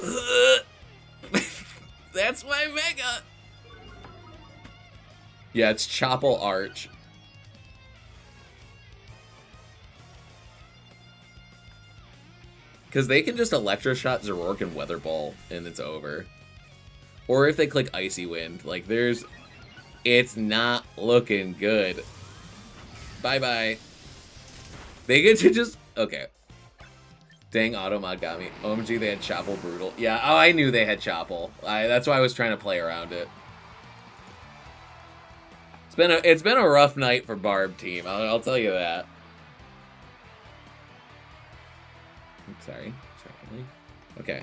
S1: combat! That's my Mega! Yeah, it's Chopple Arch. Because they can just Electro Shot Zoroark and Weather Ball, and it's over. Or if they click Icy Wind, like there's... It's not looking good. Bye-bye. They get to just... Okay. Dang, Automod got me. OMG, they had Chopple Brutal. Yeah, oh, I knew they had Chopple. That's why I was trying to play around it. It's been a rough night for Barb team. I'll tell you that. Sorry. Okay.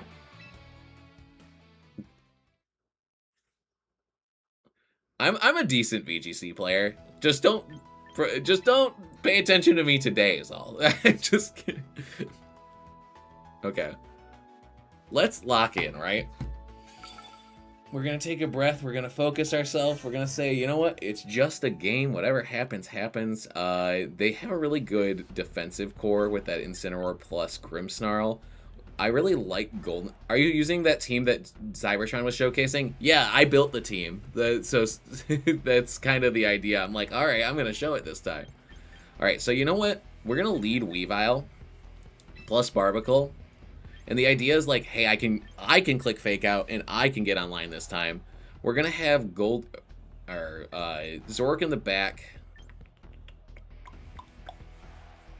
S1: I'm a decent VGC player. Just don't pay attention to me today is all. Just kidding. Okay. Let's lock in, right? We're gonna take a breath. We're gonna focus ourselves. We're gonna say, you know what? It's just a game. Whatever happens, happens. They have a really good defensive core with that Incineroar plus Grimmsnarl. I really like Golden... Are you using that team that Cybertron was showcasing? Yeah, I built the team. So that's kind of the idea. I'm like, alright, I'm going to show it this time. Alright, so you know what? We're going to lead Weavile plus Barbaracle. And the idea is like, hey, I can click Fake Out and I can get online this time. We're going to have Zoroark in the back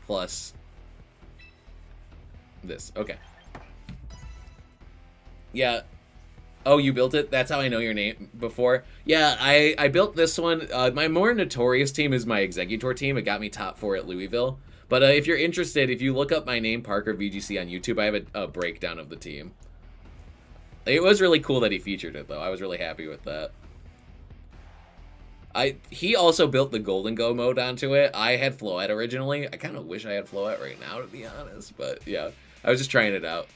S1: plus this. Okay. Yeah. Oh, you built it? That's how I know your name before. Yeah, I built this one. My more notorious team is my Executor team. It got me top 4 at Louisville. But if you're interested, if you look up my name, Parker VGC, on YouTube, I have a breakdown of the team. It was really cool that he featured it, though. I was really happy with that. He also built the Golden Go mode onto it. I had Floette originally. I kind of wish I had Floette right now, to be honest. But, yeah. I was just trying it out.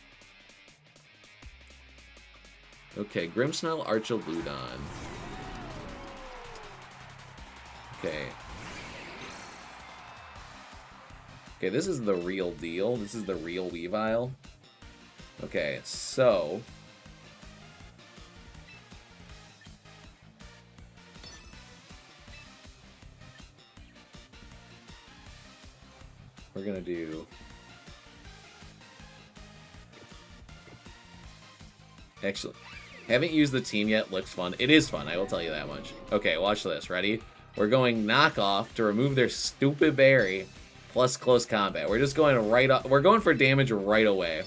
S1: Okay, Grimmsnarl, Archaludon. Okay. Okay, this is the real deal. This is the real Weavile. Okay, so... We're gonna do... Actually, haven't used the team yet. Looks fun. It is fun, I will tell you that much. Okay, watch this. Ready? We're going knockoff to remove their stupid berry plus close combat. We're just going right up. We're going for damage right away.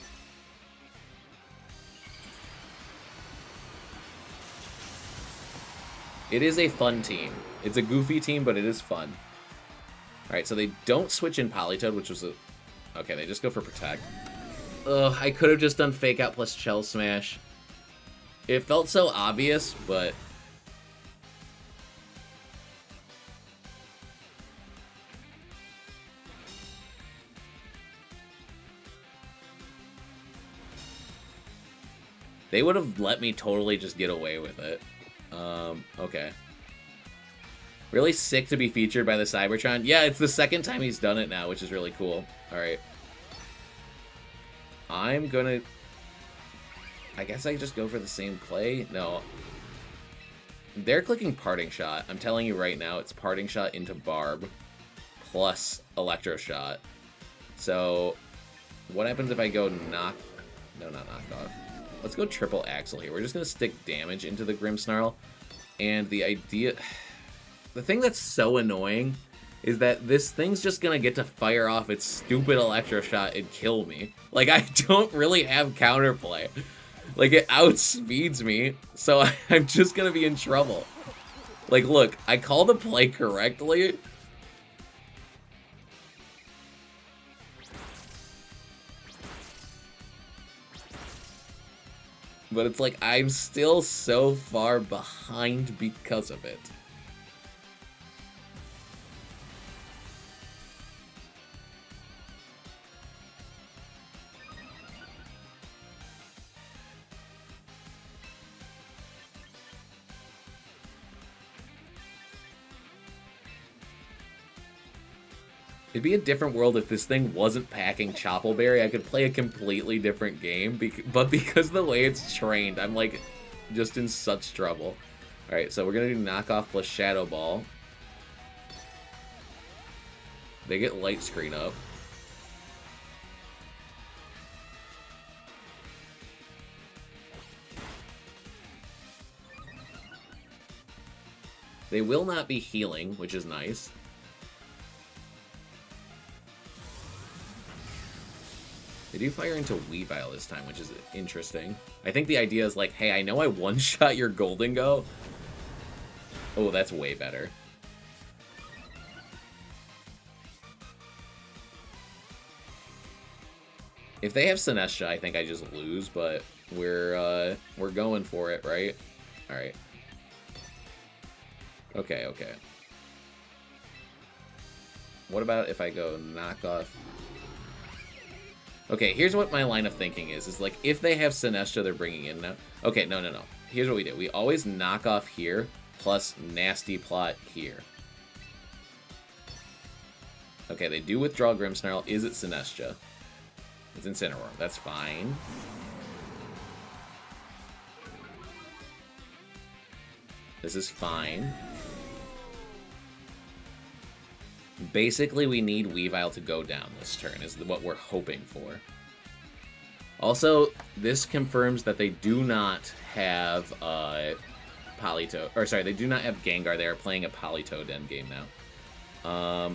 S1: It is a fun team. It's a goofy team, but it is fun. Alright, so they don't switch in Politoed, which was a... Okay, they just go for Protect. Ugh, I could have just done Fake Out plus Shell Smash. It felt so obvious, but... They would have let me totally just get away with it. Okay. Really sick to be featured by the Cybertron. Yeah, it's the second time he's done it now, which is really cool. Alright. I'm gonna... I guess I just go for the same play? No. They're clicking Parting Shot. I'm telling you right now, it's Parting Shot into Barb plus Electro Shot. So, what happens if I go knock... No, not knock off. Let's go triple Axle here. We're just going to stick damage into the Grimmsnarl. And the idea... The thing that's so annoying is that this thing's just going to get to fire off its stupid Electro Shot and kill me. Like, I don't really have counterplay. Like, it outspeeds me, so I'm just going to be in trouble. Like, look, I call the play correctly. But it's like, I'm still so far behind because of it. It'd be a different world if this thing wasn't packing Choppleberry. I could play a completely different game, but because of the way it's trained, I'm like just in such trouble. Alright, so we're gonna do Knockoff plus Shadow Ball. They get Light Screen up. They will not be healing, which is nice. They do fire into Weavile this time, which is interesting. I think the idea is like, hey, I know I one-shot your Golden Go. Oh, that's way better. If they have Sinestcha, I think I just lose, but we're going for it, right? All right. Okay, okay. What about if I go Knockoff? Okay, here's what my line of thinking is like, if they have Sinestcha, they're bringing in now. Okay, no. Here's what we do. We always knock off here, plus Nasty Plot here. Okay, they do withdraw Grimmsnarl. Is it Sinestcha? It's Incineroar. That's fine. This is fine. Basically, we need Weavile to go down this turn, is what we're hoping for. Also, this confirms that they do not have Politoed, or sorry, they do not have Gengar. They are playing a Politoed endgame now. I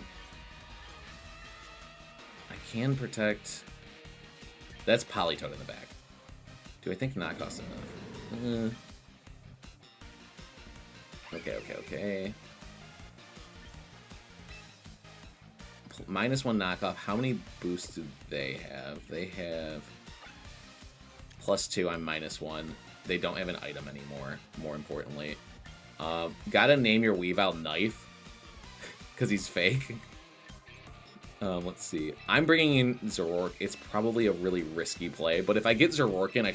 S1: can protect. That's Politoed in the back. Do I think Knockoff's enough? Okay. -1 knockoff. How many boosts do they have? They have +2. I'm -1. They don't have an item anymore, more importantly. Gotta name your Weavile Knife, because he's fake. Let's see. I'm bringing in Zoroark. It's probably a really risky play, but if I get Zoroark in, I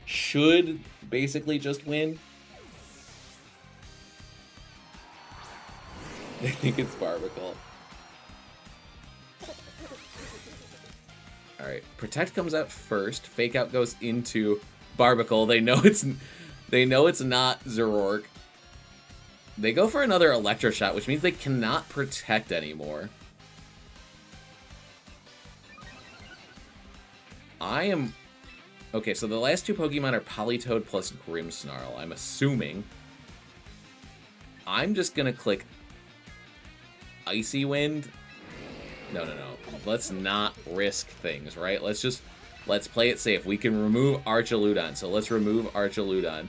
S1: should basically just win. I think it's Barbaracle. Alright, Protect comes out first. Fake Out goes into Barbaracle. They know it's not Zoroark. They go for another Electro Shot, which means they cannot protect anymore. Okay, so the last two Pokemon are Politoed plus Grimmsnarl, I'm assuming. I'm just gonna click Icy Wind. No. Let's not risk things, right? Let's play it safe. We can remove Archaludon, so let's remove Archaludon.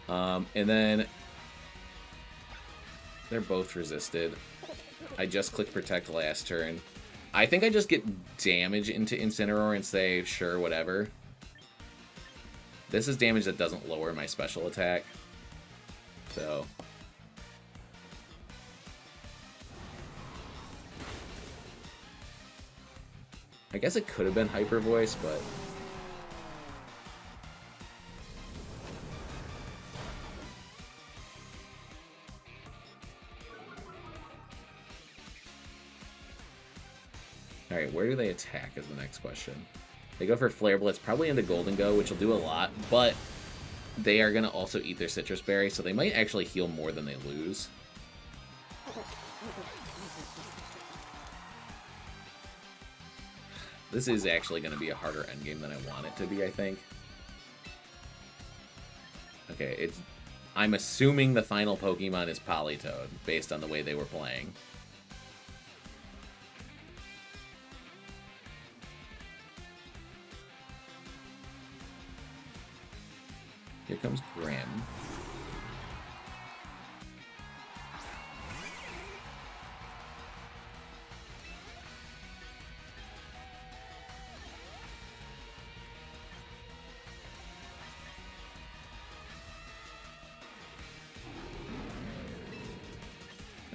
S1: And then they're both resisted. I just clicked Protect last turn. I think I just get damage into Incineroar and say, sure, whatever. This is damage that doesn't lower my special attack. So I guess it could have been Hyper Voice, but alright, where do they attack is the next question. They go for Flare Blitz, probably into Golden Go, which will do a lot, but they are going to also eat their Citrus Berry, so they might actually heal more than they lose. This is actually going to be a harder endgame than I want it to be, I think. Okay, I'm assuming the final Pokemon is Politoed, based on the way they were playing. Here comes Grim.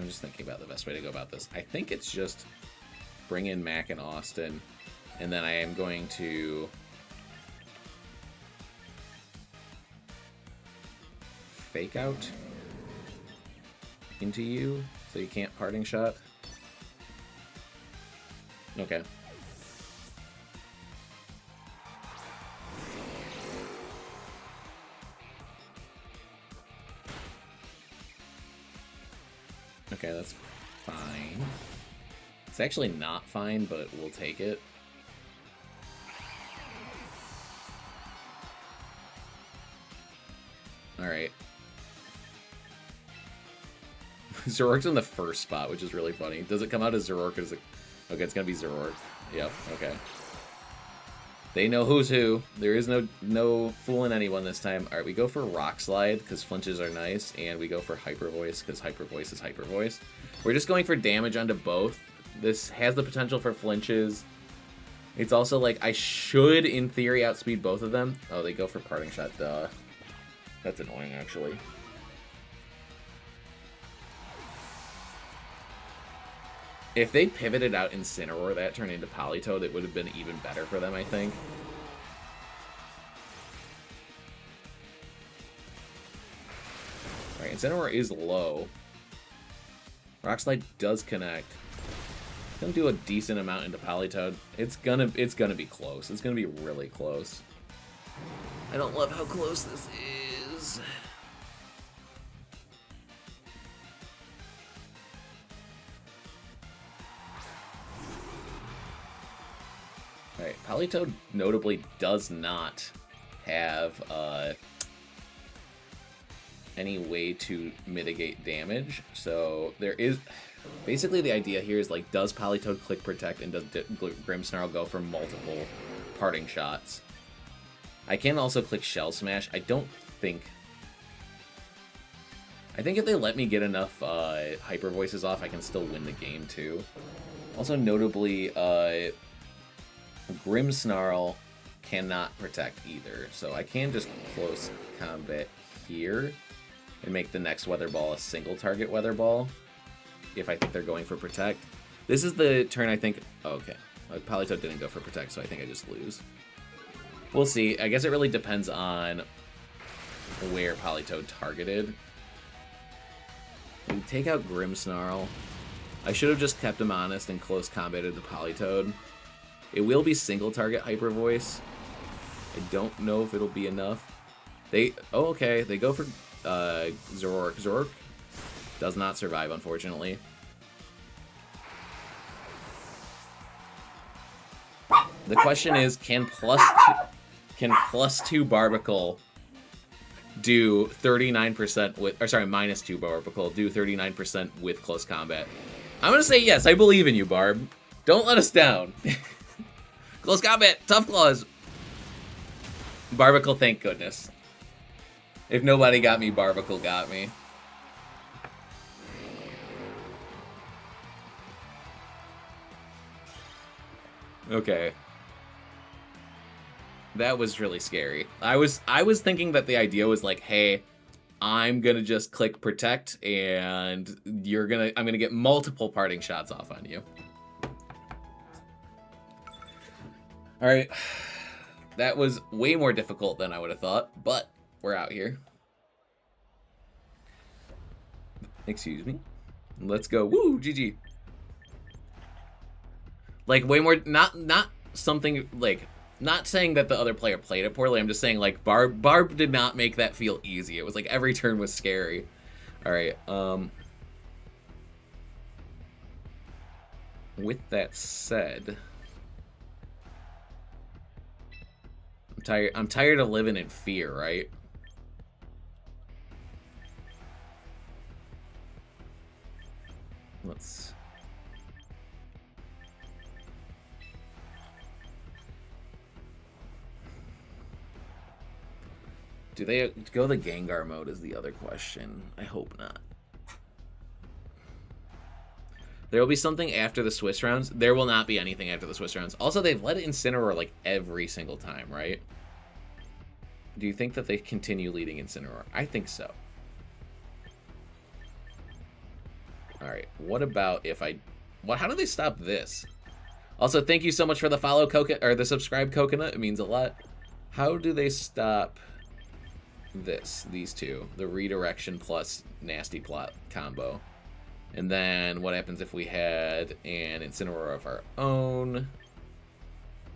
S1: just thinking about the best way to go about this. I think it's just bring in Mac and Austin, and then I am going to fake out into you so you can't parting shot. Okay. Okay, that's fine. It's actually not fine, but we'll take it. Alright. Zoroark's in the first spot, which is really funny. Does it come out as Zoroark or is it... Okay, it's gonna be Zoroark. Yep, okay. They know who's who. There is no fooling anyone this time. Alright, we go for Rock Slide, because flinches are nice, and we go for Hyper Voice, because Hyper Voice is Hyper Voice. We're just going for damage onto both. This has the potential for flinches. It's also like, I should, in theory, outspeed both of them. Oh, they go for Parting Shot, duh. That's annoying, actually. If they pivoted out Incineroar, that turned into Politoed, it would have been even better for them, I think. Alright, Incineroar is low. Rock Slide does connect. It's gonna do a decent amount into Politoed. It's gonna be close. It's gonna be really close. I don't love how close this is. Alright, Politoed notably does not have any way to mitigate damage, so there is... Basically the idea here is, like, does Politoed click Protect and does Grimmsnarl go for multiple parting shots? I can also click Shell Smash. I think if they let me get enough Hyper Voices off, I can still win the game, too. Also, notably, Grimmsnarl cannot protect either, so I can just close combat here and make the next Weather Ball a single target Weather Ball if I think they're going for Protect. This is the turn I think... Oh, okay. Politoed didn't go for Protect, so I think I just lose. We'll see. I guess it really depends on where Politoed targeted. We take out Grimmsnarl. I should have just kept him honest and close combated the Politoed. It will be single target Hyper Voice. I don't know if it'll be enough. Oh, okay. They go for Zoroark. Zoroark does not survive, unfortunately. The question is, can plus 2 Barbaracle do 39% with... Or sorry, minus 2 Barbaracle do 39% with close combat? I'm gonna say yes. I believe in you, Barb. Don't let us down. Close combat, tough claws. Barbaracle, thank goodness. If nobody got me, Barbaracle got me. Okay. That was really scary. I was thinking that the idea was like, hey, I'm gonna just click Protect and I'm gonna get multiple parting shots off on you. Alright, that was way more difficult than I would have thought, but we're out here. Excuse me. Let's go. Woo, GG. Like, way more, not something, like, not saying that the other player played it poorly, I'm just saying, like, Barb did not make that feel easy. It was like every turn was scary. Alright, with that said... I'm tired of living in fear, right? Let's... Do they go the Gengar mode is the other question. I hope not. There will be something after the Swiss rounds. There will not be anything after the Swiss rounds. Also, they've let Incineroar like every single time, right? Do you think that they continue leading Incineroar? I think so. Alright, what about if I... What? How do they stop this? Also, thank you so much for the follow, or the subscribe, Coconut. It means a lot. How do they stop this? These two. The redirection plus nasty plot combo. And then what happens if we had an Incineroar of our own?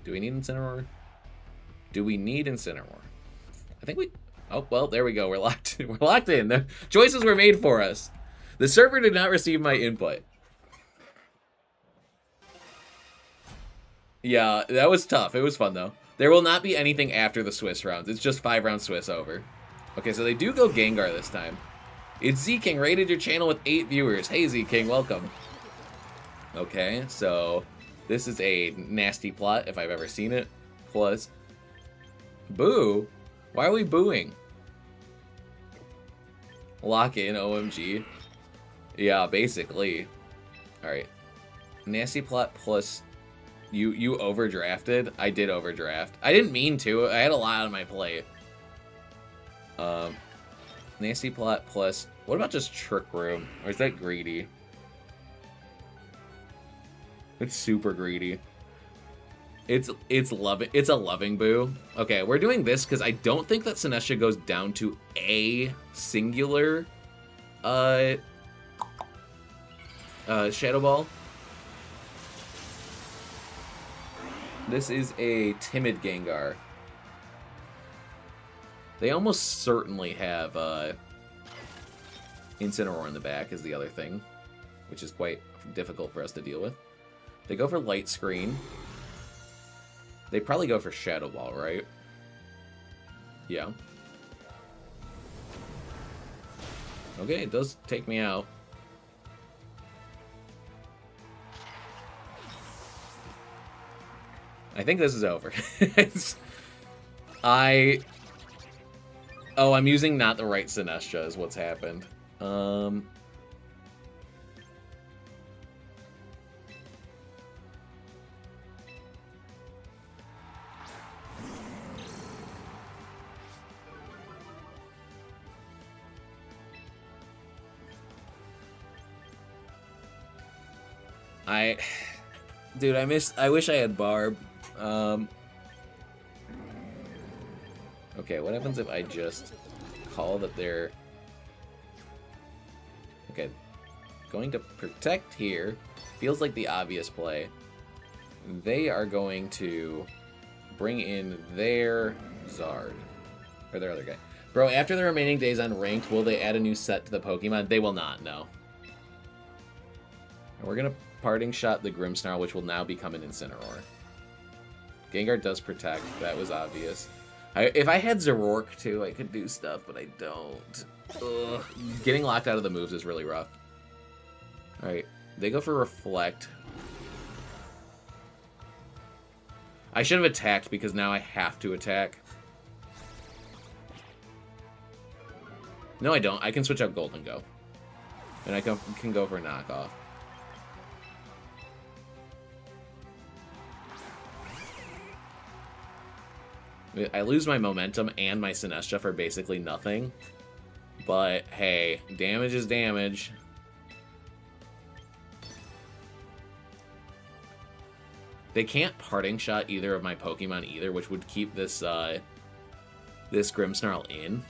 S1: Do we need Incineroar? Do we need Incineroar? I think we... Oh, well, there we go. We're locked. We're locked in. The choices were made for us. The server did not receive my input. Yeah, that was tough. It was fun, though. There will not be anything after the Swiss rounds. It's just 5-round Swiss over. Okay, so they do go Gengar this time. It's Z-King, rated your channel with 8 viewers. Hey, Z-King, welcome. Okay, so this is a nasty plot, if I've ever seen it. Plus, boo? Why are we booing? Lock in, OMG. Yeah, basically. Alright. Nasty plot plus... You overdrafted? I did overdraft. I didn't mean to. I had a lot on my plate. Nasty plot plus... What about just Trick Room? Or is that greedy? It's super greedy. It's a loving boo. Okay, we're doing this because I don't think that Sinestro goes down to a singular Shadow Ball. This is a timid Gengar. They almost certainly have Incineroar in the back is the other thing, which is quite difficult for us to deal with. They go for Light Screen. They probably go for Shadow Ball, right? Yeah. Okay, it does take me out. I think this is over. Oh, I'm using not the right Sinestro is what's happened. Dude, I wish I had Barb. Okay, what happens if I just call that they're... Okay, going to protect here. Feels like the obvious play. They are going to bring in their Zard. Or their other guy. Bro, after the remaining days on Ranked, will they add a new set to the Pokemon? They will not, no. And we're going to Parting Shot the Grimmsnarl, which will now become an Incineroar. Gengar does protect. That was obvious. If I had Zoroark, too, I could do stuff, but I don't. Ugh. Getting locked out of the moves is really rough. Alright. They go for Reflect. I should have attacked, because now I have to attack. No, I don't. I can switch out Golden Go. And I can go for a knockoff. I lose my momentum and my Sinestro for basically nothing. But, hey, damage is damage. They can't Parting Shot either of my Pokemon either, which would keep this, this Grimmsnarl in.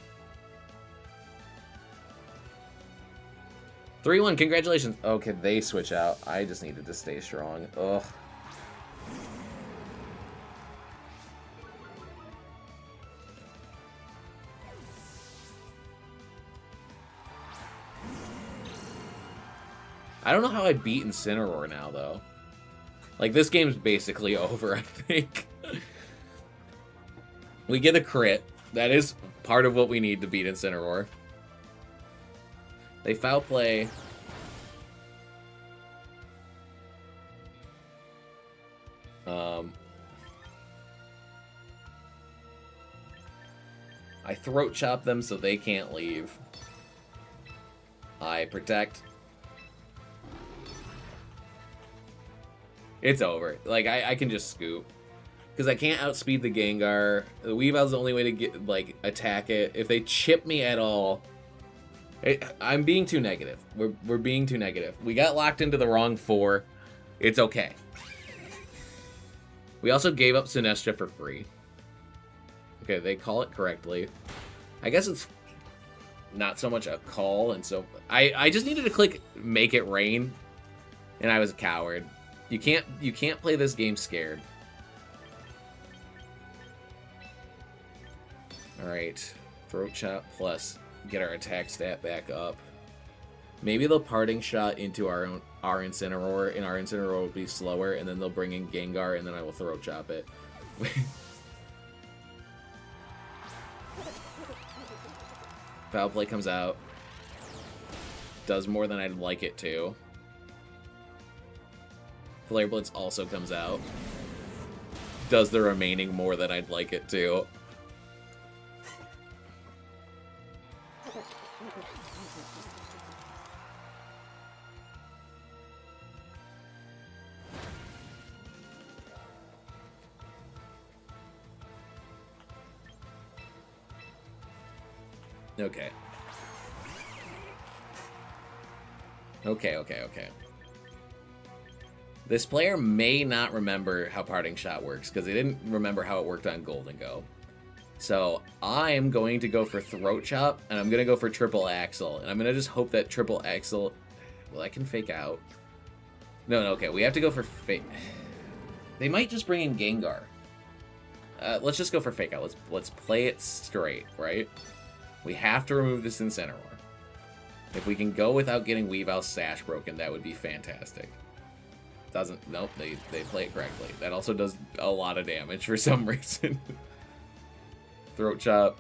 S1: 3-1, congratulations. Okay, they switch out. I just needed to stay strong. Ugh. I don't know how I beat Incineroar now, though. Like, this game's basically over, I think. We get a crit. That is part of what we need to beat Incineroar. They foul play. I throat chop them so they can't leave. I protect. It's over. Like, I can just scoop. Because I can't outspeed the Gengar. The Weavile's the only way to get, like, attack it. If they chip me at all, I'm being too negative. We're being too negative. We got locked into the wrong 4. It's okay. We also gave up Sinestro for free. Okay, they call it correctly. I guess it's not so much a call, and so I just needed to click make it rain, and I was a coward. You can't play this game scared. All right, throat chop plus get our attack stat back up. Maybe they'll parting shot into our Incineroar, and our Incineroar will be slower, and then they'll bring in Gengar, and then I will throat chop it. Foul Play comes out. Does more than I'd like it to. Flare Blitz also comes out. Does the remaining more than I'd like it to. Okay. Okay. This player may not remember how Parting Shot works, because they didn't remember how it worked on Golden Go. So, I am going to go for Throat Chop, and I'm going to go for Triple Axle, and I'm going to just hope that Triple Axle... Well, I can fake out. No, okay, we have to go for fake... They might just bring in Gengar. Let's just go for fake out. Let's play it straight, right? We have to remove this Incineroar. If we can go without getting Weavile's Sash broken, that would be fantastic. Doesn't... Nope, they play it correctly. That also does a lot of damage for some reason. Throat Chop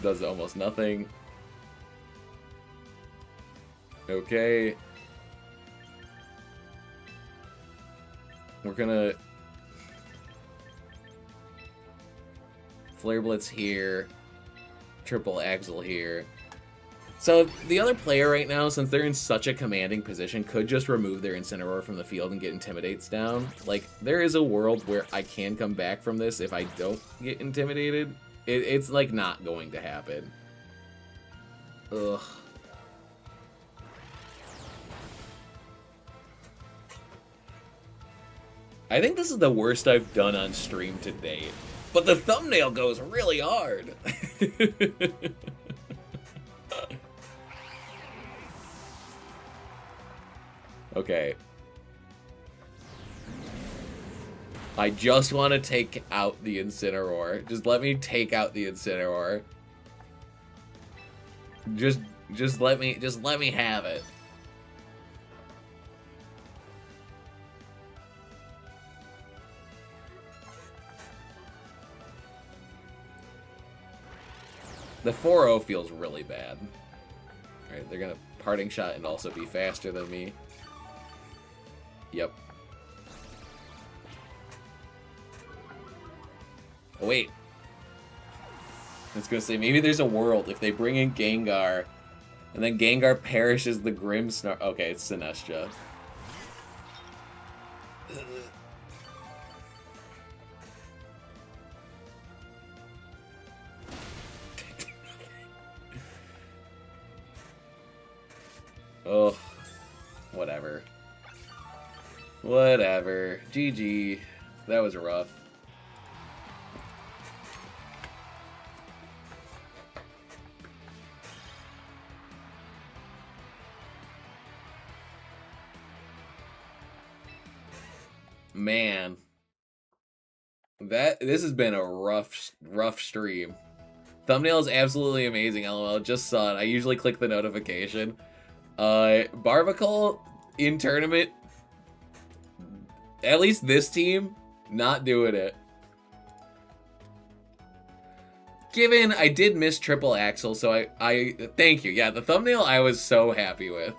S1: does almost nothing. Okay. We're gonna... Flare Blitz here. Triple Axle here. So the other player right now, since they're in such a commanding position, could just remove their Incineroar from the field and get Intimidates down. Like, there is a world where I can come back from this if I don't get intimidated. It's like not going to happen. Ugh. I think this is the worst I've done on stream to date. But the thumbnail goes really hard. Okay. I just want to take out the Incineroar. Just let me take out the Incineroar. Just let me have it. The 4-0 feels really bad. Alright, they're gonna Parting Shot and also be faster than me. Yep. Oh, wait. I was gonna say, maybe there's a world if they bring in Gengar, and then Gengar perishes the Grimmsnarl. Okay, it's Sinestro. Oh, whatever. Whatever. GG. That was rough. Man. This has been a rough stream. Thumbnail is absolutely amazing, LOL. Just saw it. I usually click the notification. Barbaracle in tournament, at least this team, not doing it. Given I did miss Triple Axle, so I thank you. Yeah, the thumbnail I was so happy with.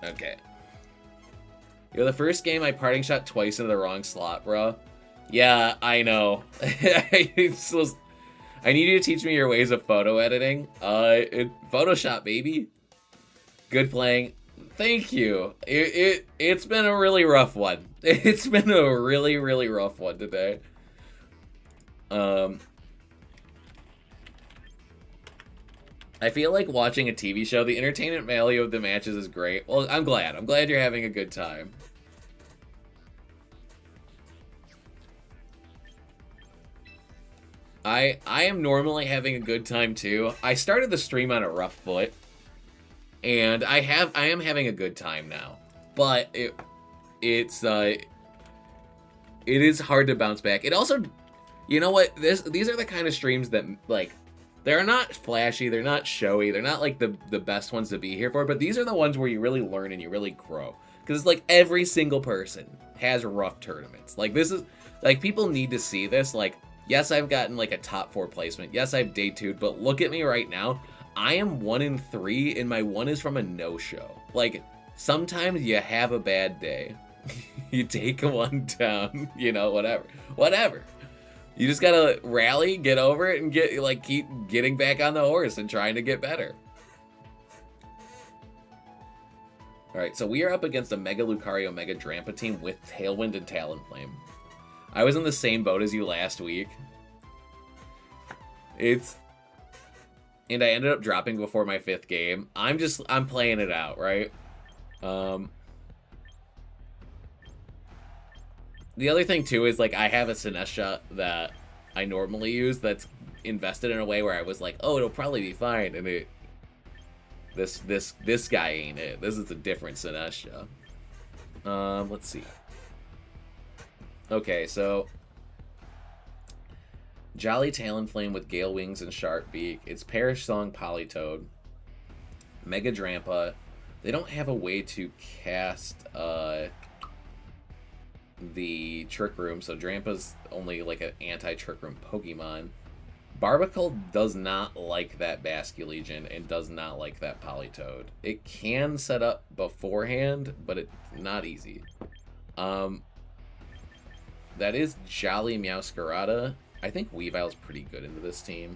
S1: Okay. Yo, the first game I Parting Shot twice into the wrong slot, bro. Yeah, I know. I need you to teach me your ways of photo editing. Photoshop, baby. Good playing. Thank you. It's been a really rough one. It's been a really, really rough one today. I feel like watching a TV show. The entertainment value of the matches is great. Well, I'm glad. I'm glad you're having a good time. I am normally having a good time too. I started the stream on a rough foot, and I am having a good time now. But it is hard to bounce back. It also, you know what? These are the kind of streams that, like, they're not flashy, they're not showy, they're not like the best ones to be here for, but these are the ones where you really learn and you really grow. Because it's like every single person has rough tournaments. Like, this is, like, people need to see this. Like, yes, I've gotten like a top 4 placement. Yes, I've day 2'd, but look at me right now. I am 1 in 3, and my 1 is from a no-show. Like, sometimes you have a bad day. You take one down, you know, whatever. You just gotta rally, get over it, and keep getting back on the horse and trying to get better. Alright, so we are up against a Mega Lucario, Mega Drampa team with Tailwind and Talonflame. I was in the same boat as you last week. And I ended up dropping before my 5th game. I'm playing it out, right? The other thing, too, is, like, I have a Sinestcha that I normally use that's invested in a way where I was like, oh, it'll probably be fine, and this guy ain't it. This is a different Sinestcha. Let's see. Okay, so Jolly Talonflame with Gale Wings and Sharp Beak. It's Perish Song Politoed. Mega Drampa. They don't have a way to cast the Trick Room, so Drampa's only like an anti-Trick Room Pokemon. Barbaracle does not like that Basculegion and does not like that Politoed. It can set up beforehand, but it's not easy. That is Jolly Meowscarada. I think Weavile's pretty good into this team.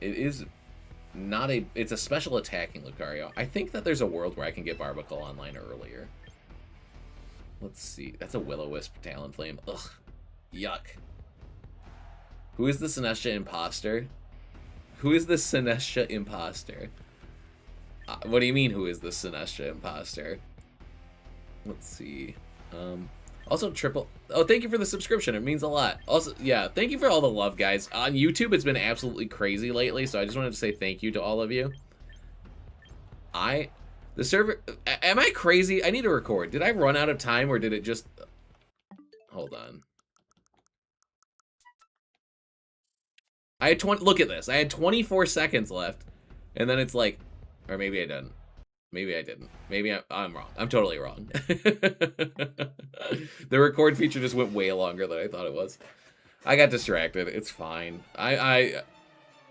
S1: It is not a... It's a special attacking Lucario. I think that there's a world where I can get Barbaracle online earlier. Let's see. That's a Will-O-Wisp Talonflame. Ugh. Yuck. Who is the Sinestcha Imposter? Who is the Sinestcha Imposter? What do you mean, who is the Sinestcha Imposter? Let's see. Also, triple... Oh, thank you for the subscription. It means a lot. Also, yeah, thank you for all the love, guys. On YouTube, it's been absolutely crazy lately, so I just wanted to say thank you to all of you. The server... Am I crazy? I need to record. Did I run out of time, or did it just... Hold on. I had 20... Look at this. I had 24 seconds left, and then it's like... Or maybe I didn't. Maybe I didn't. Maybe I'm wrong. I'm totally wrong. The record feature just went way longer than I thought it was. I got distracted. It's fine. I'm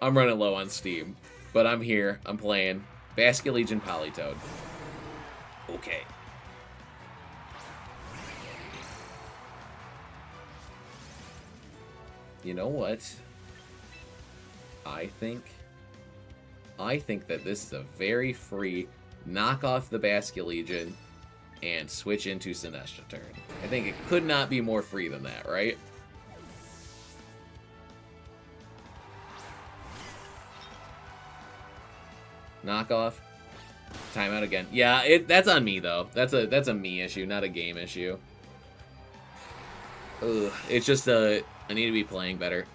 S1: running low on Steam, but I'm here. I'm playing Basculegion Politoed. Okay. You know what? I think that this is a very free... Knock off the Basculegion and switch into Sinestcha turn. I think it could not be more free than that, right? Knock off. Timeout again. Yeah, that's on me though. That's a me issue, not a game issue. Ugh, it's just I need to be playing better.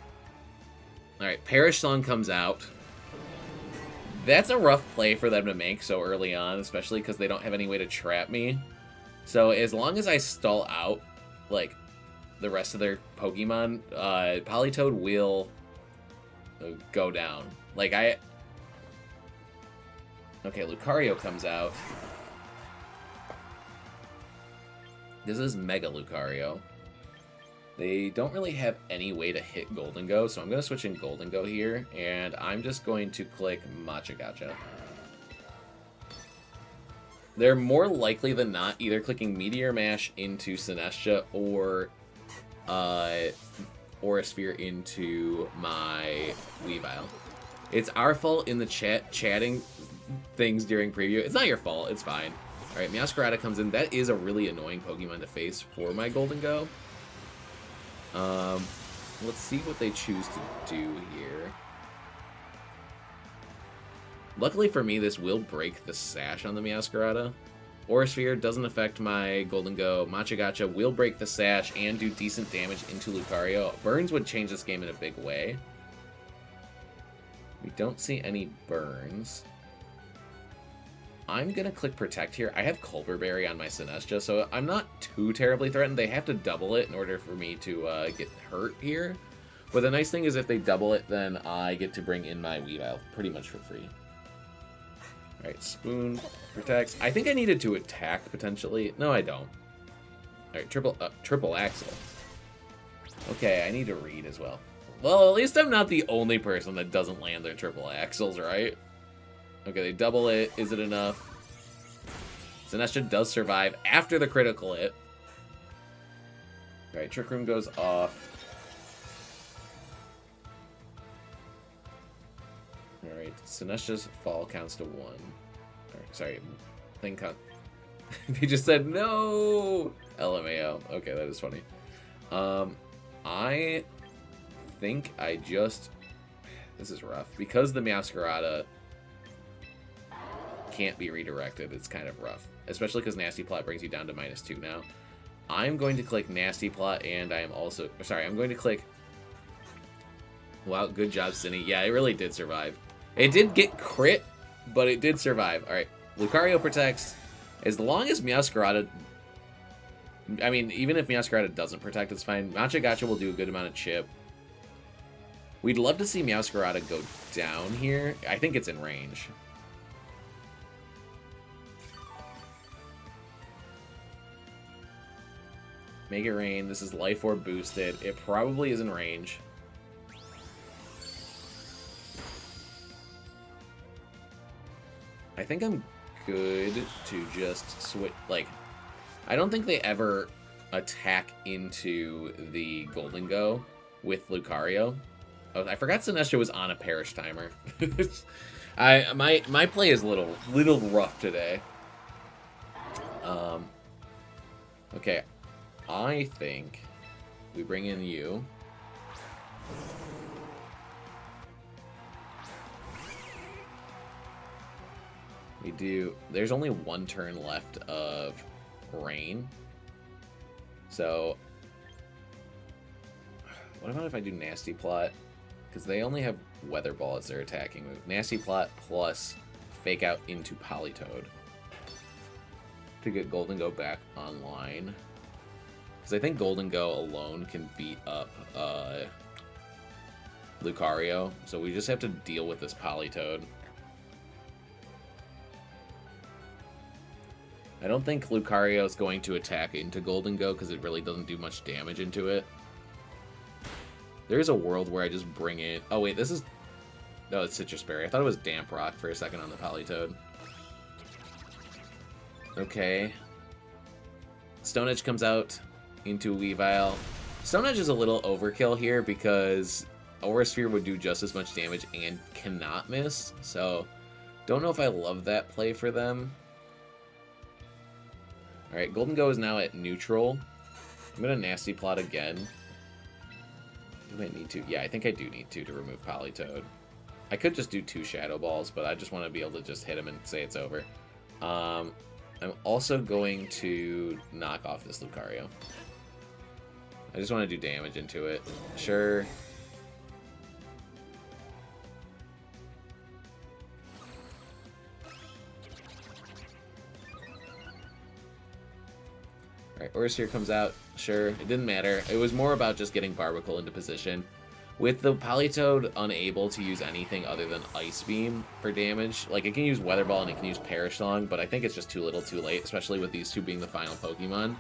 S1: All right, Perish Song comes out. That's a rough play for them to make so early on, especially because they don't have any way to trap me. So as long as I stall out, like, the rest of their Pokemon, Politoed will go down. Like, Okay, Lucario comes out. This is Mega Lucario. They don't really have any way to hit Golden Go, so I'm going to switch in Golden Go here, and I'm just going to click Matcha Gotcha. They're more likely than not either clicking Meteor Mash into Sinestcha or a Sphere into my Weavile. It's our fault in the chatting things during preview. It's not your fault. It's fine. All right, Meowscarada comes in. That is a really annoying Pokemon to face for my Golden Go. Let's see what they choose to do here. Luckily for me, this will break the sash on the Meowscarada. Aura Sphere doesn't affect my Golden Go. Machagacha will break the sash and do decent damage into Lucario. Burns would change this game in a big way. We don't see any burns. I'm going to click Protect here. I have Culver Berry on my Sinestcha, so I'm not too terribly threatened. They have to double it in order for me to get hurt here. But the nice thing is if they double it, then I get to bring in my Weavile pretty much for free. Alright, Spoon protects. I think I needed to attack, potentially. No, I don't. Alright, triple Axle. Okay, I need to read as well. Well, at least I'm not the only person that doesn't land their triple axles, right? Okay, they double it. Is it enough? Sinestcha does survive after the critical hit. Alright, Trick Room goes off. Alright, Sinestcha's fall counts to 1. Alright, sorry. Thing count. They just said no! LMAO. Okay, that is funny. I think I just... This is rough. Because the Meowscarada can't be redirected, it's kind of rough. Especially because Nasty Plot brings you down to -2 now. I'm going to click Nasty Plot, and I am also... Sorry, I'm going to click... Wow, good job, Cinny. Yeah, it really did survive. It did get crit, but it did survive. Alright, Lucario protects. As long as Meowscarada... I mean, even if Meowscarada doesn't protect, it's fine. Machagacha will do a good amount of chip. We'd love to see Meowscarada go down here. I think it's in range. Mega Rain, this is Life Orb boosted. It probably is in range. I think I'm good to just switch, like, I don't think they ever attack into the Golden Go with Lucario. Oh, I forgot Sinestcha was on a Perish timer. My play is a little rough today. Okay, I think we bring in you. We do. There's only one turn left of Rain. So, what about if I do Nasty Plot? Because they only have Weather Ball as their attacking move. Nasty Plot plus Fake Out into Politoed to get Golden Go back online. Because I think Golden Go alone can beat up Lucario. So we just have to deal with this Politoed. I don't think Lucario is going to attack into Golden Go because it really doesn't do much damage into it. There's a world where I just bring in... Oh, wait, this is... No, it's Citrus Berry. I thought it was Damp Rock for a second on the Politoed. Okay. Stone Edge comes out into Weavile. Stone Edge is a little overkill here because Aura Sphere would do just as much damage and cannot miss. So, don't know if I love that play for them. Alright, Golden Go is now at neutral. I'm going to Nasty Plot again. Do I need to? Yeah, I think I do need to remove Politoed. I could just do 2 Shadow Balls, but I just want to be able to just hit him and say it's over. I'm also going to knock off this Lucario. I just want to do damage into it. Sure. Alright, Aura Sphere comes out. Sure, it didn't matter. It was more about just getting Barbaracle into position. With the Politoed unable to use anything other than Ice Beam for damage, like it can use Weather Ball and it can use Perish Song, but I think it's just too little too late, especially with these two being the final Pokemon.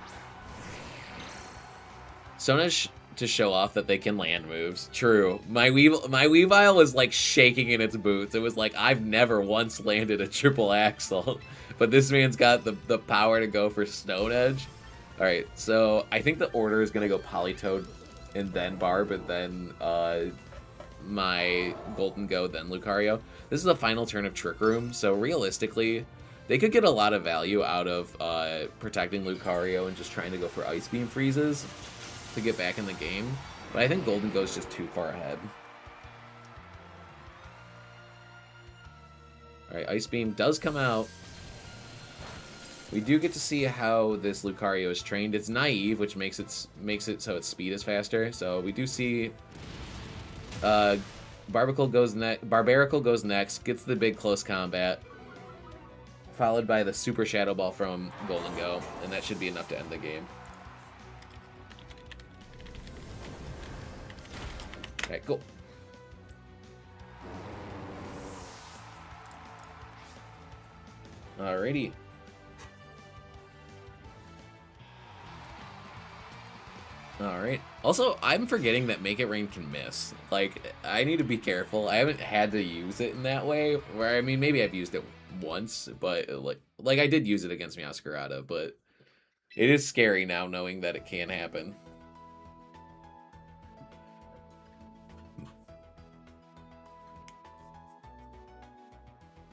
S1: Stone Edge to show off that they can land moves. True. My Weavile was like shaking in its boots. It was like, I've never once landed a triple axle, but this man's got the power to go for Stone Edge. Alright, so I think the order is going to go Politoed and then Barb and then my Golden Go than Lucario. This is the final turn of Trick Room, so realistically, they could get a lot of value out of protecting Lucario and just trying to go for Ice Beam freezes to get back in the game. But I think Golden Go is just too far ahead. Alright, Ice Beam does come out. We do get to see how this Lucario is trained. It's naive, which makes it so its speed is faster. So we do see Barbaracle goes next, gets the big close combat, followed by the Super Shadow Ball from Golden Go, and that should be enough to end the game. Alright, cool. Alrighty. Alright. Also, I'm forgetting that Make It Rain can miss. Like, I need to be careful. I haven't had to use it in that way. Where, I mean, maybe I've used it once, but, like I did use it against Meowscarada, but it is scary now knowing that it can happen.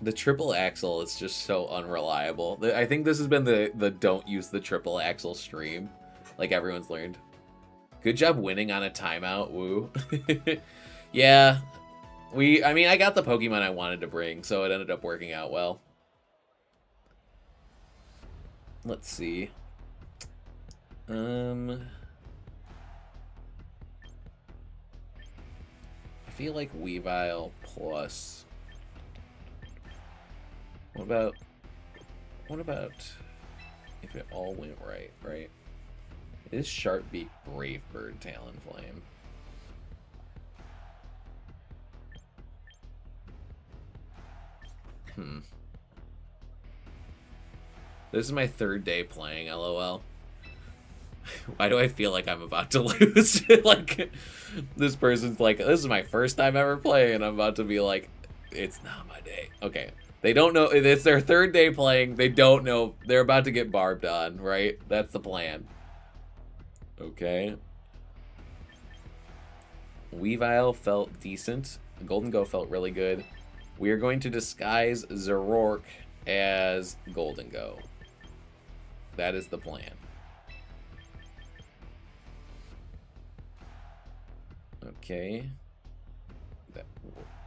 S1: The triple axle is just so unreliable. I think this has been the don't use the triple axle stream. Like, everyone's learned. Good job winning on a timeout, woo. Yeah, I mean, I got the Pokemon I wanted to bring, so it ended up working out well. Let's see. I feel like Weavile plus... What about if it all went right, right? Is Sharpbeak, Brave Bird, Talonflame? This is my third day playing, LOL. Why do I feel like I'm about to lose? Like, this person's like, this is my first time ever playing, and I'm about to be like, it's not my day. Okay. They don't know, it's their third day playing, they don't know, they're about to get barbed on, right? That's the plan. Okay. Weavile felt decent. Golden Go felt really good. We are going to disguise Zoroark as Golden Go. That is the plan. Okay.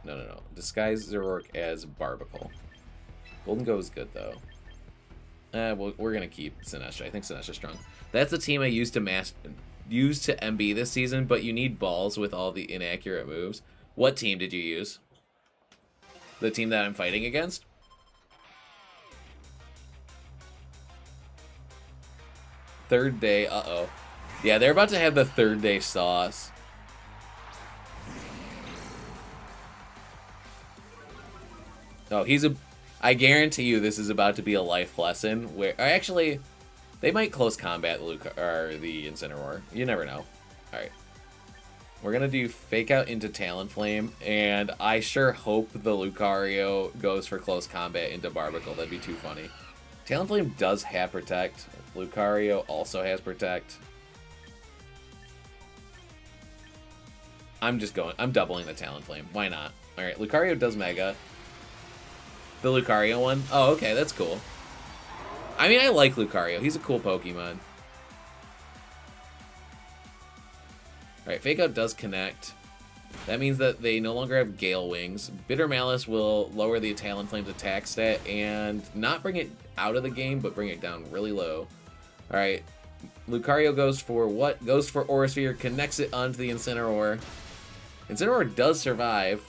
S1: No. Disguise Zoroark as Barbaracle. Golden Go is good, though. Well, we're going to keep Sinestro. I think Sinestra's strong. That's the team I used to MB this season, but you need balls with all the inaccurate moves. What team did you use? The team that I'm fighting against? Third day, uh-oh. Yeah, they're about to have the third day sauce. Oh, I guarantee you this is about to be a life lesson where... Actually, they might close combat the Incineroar. You never know. Alright. We're going to do Fake Out into Talonflame, and I sure hope the Lucario goes for close combat into Barbaracle. That'd be too funny. Talonflame does have Protect. Lucario also has Protect. I'm doubling the Talonflame. Why not? Alright, Lucario does Mega. The Lucario one? Oh, okay, that's cool. I mean, I like Lucario. He's a cool Pokemon. Alright, Fake Out does connect. That means that they no longer have Gale Wings. Bitter Malice will lower the Talonflame's attack stat and not bring it out of the game, but bring it down really low. Alright, Lucario goes for what? Goes for Aura Sphere, connects it onto the Incineroar. Incineroar does survive.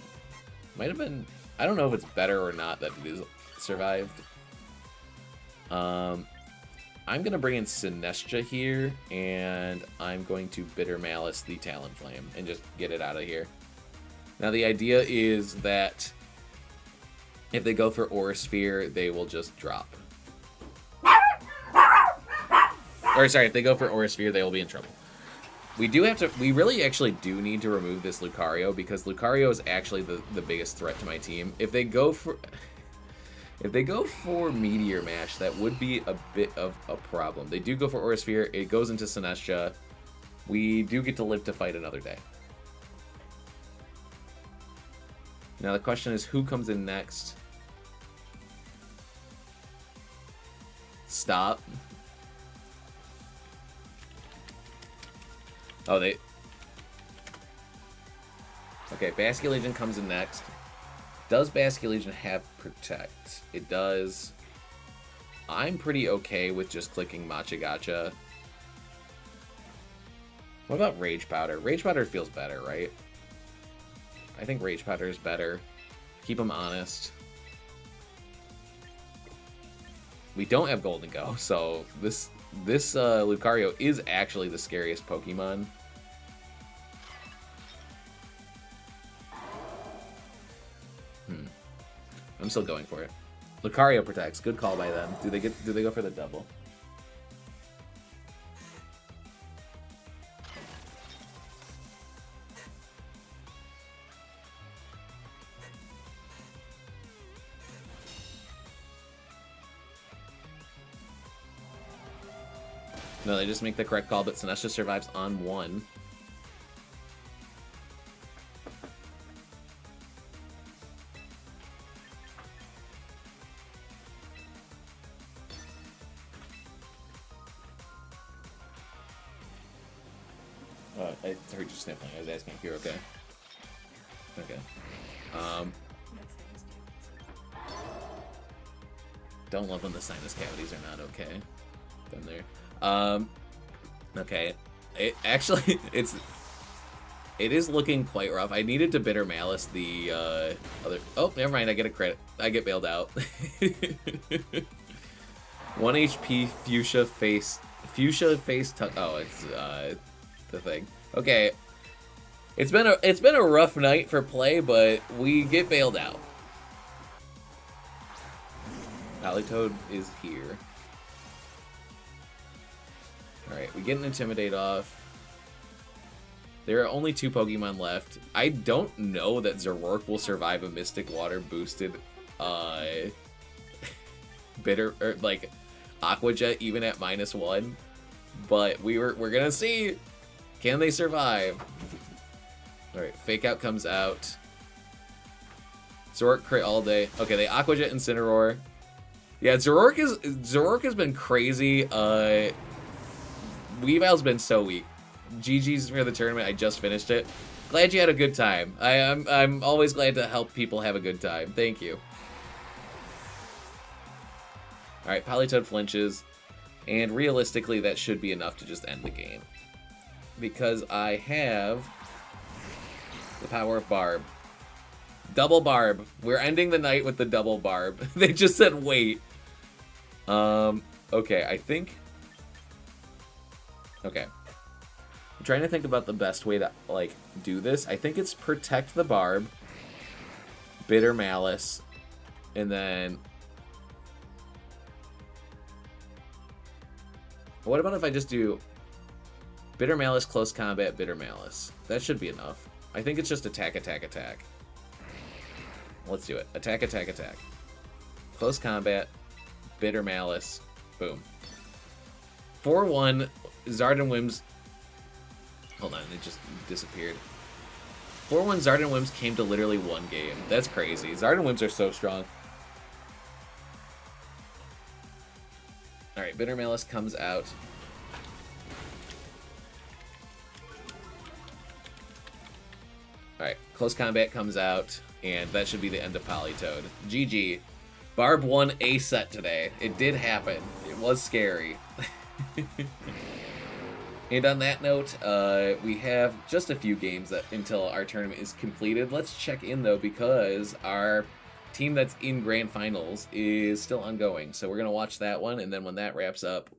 S1: Might have been... I don't know if it's better or not that it is survived. I'm going to bring in Sinestro here, and I'm going to Bitter Malice the Talonflame and just get it out of here. Now, the idea is that if they go for Aura Sphere, they will just drop. Or, sorry, if they go for Aura Sphere, they will be in trouble. We really actually do need to remove this Lucario, because Lucario is actually the biggest threat to my team. If they go for Meteor Mash, that would be a bit of a problem. They do go for Aura Sphere, it goes into Sinestro. We do get to live to fight another day. Now the question is, who comes in next? Stop. Oh, they... Okay, Basculegion comes in next. Does Basculegion have Protect? It does. I'm pretty okay with just clicking Matcha Gotcha. What about Rage Powder? Rage Powder feels better, right? I think Rage Powder is better. Keep them honest. We don't have Golden Go, so this Lucario is actually the scariest Pokemon. I'm still going for it. Lucario protects. Good call by them. Do they go for the double? No, they just make the correct call, but Sinestro survives on 1. I heard you sniffling. I was asking if you're okay. Okay. Don't love when the sinus cavities are not okay. Down there. Okay. It is looking quite rough. I needed to Bitter Malice the other... Oh, never mind. I get a credit. I get bailed out. 1 HP Fuchsia face... Oh, it's the thing. Okay. It's been a rough night for play, but we get bailed out. Politoed is here. Alright, we get an Intimidate off. There are only 2 Pokemon left. I don't know that Zoroark will survive a Mystic Water boosted Aqua Jet even at -1. But we're gonna see. Can they survive? Alright, Fake Out comes out. Zoroark crit all day. Okay, they Aqua Jet Incineroar. Yeah, Zoroark has been crazy. Weavile's been so weak. GG's for the tournament. I just finished it. Glad you had a good time. I'm always glad to help people have a good time. Thank you. Alright, Politoed flinches. And realistically, that should be enough to just end the game. Because I have the power of Barb. Double Barb. We're ending the night with the double Barb. They just said wait. Okay, I think... Okay. I'm trying to think about the best way to, like, do this. I think it's Protect the Barb, Bitter Malice, and then... What about if I just do Bitter Malice, Close Combat, Bitter Malice? That should be enough. I think it's just attack, attack, attack. Let's do it. Attack, attack, attack. Close Combat, Bitter Malice, boom. 4-1, Zardin Wims... Hold on, it just disappeared. 4-1 Zardin Wims came to literally 1 game. That's crazy. Zardin Wims are so strong. Alright, Bitter Malice comes out. Alright, Close Combat comes out, and that should be the end of Politoed. GG. Barb won a set today. It did happen. It was scary. And on that note, we have just a few games until our tournament is completed. Let's check in, though, because our team that's in Grand Finals is still ongoing. So we're going to watch that one, and then when that wraps up,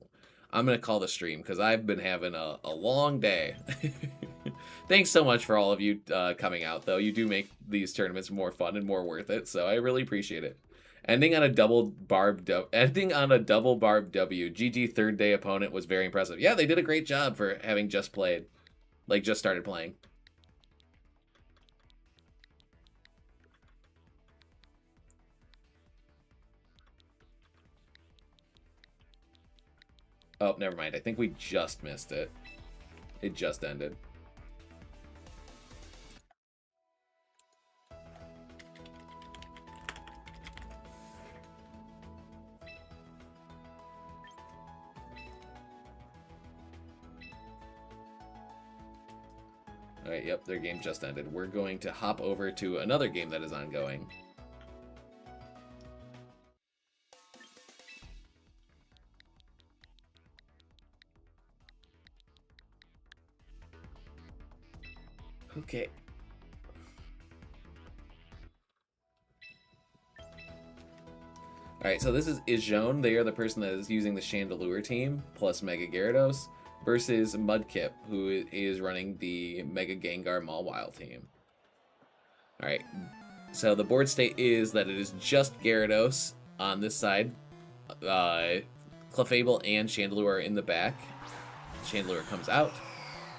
S1: I'm going to call the stream, because I've been having a long day. Thanks so much for all of you coming out, though. You do make these tournaments more fun and more worth it, so I really appreciate it. Ending on a double barb W. GG third day opponent was very impressive. Yeah, they did a great job for having just played. Like, just started playing. Oh, never mind. I think we just missed it. It just ended. Alright, yep, their game just ended. We're going to hop over to another game that is ongoing. Okay. Alright, so this is Ijon. They are the person that is using the Chandelure team, plus Mega Gyarados, versus Mudkip, who is running the Mega Gengar Mawile team. Alright, so the board state is that it is just Gyarados on this side. Clefable and Chandelure are in the back. Chandelure comes out.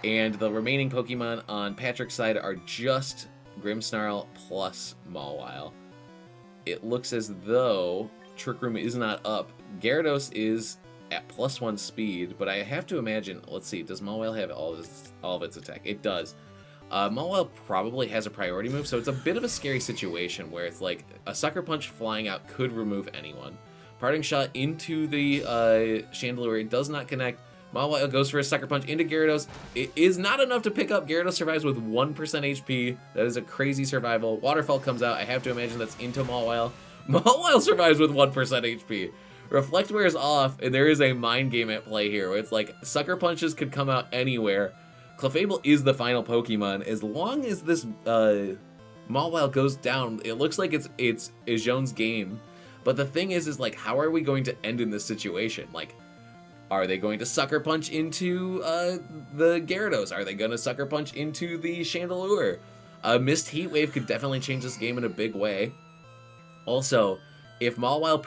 S1: And the remaining Pokemon on Patrick's side are just Grimmsnarl plus Mawile. It looks as though Trick Room is not up. Gyarados is at +1 speed, but I have to imagine, let's see, does Mawile have all of its attack? It does. Mawile probably has a priority move, so it's a bit of a scary situation where it's like a Sucker Punch flying out could remove anyone. Parting Shot into the Chandelure, it does not connect. Mawile goes for a Sucker Punch into Gyarados. It is not enough to pick up. Gyarados survives with 1% HP. That is a crazy survival. Waterfall comes out. I have to imagine that's into Mawile. Mawile survives with 1% HP. Reflect wears off, and there is a mind game at play here where it's like Sucker Punches could come out anywhere. Clefable is the final Pokemon. As long as this Mawile goes down, it looks like it's Ijon's game. But the thing is like, how are we going to end in this situation? Like, are they going to Sucker Punch into the Gyarados? Are they going to Sucker Punch into the Chandelure? Missed Heat Wave could definitely change this game in a big way. Also, if Mawile...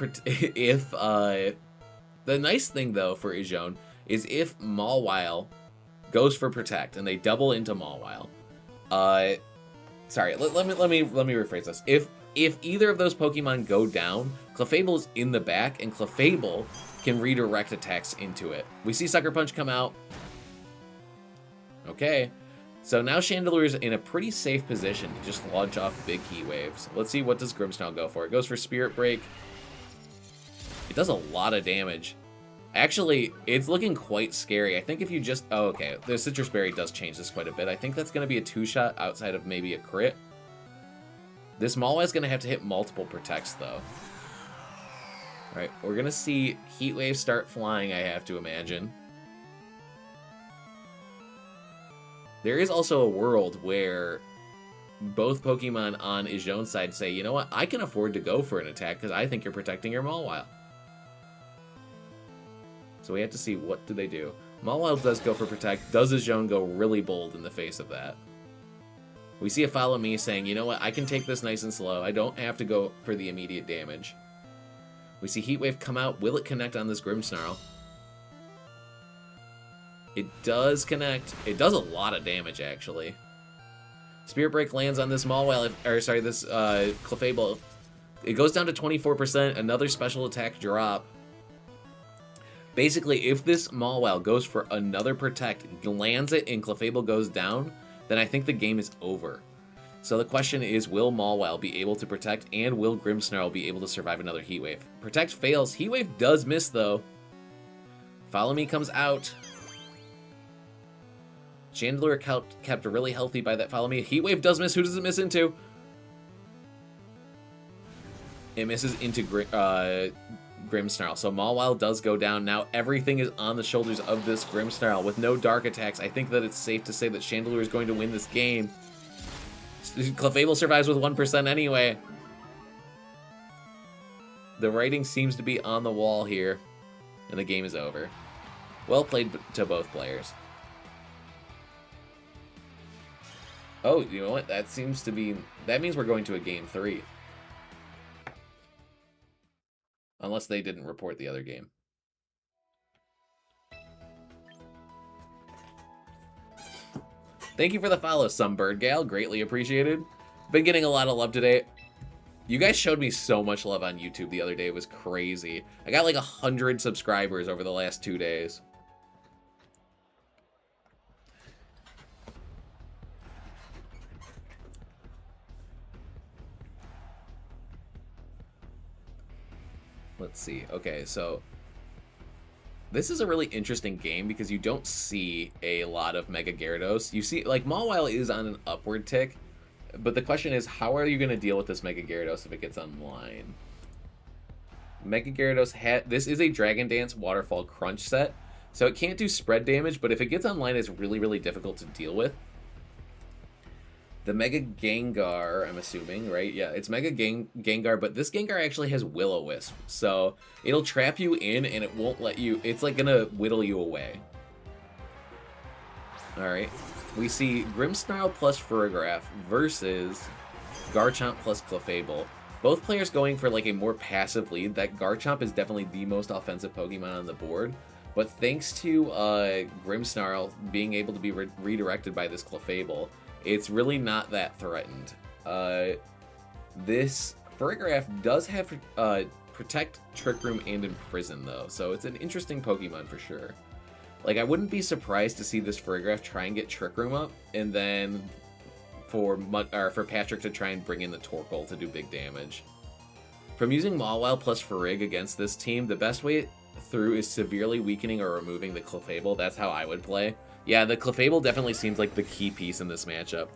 S1: the nice thing, though, for Ijon is if Mawile goes for Protect and they double into Mawile... sorry, let me rephrase this. If either of those Pokemon go down, Clefable is in the back, and Clefable can redirect attacks into it. We see Sucker Punch come out. Okay. So now Chandelure is in a pretty safe position to just launch off big Heat Waves. Let's see, what does Grimmsnarl go for? It goes for Spirit Break. It does a lot of damage. Actually, it's looking quite scary. I think if you just... Oh, okay. The Citrus Berry does change this quite a bit. I think that's going to be a 2-shot outside of maybe a crit. This Mawile is going to have to hit multiple Protects, though. Alright, we're going to see Heat Wave start flying, I have to imagine. There is also a world where both Pokemon on Ijon's side say, you know what, I can afford to go for an attack because I think you're protecting your Mawile. So we have to see, what do they do? Mawile does go for Protect. Does Ijon go really bold in the face of that? We see a Follow Me saying, you know what, I can take this nice and slow. I don't have to go for the immediate damage. We see Heat Wave come out. Will it connect on this Grimmsnarl? It does connect. It does a lot of damage, actually. Spirit Break lands on this Mawile, or sorry, this Clefable. It goes down to 24%. Another special attack drop. Basically, if this Mawile goes for another Protect, lands it, and Clefable goes down, then I think the game is over. So the question is, will Mawile be able to Protect, and will Grimmsnarl be able to survive another Heat Wave? Protect fails. Heat Wave does miss, though. Follow Me comes out. Chandelure kept really healthy by that Follow Me. Heat Wave does miss. Who does it miss into? It misses into Grimmsnarl. So Mawile does go down. Now everything is on the shoulders of this Grimmsnarl. With no dark attacks, I think that it's safe to say that Chandelure is going to win this game. Clefable survives with 1% anyway. The writing seems to be on the wall here, and the game is over. Well played to both players. Oh, you know what? That seems to be... That means we're going to a game 3. Unless they didn't report the other game. Thank you for the follow, Sunbird Gal. Greatly appreciated. Been getting a lot of love today. You guys showed me so much love on YouTube the other day. It was crazy. I got like 100 subscribers over the last 2 days. Let's see. Okay, so This is a really interesting game because you don't see a lot of Mega Gyarados. You see, like, Mawile is on an upward tick, but the question is, how are you going to deal with this Mega Gyarados if it gets online? Mega Gyarados, this is a Dragon Dance Waterfall Crunch set, so it can't do spread damage, but if it gets online, it's really, really difficult to deal with. The Mega Gengar, I'm assuming, right? Yeah, it's Mega Gengar, but this Gengar actually has Will-O-Wisp, so it'll trap you in and it won't let you, it's like gonna whittle you away. Alright, we see Grimmsnarl plus Farigiraf versus Garchomp plus Clefable. Both players going for like a more passive lead. That Garchomp is definitely the most offensive Pokemon on the board, but thanks to Grimmsnarl being able to be redirected by this Clefable, it's really not that threatened. This Farigiraf does have Protect, Trick Room, and Imprison, though, so it's an interesting Pokemon for sure. Like, I wouldn't be surprised to see this Farigiraf try and get Trick Room up, and then for Patrick to try and bring in the Torkoal to do big damage. From using Mawile plus Farig against this team, the best way through is severely weakening or removing the Clefable. That's how I would play. Yeah, the Clefable definitely seems like the key piece in this matchup.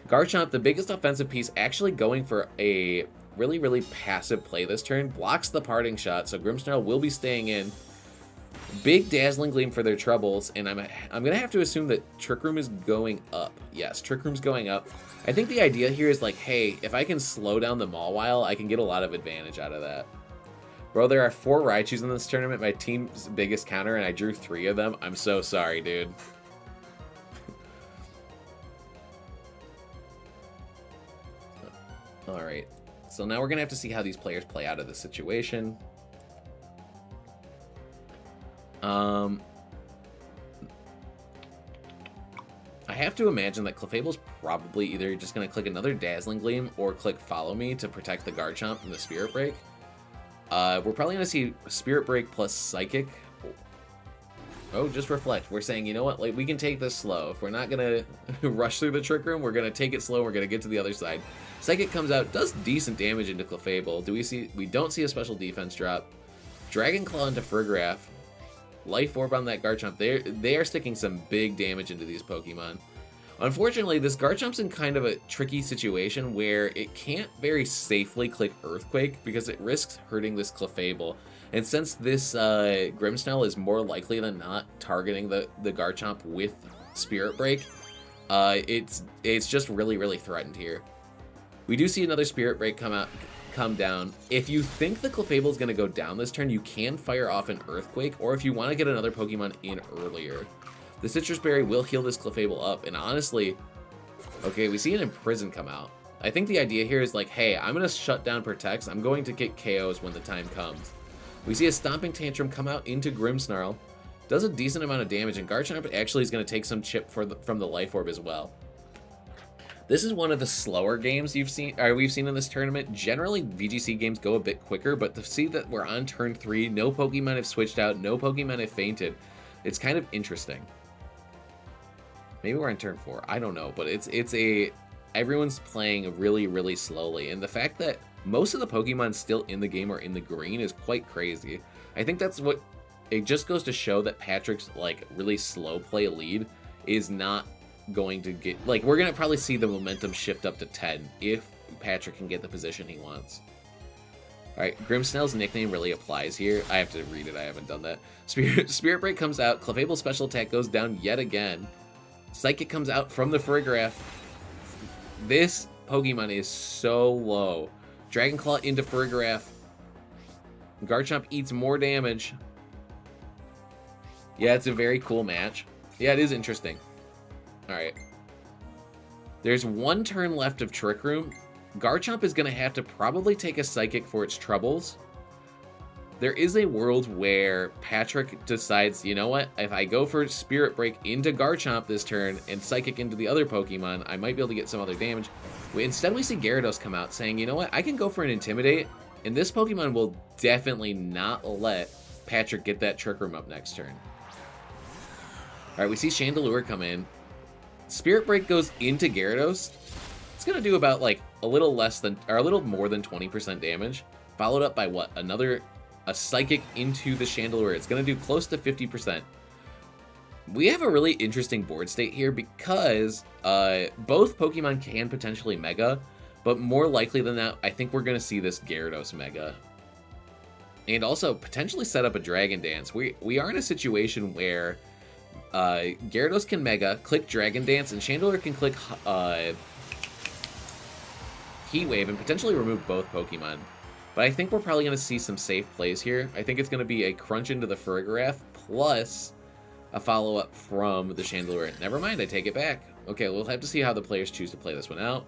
S1: Garchomp, the biggest offensive piece, actually going for a really, really passive play this turn, blocks the Parting Shot, so Grimmsnarl will be staying in. Big Dazzling Gleam for their troubles, and I'm going to have to assume that Trick Room is going up. Yes, Trick Room's going up. I think the idea here is like, hey, if I can slow down the Mawile, I can get a lot of advantage out of that. Bro, there are 4 Raichus in this tournament, my team's biggest counter, and I drew 3 of them. I'm so sorry, dude. Alright, so now we're going to have to see how these players play out of the situation. I have to imagine that Clefable's probably either just going to click another Dazzling Gleam or click Follow Me to protect the Garchomp from the Spirit Break. We're probably going to see Spirit Break plus Psychic. Oh, just Reflect. We're saying, you know what, like, we can take this slow. If we're not going to rush through the Trick Room, we're going to take it slow. We're going to get to the other side. Psychic comes out, does decent damage into Clefable. We don't see a special defense drop. Dragon Claw into Farigiraf. Life Orb on that Garchomp. They are sticking some big damage into these Pokemon. Unfortunately, this Garchomp's in kind of a tricky situation where it can't very safely click Earthquake because it risks hurting this Clefable. And since this Grimmsnarl is more likely than not targeting the Garchomp with Spirit Break, it's just really, really threatened here. We do see another Spirit Break come down. If you think the Clefable is going to go down this turn, you can fire off an Earthquake, or if you want to get another Pokemon in earlier. The Citrus Berry will heal this Clefable up, and honestly, okay, we see an Imprison come out. I think the idea here is like, hey, I'm going to shut down Protects, I'm going to get KOs when the time comes. We see a Stomping Tantrum come out into Grimmsnarl, does a decent amount of damage, and Garchomp actually is going to take some chip from the Life Orb as well. This is one of the slower games we've seen in this tournament. Generally, VGC games go a bit quicker, but to see that we're on turn 3, no Pokemon have switched out, no Pokemon have fainted, it's kind of interesting. Maybe we're on turn 4, I don't know, but everyone's playing really, really slowly, and the fact that most of the Pokemon still in the game are in the green is quite crazy. I think that's what, it just goes to show that Patrick's like really slow play lead is not going to get, like, we're going to probably see the momentum shift up to 10 if Patrick can get the position he wants. Alright, Grimmsnarl's nickname really applies here. I have to read it, I haven't done that. Spirit Break comes out, Clefable's special attack goes down yet again. Psychic comes out from the Farigiraf. This Pokemon is so low. Dragon Claw into Farigiraf. Garchomp eats more damage. Yeah, it's a very cool match. Yeah, it is interesting. Alright. There's 1 turn left of Trick Room. Garchomp is going to have to probably take a Psychic for its troubles. There is a world where Patrick decides, you know what, if I go for Spirit Break into Garchomp this turn and Psychic into the other Pokemon, I might be able to get some other damage. Instead, we see Gyarados come out saying, you know what, I can go for an Intimidate, and this Pokemon will definitely not let Patrick get that Trick Room up next turn. Alright, we see Chandelure come in. Spirit Break goes into Gyarados. It's going to do about like a little more than 20% damage. Followed up by what? Another a Psychic into the Chandelure. It's going to do close to 50%. We have a really interesting board state here because both Pokemon can potentially Mega, but more likely than that, I think we're going to see this Gyarados Mega. And also potentially set up a Dragon Dance. We are in a situation where Gyarados can Mega, click Dragon Dance, and Chandelure can click Heat Wave and potentially remove both Pokemon. But I think we're probably going to see some safe plays here. I think it's going to be a Crunch into the Farigiraf plus a follow-up from the Chandelure. Never mind, I take it back. Okay, we'll have to see how the players choose to play this one out.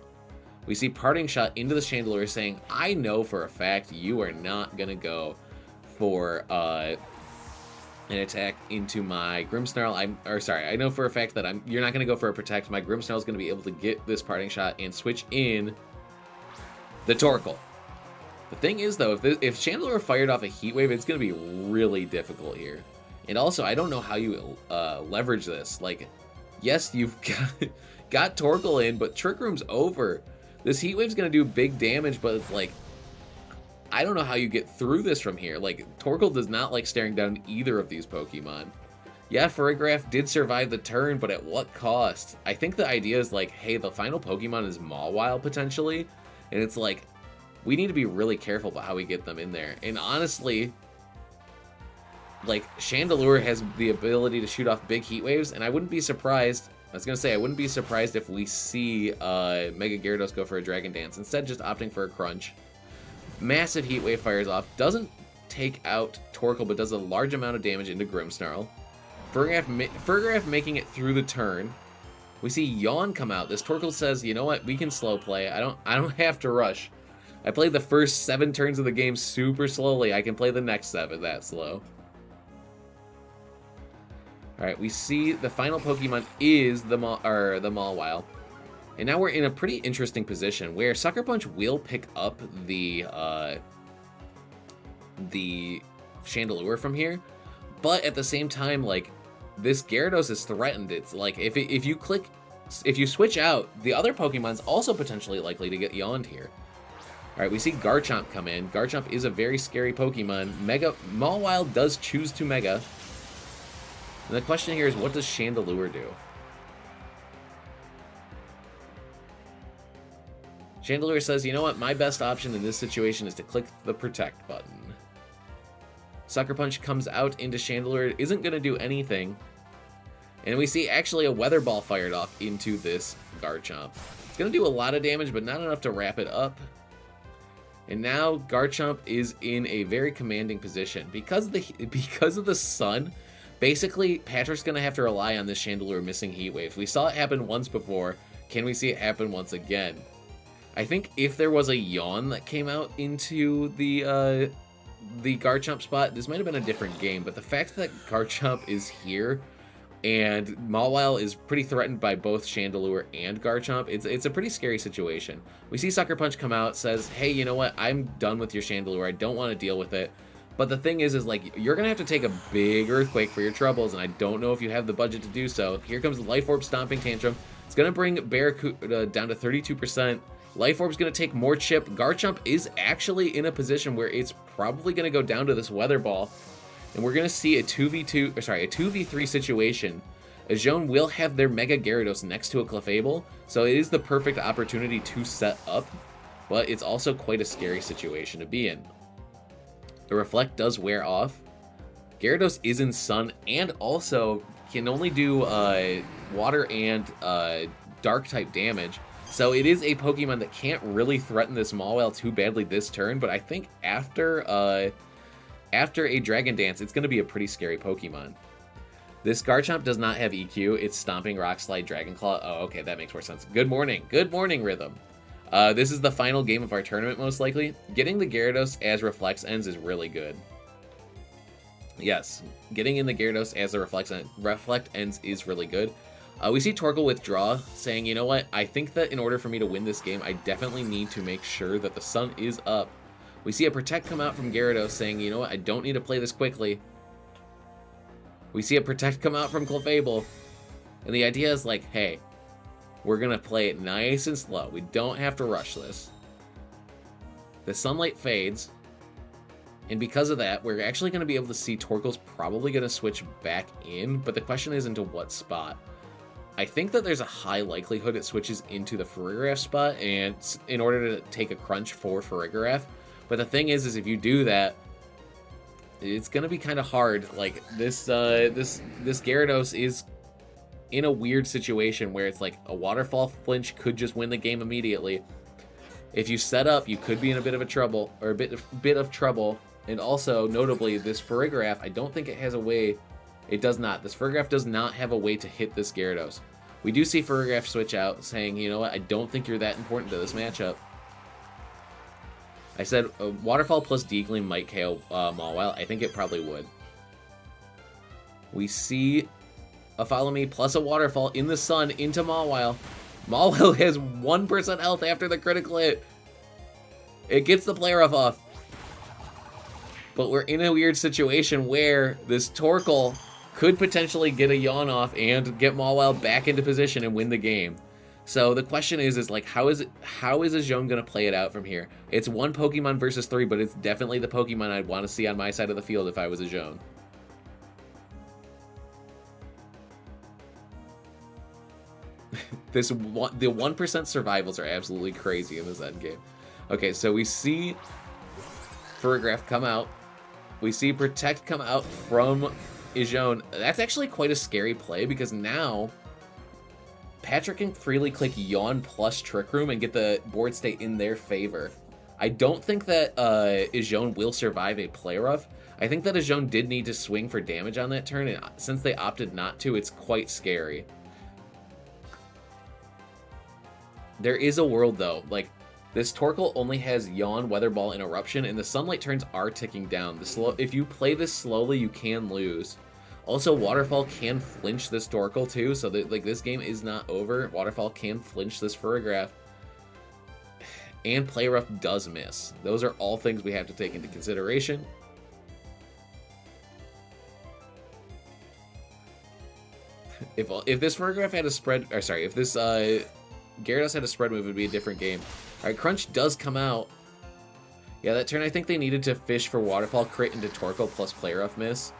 S1: We see Parting Shot into the Chandelure saying, I know for a fact you are not going to go for an attack into my Grimmsnarl. I know for a fact that you're not going to go for a Protect. My Grimmsnarl is going to be able to get this Parting Shot and switch in the Torkoal. The thing is, though, if Chandelure fired off a Heat Wave, it's going to be really difficult here. And also, I don't know how you leverage this. Like, yes, you've got Torkoal in, but Trick Room's over. This Heat Wave's going to do big damage, but it's like, I don't know how you get through this from here. Like, Torkoal does not like staring down either of these Pokemon. Yeah, Farigiraf did survive the turn, but at what cost? I think the idea is like, hey, the final Pokemon is Mawile potentially, and it's like, we need to be really careful about how we get them in there. And honestly, like, Chandelure has the ability to shoot off big Heat Waves, and I wouldn't be surprised, I wouldn't be surprised if we see Mega Gyarados go for a Dragon Dance, instead just opting for a Crunch. Massive Heat Wave fires off, doesn't take out Torkoal, but does a large amount of damage into Grimmsnarl. Farigiraf making it through the turn. We see Yawn come out. This Torkoal says, you know what, we can slow play. I don't have to rush. I played the first 7 turns of the game super slowly. I can play the next 7 that slow. Alright, we see the final Pokemon is the Mawile. And now we're in a pretty interesting position where Sucker Punch will pick up the Chandelure from here. But at the same time, like, this Gyarados is threatened. It's like, if you switch out, the other Pokemon's also potentially likely to get yawned here. Alright, we see Garchomp come in. Garchomp is a very scary Pokemon. Mawile does choose to Mega. And the question here is, what does Chandelure do? Chandelure says, you know what, my best option in this situation is to click the Protect button. Sucker Punch comes out into Chandelure. It isn't going to do anything. And we see actually a Weather Ball fired off into this Garchomp. It's going to do a lot of damage, but not enough to wrap it up. And now Garchomp is in a very commanding position. Because of the sun, basically, Patrick's going to have to rely on this Chandelure missing Heat Wave. We saw it happen once before. Can we see it happen once again? I think if there was a Yawn that came out into the Garchomp spot, this might have been a different game. But the fact that Garchomp is here and Mawile is pretty threatened by both Chandelure and Garchomp, it's a pretty scary situation. We see Sucker Punch come out, says, hey, you know what, I'm done with your Chandelure, I don't want to deal with it. But the thing is like, you're going to have to take a big Earthquake for your troubles, and I don't know if you have the budget to do so. Here comes the Life Orb Stomping Tantrum. It's going to bring Barracuda down to 32%. Life Orb's going to take more chip. Garchomp is actually in a position where it's probably going to go down to this Weather Ball. And we're going to see a 2v3 situation. Ajon will have their Mega Gyarados next to a Clefable, so it is the perfect opportunity to set up, but it's also quite a scary situation to be in. The Reflect does wear off. Gyarados is in Sun and also can only do Water and Dark type damage, so it is a Pokemon that can't really threaten this Mawile too badly this turn, but I think after a Dragon Dance, it's going to be a pretty scary Pokemon. This Garchomp does not have EQ. It's Stomping, Rock Slide, Dragon Claw. Oh, okay, that makes more sense. Good morning. Good morning, Rhythm. This is the final game of our tournament, most likely. Getting the Gyarados as Reflex Ends is really good. Yes, getting in the Gyarados as the Reflect Ends is really good. We see Torkoal withdraw, saying, you know what, I think that in order for me to win this game, I definitely need to make sure that the sun is up. We see a Protect come out from Gyarados, saying, you know what, I don't need to play this quickly. We see a Protect come out from Clefable, and the idea is like, hey, we're going to play it nice and slow. We don't have to rush this. The sunlight fades. And because of that, we're actually going to be able to see Torkoal's probably going to switch back in, but the question is into what spot. I think that there's a high likelihood it switches into the Farigiraf spot, and in order to take a crunch for Farigiraf. But the thing is if you do that, it's going to be kind of hard. Like, this Gyarados is in a weird situation where it's like a waterfall flinch could just win the game immediately. If you set up, you could be in a bit of trouble. And also, notably, this Farigiraf, I don't think it has a way. It does not. This Farigiraf does not have a way to hit this Gyarados. We do see Farigiraf switch out, saying, you know what, I don't think you're that important to this matchup. I said Waterfall plus Deagling might KO Mawile. I think it probably would. We see a Follow Me plus a Waterfall in the sun into Mawile. Mawile has 1% health after the critical hit. It gets the player off. But we're in a weird situation where this Torkoal could potentially get a yawn off and get Mawile back into position and win the game. So the question is like, how is a Zheng going to play it out from here? It's 1 Pokemon versus 3, but it's definitely the Pokemon I'd want to see on my side of the field if I was a Zheng. The 1% survivals are absolutely crazy in this endgame. Okay, so we see Farigiraf come out. We see Protect come out from Ijon. That's actually quite a scary play because now Patrick can freely click Yawn plus Trick Room and get the board state in their favor. I don't think that Ijon will survive a Play Rough. I think that Ijon did need to swing for damage on that turn, and since they opted not to, it's quite scary. There is a world, though. Like, this Torkoal only has Yawn, Weather Ball, and Eruption, and the Sunlight turns are ticking down. If you play this slowly, you can lose. Also, Waterfall can flinch this Torkoal, too, so that, like, this game is not over. Waterfall can flinch this Farigiraf. And Play Rough does miss. Those are all things we have to take into consideration. If this Farigiraf had a spread, or sorry, if this Gyarados had a spread move, it would be a different game. Alright, Crunch does come out. Yeah, that turn I think they needed to fish for Waterfall, crit into Torkoal plus Play Rough miss.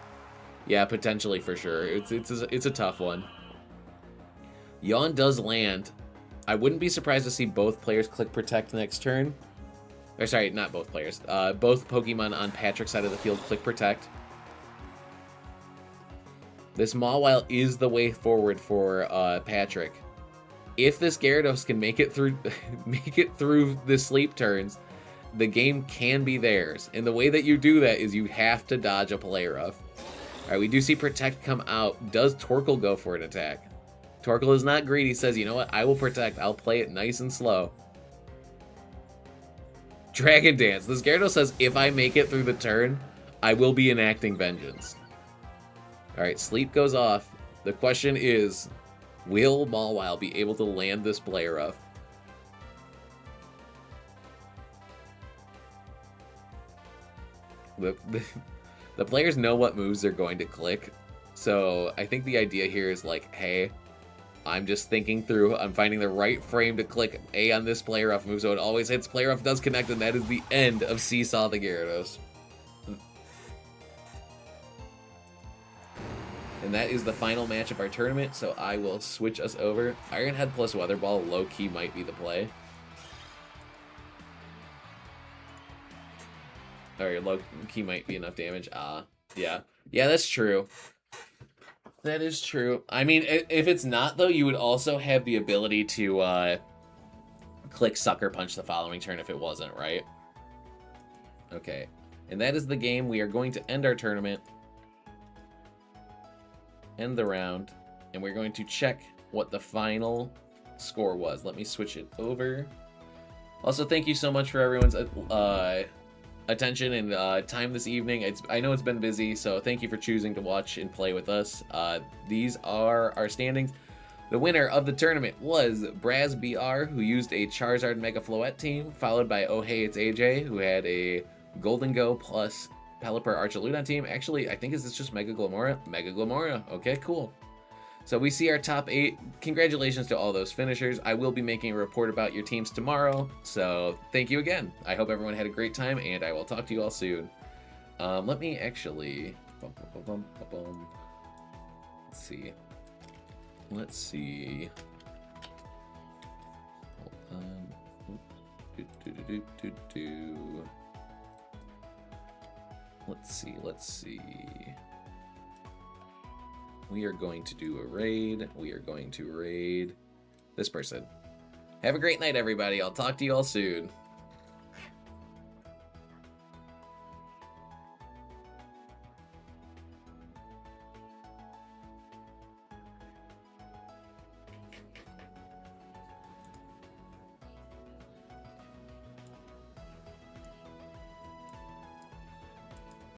S1: Yeah, potentially for sure. It's a tough one. Yawn does land. I wouldn't be surprised to see both players click Protect next turn. Or sorry, not both players. Both Pokemon on Patrick's side of the field click Protect. This Mawile is the way forward for Patrick. If this Gyarados can make it through the sleep turns, the game can be theirs. And the way that you do that is you have to dodge a Play Rough. Alright, we do see Protect come out. Does Torkoal go for an attack? Torkoal is not greedy. Says, you know what? I will Protect. I'll play it nice and slow. Dragon Dance. This Gyarados says, if I make it through the turn, I will be enacting vengeance. Alright, Sleep goes off. The question is, will Mawile be able to land this Play Rough? The players know what moves they're going to click, so I think the idea here is like, hey, I'm just thinking through, I'm finding the right frame to click A on this Play Rough move, so it always hits. Play Rough does connect, and that is the end of Seesaw the Gyarados. And that is the final match of our tournament, so I will switch us over. Iron Head plus Weather Ball, low-key might be the play. Alright, low-key might be enough damage. Yeah. Yeah, that's true. That is true. I mean, if it's not, though, you would also have the ability to click Sucker Punch the following turn if it wasn't, right? Okay. And that is the game. We are going to end our tournament. End the round, and we're going to check what the final score was. Let me switch it over. Also, thank you so much for everyone's attention and time this evening. I know it's been busy, so thank you for choosing to watch and play with us. These are our standings. The winner of the tournament was Braz BR, who used a Charizard Mega Floette team, followed by Oh Hey It's AJ, who had a Golden Go plus Pelipper Archaludon team. Actually, I think is this just Mega Glamora? Mega Glamora. Okay, cool. So we see our top 8. Congratulations to all those finishers. I will be making a report about your teams tomorrow. So thank you again. I hope everyone had a great time, and I will talk to you all soon. Let me actually... Let's see. Let's see. Hold on. Let's see, let's see. We are going to do a raid. We are going to raid this person. Have a great night, everybody. I'll talk to you all soon.